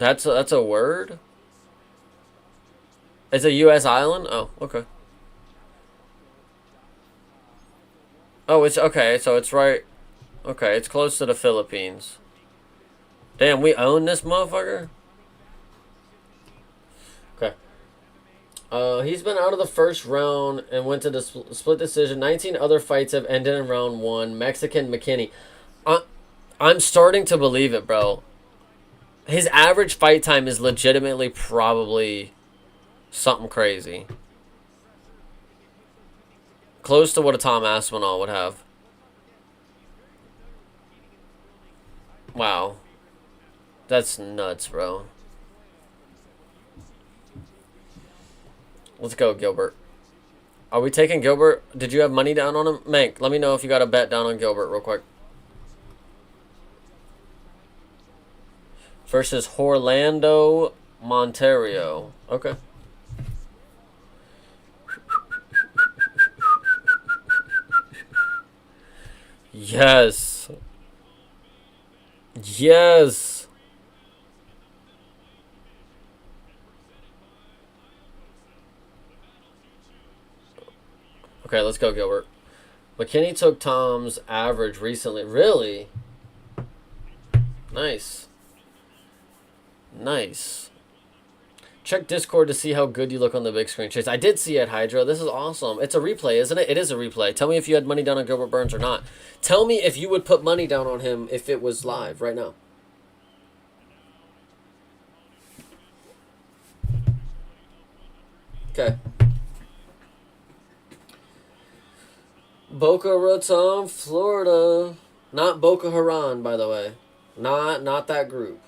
That's a word? It's a U.S. island? Oh, okay. Oh, it's okay. So it's right. Okay, it's close to the Philippines. Damn, we own this motherfucker? Okay. He's been out of the first round and went to the split decision. 19 other fights have ended in round 1. Mexican McKinney. I'm starting to believe it, bro. His average fight time is legitimately probably something crazy. Close to what a Tom Aspinall would have. Wow. That's nuts, bro. Let's go, Gilbert. Are we taking Gilbert? Did you have money down on him? Mank, let me know if you got a bet down on Gilbert real quick. Versus Orlando Monterio. Okay. Yes. Yes. Okay, let's go, Gilbert. McKinney took Tom's average recently. Really? Nice. Nice. Check Discord to see how good you look on the big screen, Chase. I did see it, Hydra. This is awesome. It's a replay, isn't it? It is a replay. Tell me if you had money down on Gilbert Burns or not. Tell me if you would put money down on him if it was live right now. Okay. Boca Raton, Florida. Not Boca Raton, by the way. Not that group.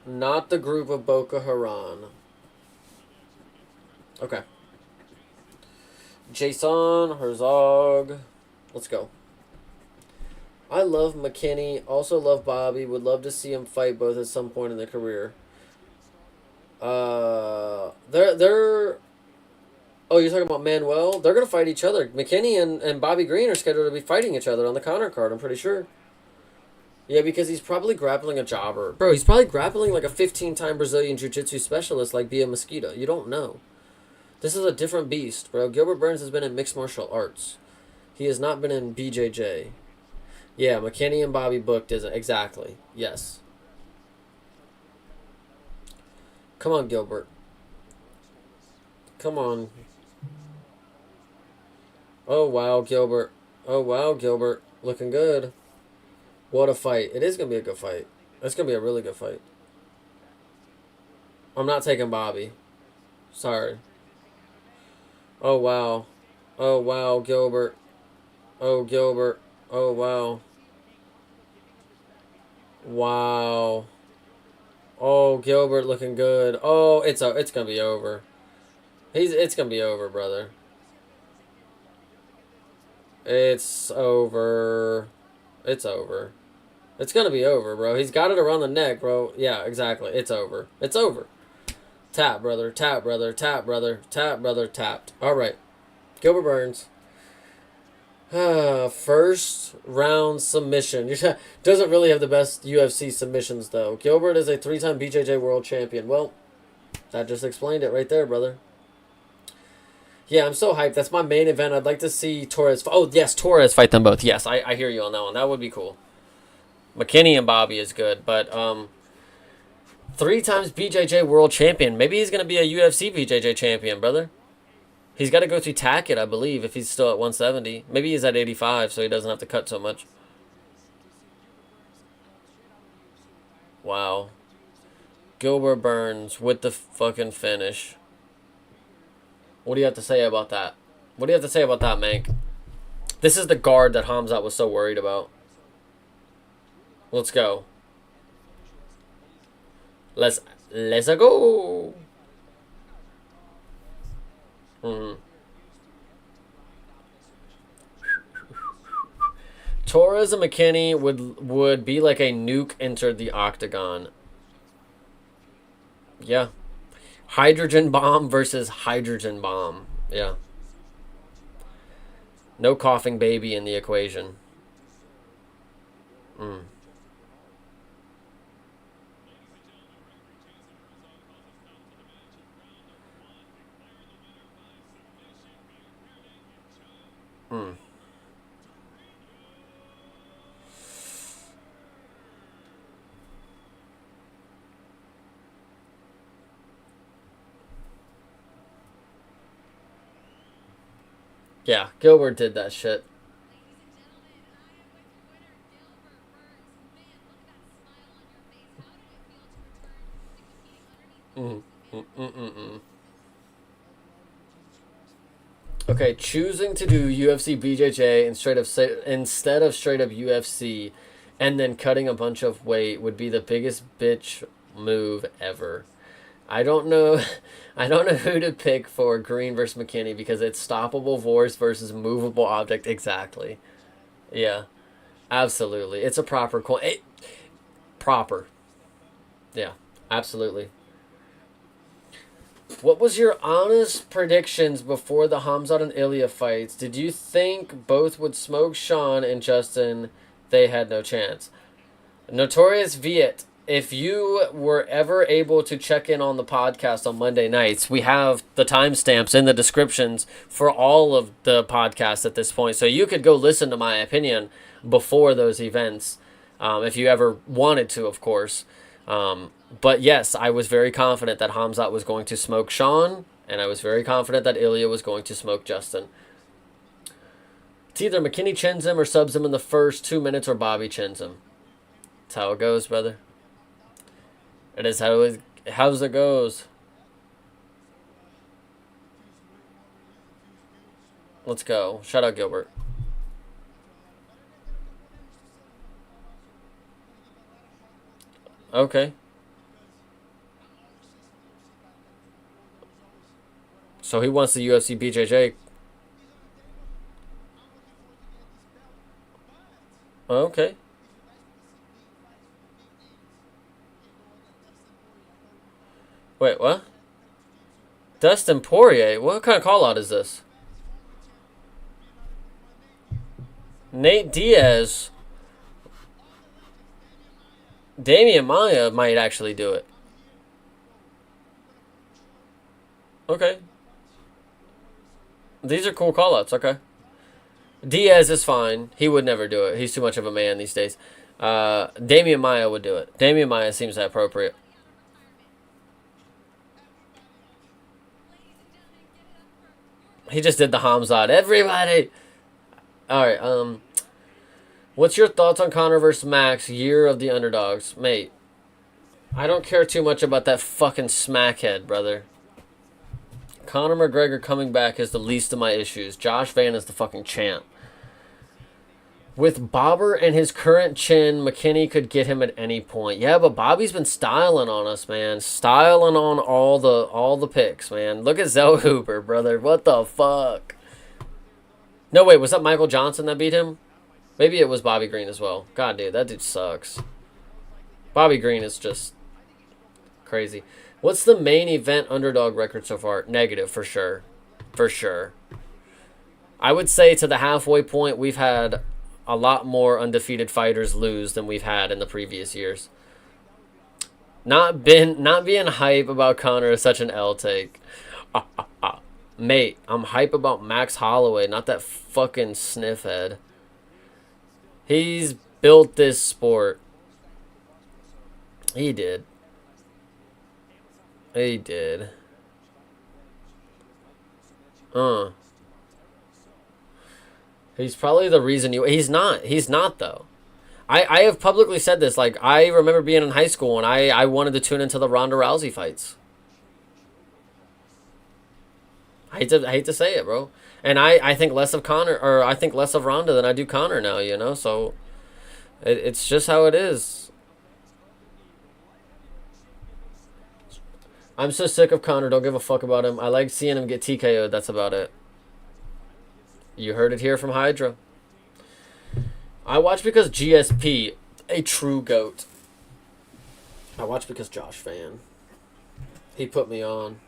Not the group of Boca Raton. Okay. Jason Herzog. Let's go. I love McKinney. Also love Bobby. Would love to see him fight both at some point in their career. They're. Oh, you're talking about Manuel? They're gonna fight each other. McKinney and Bobby Green are scheduled to be fighting each other on the Connor card. I'm pretty sure. Yeah, because he's probably grappling a jobber. Bro, he's probably grappling like a 15-time Brazilian Jiu-Jitsu specialist like Bia Mosquito. You don't know. This is a different beast, bro. Gilbert Burns has been in mixed martial arts. He has not been in BJJ. Yeah, McKinney and Bobby booked isn't. Exactly. Yes. Come on, Gilbert. Come on. Oh, wow, Gilbert. Oh, wow, Gilbert. Looking good. What a fight. It is going to be a good fight. It's going to be a really good fight. I'm not taking Bobby. Sorry. Oh, wow. Oh, wow, Gilbert. Oh, Gilbert. Oh, wow. Wow. Oh, Gilbert looking good. Oh, it's going to be over. It's going to be over, brother. It's over. It's over. It's going to be over, bro. He's got it around the neck, bro. Yeah, exactly. It's over. It's over. Tap, brother. Tap, brother. Tap, brother. Tap, brother. Tapped. All right. Gilbert Burns. First round submission. Doesn't really have the best UFC submissions, though. Gilbert is a 3-time BJJ world champion. Well, that just explained it right there, brother. Yeah, I'm so hyped. That's my main event. I'd like to see Torres. Oh, yes, Torres fight them both. Yes, I hear you on that one. That would be cool. McKinney and Bobby is good, but 3 times BJJ world champion. Maybe he's going to be a UFC BJJ champion, brother. He's got to go through Tackett, I believe, if he's still at 170. Maybe he's at 85, so he doesn't have to cut so much. Wow. Gilbert Burns with the fucking finish. What do you have to say about that? What do you have to say about that, Mank? This is the guard that Hamzat was so worried about. Let's go. Let's go. Torres and McKinney would be like a nuke entered the octagon. Yeah. Hydrogen bomb versus hydrogen bomb. Yeah. No coughing baby in the equation. Yeah, Gilbert did that shit. Mm, mm, mm, mm, mm. Okay, choosing to do UFC BJJ instead of straight up UFC, and then cutting a bunch of weight would be the biggest bitch move ever. I don't know. I don't know who to pick for Green versus McKinney because it's stoppable force versus movable object. Exactly. Yeah, absolutely. It's a proper coin. Proper. Yeah, absolutely. What was your honest predictions before the Hamzat and Ilya fights? Did you think both would smoke Sean and Justin? They had no chance. Notorious Viet, if you were ever able to check in on the podcast on Monday nights, we have the timestamps in the descriptions for all of the podcasts at this point. So you could go listen to my opinion before those events, if you ever wanted to, of course. But yes, I was very confident that Hamzat was going to smoke Sean, and I was very confident that Ilya was going to smoke Justin. It's either McKinney chins him or subs him in the first 2 minutes, or Bobby chins him. That's how it goes, brother. It is how's it goes. Let's go. Shout out Gilbert. Okay. So he wants the UFC BJJ. Okay. Wait, what? Dustin Poirier? What kind of call out is this? Nate Diaz. Damian Maya might actually do it. Okay. These are cool callouts, okay. Diaz is fine. He would never do it. He's too much of a man these days. Damian Maya would do it. Damian Maya seems appropriate. He just did the Hamzat. Everybody! Alright, what's your thoughts on Conor versus Max, year of the underdogs? Mate, I don't care too much about that fucking smackhead, brother. Conor McGregor coming back is the least of my issues. Josh Van is the fucking champ. With Bobber and his current chin, McKinney could get him at any point. Yeah, but Bobby's been styling on us, man. Styling on all the picks, man. Look at Zell Hooper, brother. What the fuck? No, wait, was that Michael Johnson that beat him? Maybe it was Bobby Green as well. God, dude, that dude sucks. Bobby Green is just crazy. What's the main event underdog record so far? Negative, for sure. For sure. I would say to the halfway point, we've had a lot more undefeated fighters lose than we've had in the previous years. Not being hype about Conor is such an L take. Mate, I'm hype about Max Holloway, not that fucking sniffhead. He's built this sport. He did. He did. He's probably the reason you... He's not. He's not, though. I have publicly said this. Like, I remember being in high school and I wanted to tune into the Ronda Rousey fights. I hate to say it, bro. And I think less of Conor... Or I think less of Ronda than I do Conor now, you know? So, it's just how it is. I'm so sick of Conor. Don't give a fuck about him. I like seeing him get TKO'd. That's about it. You heard it here from Hydra. I watch because GSP, a true GOAT. I watch because Josh Fan. He put me on.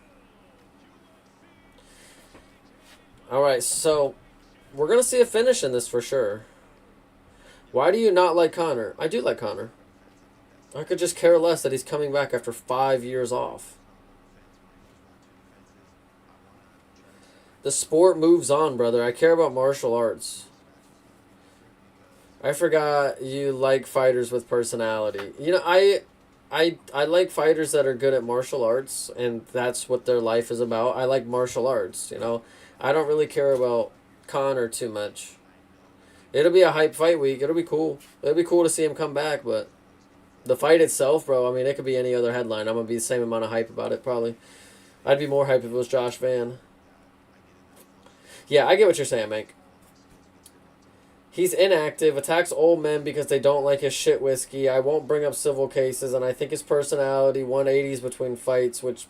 Alright, so we're going to see a finish in this for sure. Why do you not like Conor? I do like Conor. I could just care less that he's coming back after 5 years off. The sport moves on, brother. I care about martial arts. I forgot you like fighters with personality. You know, I like fighters that are good at martial arts, and that's what their life is about. I like martial arts, you know. I don't really care about Connor too much. It'll be a hype fight week. It'll be cool. It'll be cool to see him come back, but the fight itself, bro, I mean, it could be any other headline. I'm going to be the same amount of hype about it, probably. I'd be more hype if it was Josh Van. Yeah, I get what you're saying, Mike. He's inactive, attacks old men because they don't like his shit whiskey. I won't bring up civil cases, and I think his personality 180s between fights, which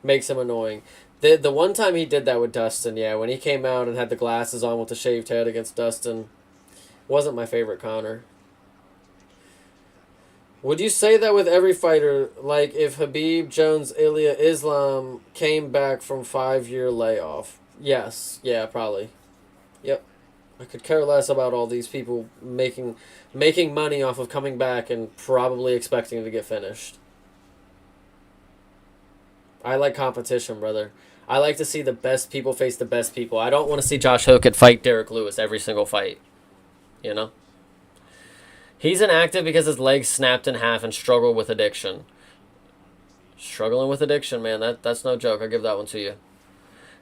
makes him annoying. The one time he did that with Dustin, yeah, when he came out and had the glasses on with the shaved head against Dustin, wasn't my favorite Connor. Would you say that with every fighter, like if Khabib, Jones, Ilya, Islam came back from 5-year layoff? Yes. Yeah, probably. Yep. I could care less about all these people making money off of coming back and probably expecting to get finished. I like competition, brother. I like to see the best people face the best people. I don't want to see Josh Hokett fight Derek Lewis every single fight. You know? He's inactive because his legs snapped in half and struggled with addiction. Struggling with addiction, man. That's no joke. I'll give that one to you.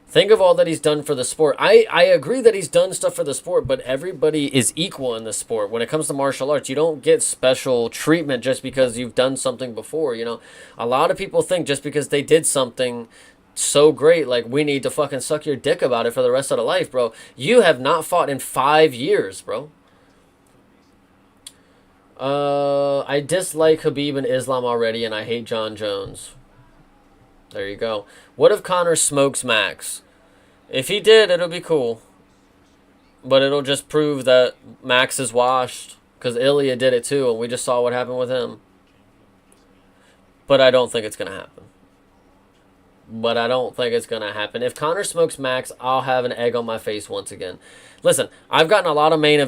Think of all that he's done for the sport. I agree that he's done stuff for the sport, but everybody is equal in the sport. When it comes to martial arts, you don't get special treatment just because you've done something before, you know. A lot of people think just because they did something so great, like, we need to fucking suck your dick about it for the rest of the life, bro. You have not fought in 5 years, bro. I dislike Khabib and Islam already, and I hate John Jones. There you go. What if Connor smokes Max? If he did, it'll be cool. But it'll just prove that Max is washed. Because Ilya did it too, and we just saw what happened with him. But I don't think it's going to happen. If Connor smokes Max, I'll have an egg on my face once again. Listen, I've gotten a lot of main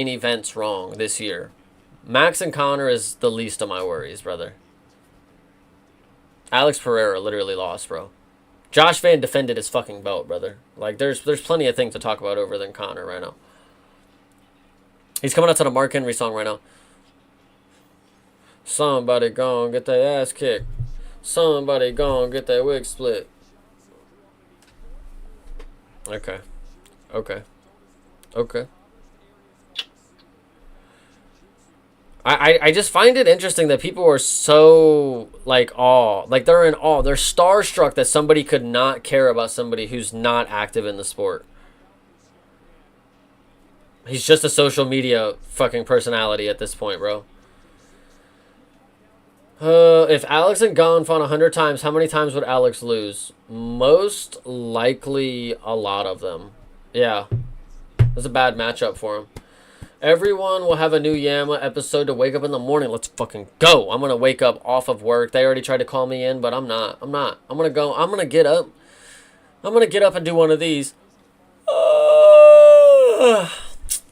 events wrong this year. Max and Connor is the least of my worries, brother. Alex Pereira literally lost, bro. Josh Van defended his fucking belt, brother. Like, there's plenty of things to talk about over than Connor right now. He's coming out to the Mark Henry song right now. Somebody gone get their ass kicked. Somebody gone get their wig split. Okay. I just find it interesting that people are so, like, awe. Like, they're in awe. They're starstruck that somebody could not care about somebody who's not active in the sport. He's just a social media fucking personality at this point, bro. If Alex and Gon fought 100 times, how many times would Alex lose? Most likely a lot of them. Yeah. That's a bad matchup for him. Everyone will have a new Yama episode to wake up in the morning. Let's fucking go. I'm going to wake up off of work. They already tried to call me in, but I'm not. I'm going to go. I'm going to get up. I'm going to get up and do one of these.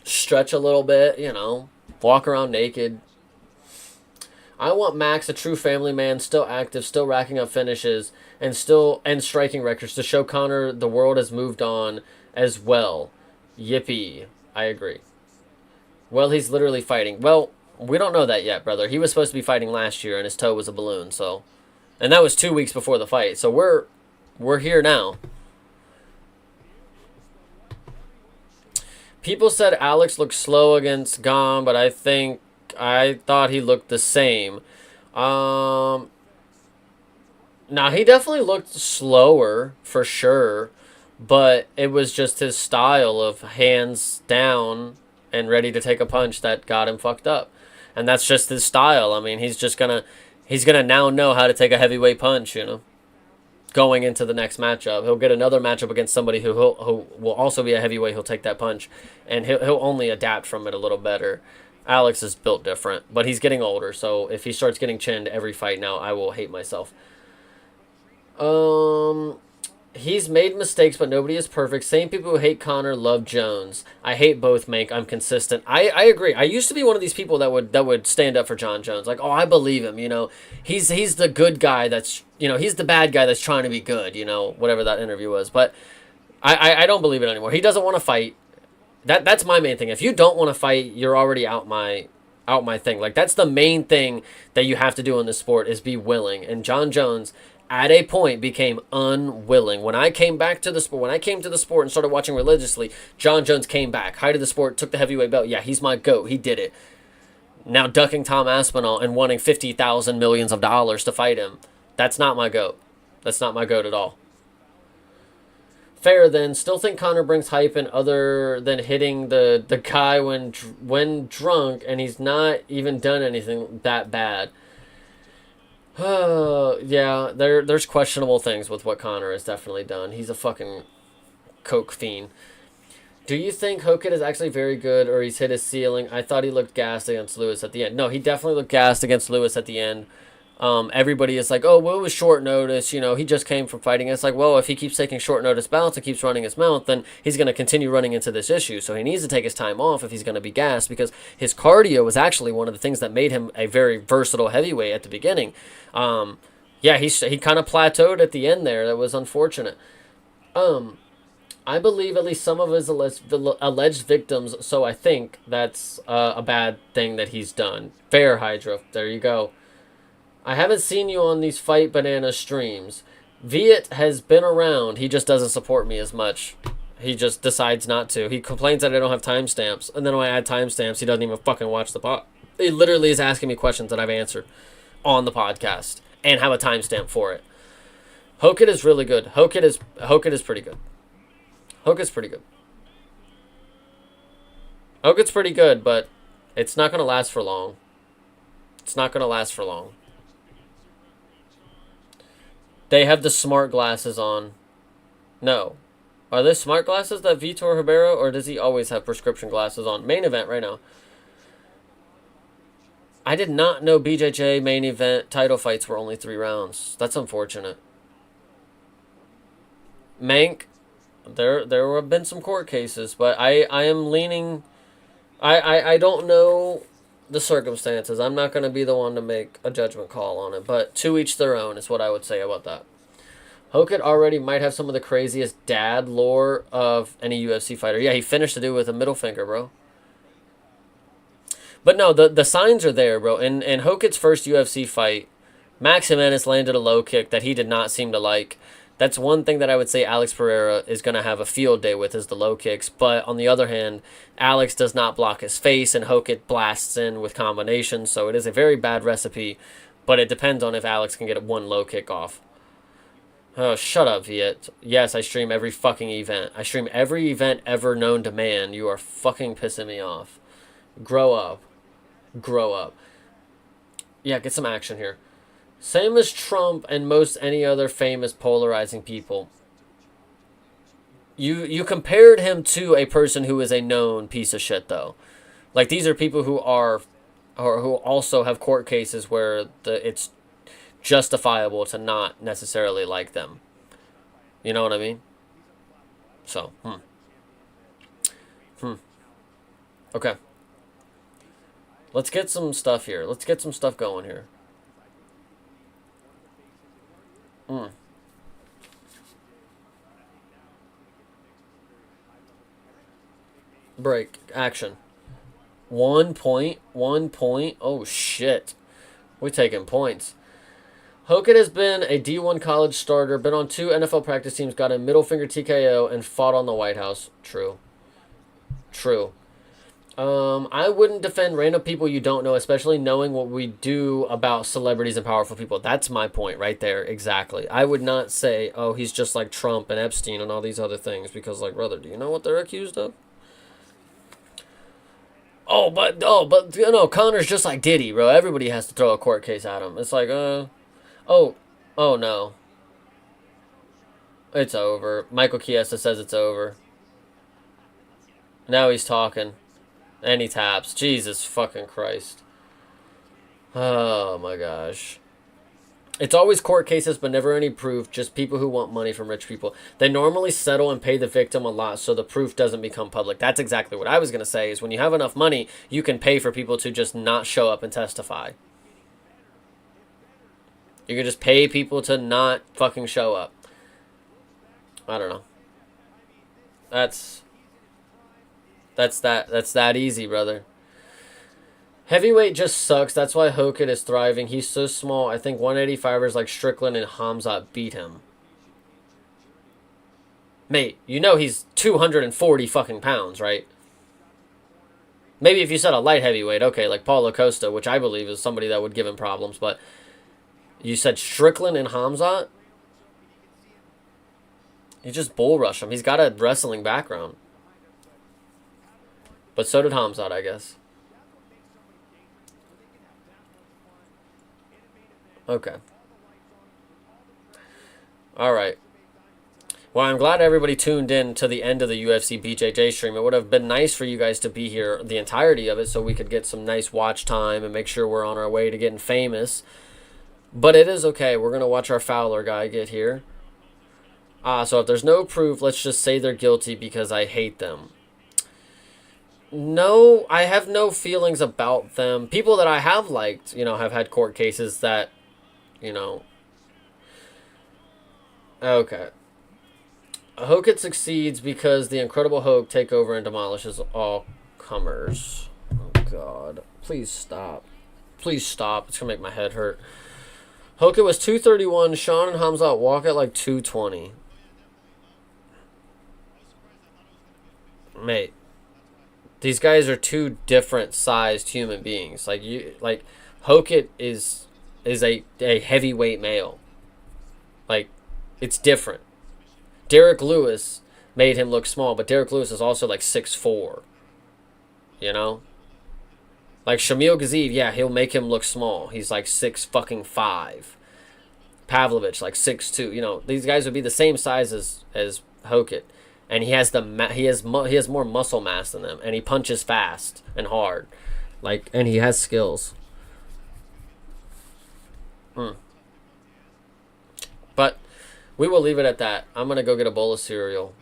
Stretch a little bit, you know. Walk around naked. I want Max, a true family man, still active, still racking up finishes, and striking records to show Connor the world has moved on as well. Yippee. I agree. Well, he's literally fighting. Well, we don't know that yet, brother. He was supposed to be fighting last year, and his toe was a balloon, so. And that was 2 weeks before the fight, so we're here now. People said Alex looked slow against Gon, but I thought he looked the same. Now, he definitely looked slower, for sure, but it was just his style of hands down and ready to take a punch that got him fucked up. And that's just his style. I mean, he's gonna now know how to take a heavyweight punch, you know, going into the next matchup. He'll get another matchup against somebody who will also be a heavyweight. He'll take that punch, and he'll only adapt from it a little better. Alex is built different, but he's getting older, so if he starts getting chinned every fight now, I will hate myself. He's made mistakes, but nobody is perfect. Same people who hate Connor love Jones. I hate both, Mank. I'm consistent. I agree. I used to be one of these people that would stand up for John Jones. Like, oh, I believe him, you know. He's the good guy that's, you know, he's the bad guy that's trying to be good, you know, whatever that interview was. But I don't believe it anymore. He doesn't want to fight. That's my main thing. If you don't want to fight, you're already out my thing. Like, that's the main thing that you have to do in this sport is be willing. And John Jones at a point became unwilling. When I came back to the sport, when I came to the sport and started watching religiously, John Jones came back, height of the sport, took the heavyweight belt. Yeah, he's my GOAT. He did it. Now ducking Tom Aspinall and wanting 50,000 millions of dollars to fight him. That's not my GOAT. That's not my GOAT at all. Fair then. Still think Conor brings hype in other than hitting the guy when drunk, and he's not even done anything that bad. Yeah, there's questionable things with what Conor has definitely done. He's a fucking coke fiend. Do you think Hokit is actually very good, or he's hit his ceiling? I thought he looked gassed against Lewis at the end. No, he definitely looked gassed against Lewis at the end. Everybody is like, oh, well, it was short notice. You know, he just came from fighting. It's like, well, if he keeps taking short notice bouts and keeps running his mouth, then he's going to continue running into this issue. So he needs to take his time off if he's going to be gassed, because his cardio was actually one of the things that made him a very versatile heavyweight at the beginning. Yeah, he kind of plateaued at the end there. That was unfortunate. I believe at least some of his alleged victims, so I think that's a bad thing that he's done. Fair, Hydra. There you go. I haven't seen you on these Fight Banana streams. Viet has been around. He just doesn't support me as much. He just decides not to. He complains that I don't have timestamps. And then when I add timestamps, he doesn't even fucking watch the pod. He literally is asking me questions that I've answered on the podcast and have a timestamp for it. Hokit is really good. Hokit is pretty good. Hokit's pretty good. Hokit's pretty good, but it's not going to last for long. It's not going to last for long. They have the smart glasses on. No. Are they smart glasses that Vitor Ribeiro, or does he always have prescription glasses on? Main event right now. I did not know BJJ main event title fights were only 3 rounds. That's unfortunate. Mank, there have been some court cases, but I am leaning... I don't know the circumstances. I'm not going to be the one to make a judgment call on it, but to each their own is what I would say about that. Hokit already might have some of the craziest dad lore of any UFC fighter. Yeah, he finished the dude with a middle finger, bro. But no, the signs are there, bro. In Hokit's first UFC fight, Max Jimenez landed a low kick that he did not seem to like. That's one thing that I would say Alex Pereira is going to have a field day with, is the low kicks. But on the other hand, Alex does not block his face, and Hokit blasts in with combinations. So it is a very bad recipe, but it depends on if Alex can get one low kick off. Oh, shut up, Viet. Yes, I stream every fucking event. I stream every event ever known to man. You are fucking pissing me off. Grow up. Grow up. Yeah, get some action here. Same as Trump and most any other famous polarizing people. You compared him to a person who is a known piece of shit, though. Like, these are people who are, or who also have court cases where it's justifiable to not necessarily like them. You know what I mean? So, Okay. Let's get some stuff here. Let's get some stuff going here. Break. Action. 1 point. 1 point. Oh, shit. We're taking points. Hokit has been a D1 college starter, been on 2 NFL practice teams, got a middle finger TKO, and fought on the White House. True. True. I wouldn't defend random people you don't know, especially knowing what we do about celebrities and powerful people. That's my point right there. Exactly. I would not say, oh, he's just like Trump and Epstein and all these other things, because, like, brother, do you know what they're accused of? Oh, but you know, Connor's just like Diddy, bro. Everybody has to throw a court case at him. It's like, oh no. It's over. Michael Chiesa says it's over. Now he's talking. And he taps. Jesus fucking Christ. Oh my gosh. It's always court cases, but never any proof. Just people who want money from rich people. They normally settle and pay the victim a lot, so the proof doesn't become public. That's exactly what I was going to say, is when you have enough money, you can pay for people to just not show up and testify. You can just pay people to not fucking show up. I don't know. That's that easy, brother. Heavyweight just sucks. That's why Hokit is thriving. He's so small. I think 185ers like Strickland and Hamzat beat him. Mate, you know he's 240 fucking pounds, right? Maybe if you said a light heavyweight, okay, like Paulo Costa, which I believe is somebody that would give him problems, but you said Strickland and Hamzat? You just bull rush him. He's got a wrestling background. But so did Hamzat, I guess. Okay. Alright. Well, I'm glad everybody tuned in to the end of the UFC BJJ stream. It would have been nice for you guys to be here the entirety of it so we could get some nice watch time and make sure we're on our way to getting famous. But it is okay. We're going to watch our Fowler guy get here. So if there's no proof, let's just say they're guilty because I hate them. No, I have no feelings about them. People that I have liked, you know, have had court cases that, you know. Okay. Hokit succeeds because the Incredible Hulk take over and demolishes all comers. Oh, God. Please stop. Please stop. It's going to make my head hurt. Hokit was 231. Sean and Hamzat walk at like 220. Mate. These guys are two different sized human beings. Like Hokit is a heavyweight male. Like, it's different. Derek Lewis made him look small, but Derek Lewis is also like 6'4". You know? Like Shamil Gaziev, yeah, he'll make him look small. He's like 6'5". Pavlovich, like 6'2". You know, these guys would be the same size as Hokit. And he has more muscle mass than them, and he punches fast and hard, like, and he has skills. But we will leave it at that. I'm gonna go get a bowl of cereal.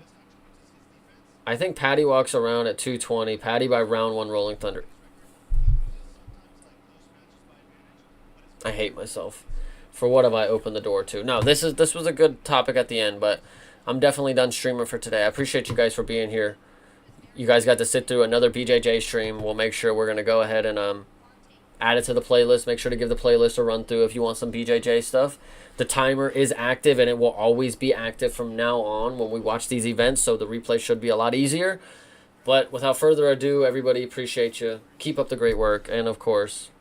I think Patty walks around at 220. Patty by round 1, Rolling Thunder. I hate myself. For what have I opened the door to? No, this was a good topic at the end, but I'm definitely done streaming for today. I appreciate you guys for being here. You guys got to sit through another BJJ stream. We'll make sure we're going to go ahead and add it to the playlist. Make sure to give the playlist a run through if you want some BJJ stuff. The timer is active, and it will always be active from now on when we watch these events, so the replay should be a lot easier. But without further ado, everybody, appreciate you. Keep up the great work, and of course,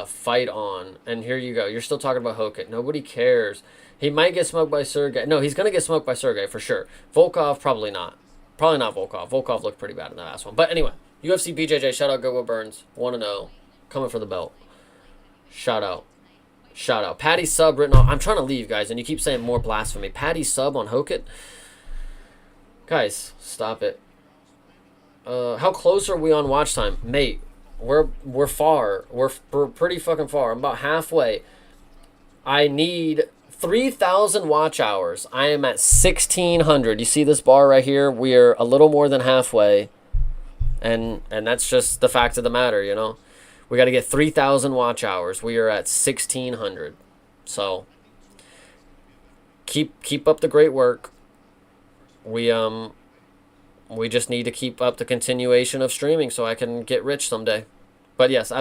fight on. And here you go. You're still talking about Hokit. Nobody cares. He might get smoked by Sergey. No, he's going to get smoked by Sergey for sure. Volkov, probably not. Probably not Volkov. Volkov looked pretty bad in the last one. But anyway, UFC BJJ, shout out Gogo Burns. 1-0. Coming for the belt. Shout out. Shout out. Patty sub written off. I'm trying to leave, guys, and you keep saying more blasphemy. Patty sub on Hokit? Guys, stop it. How close are we on watch time? Mate, we're far. We're pretty fucking far. I'm about halfway. I need 3,000 watch hours. I am at 1,600. You see this bar right here? We're a little more than halfway. And that's just the fact of the matter, you know? We got to get 3,000 watch hours. We are at 1,600. So keep up the great work. We just need to keep up the continuation of streaming so I can get rich someday. But yes, absolutely.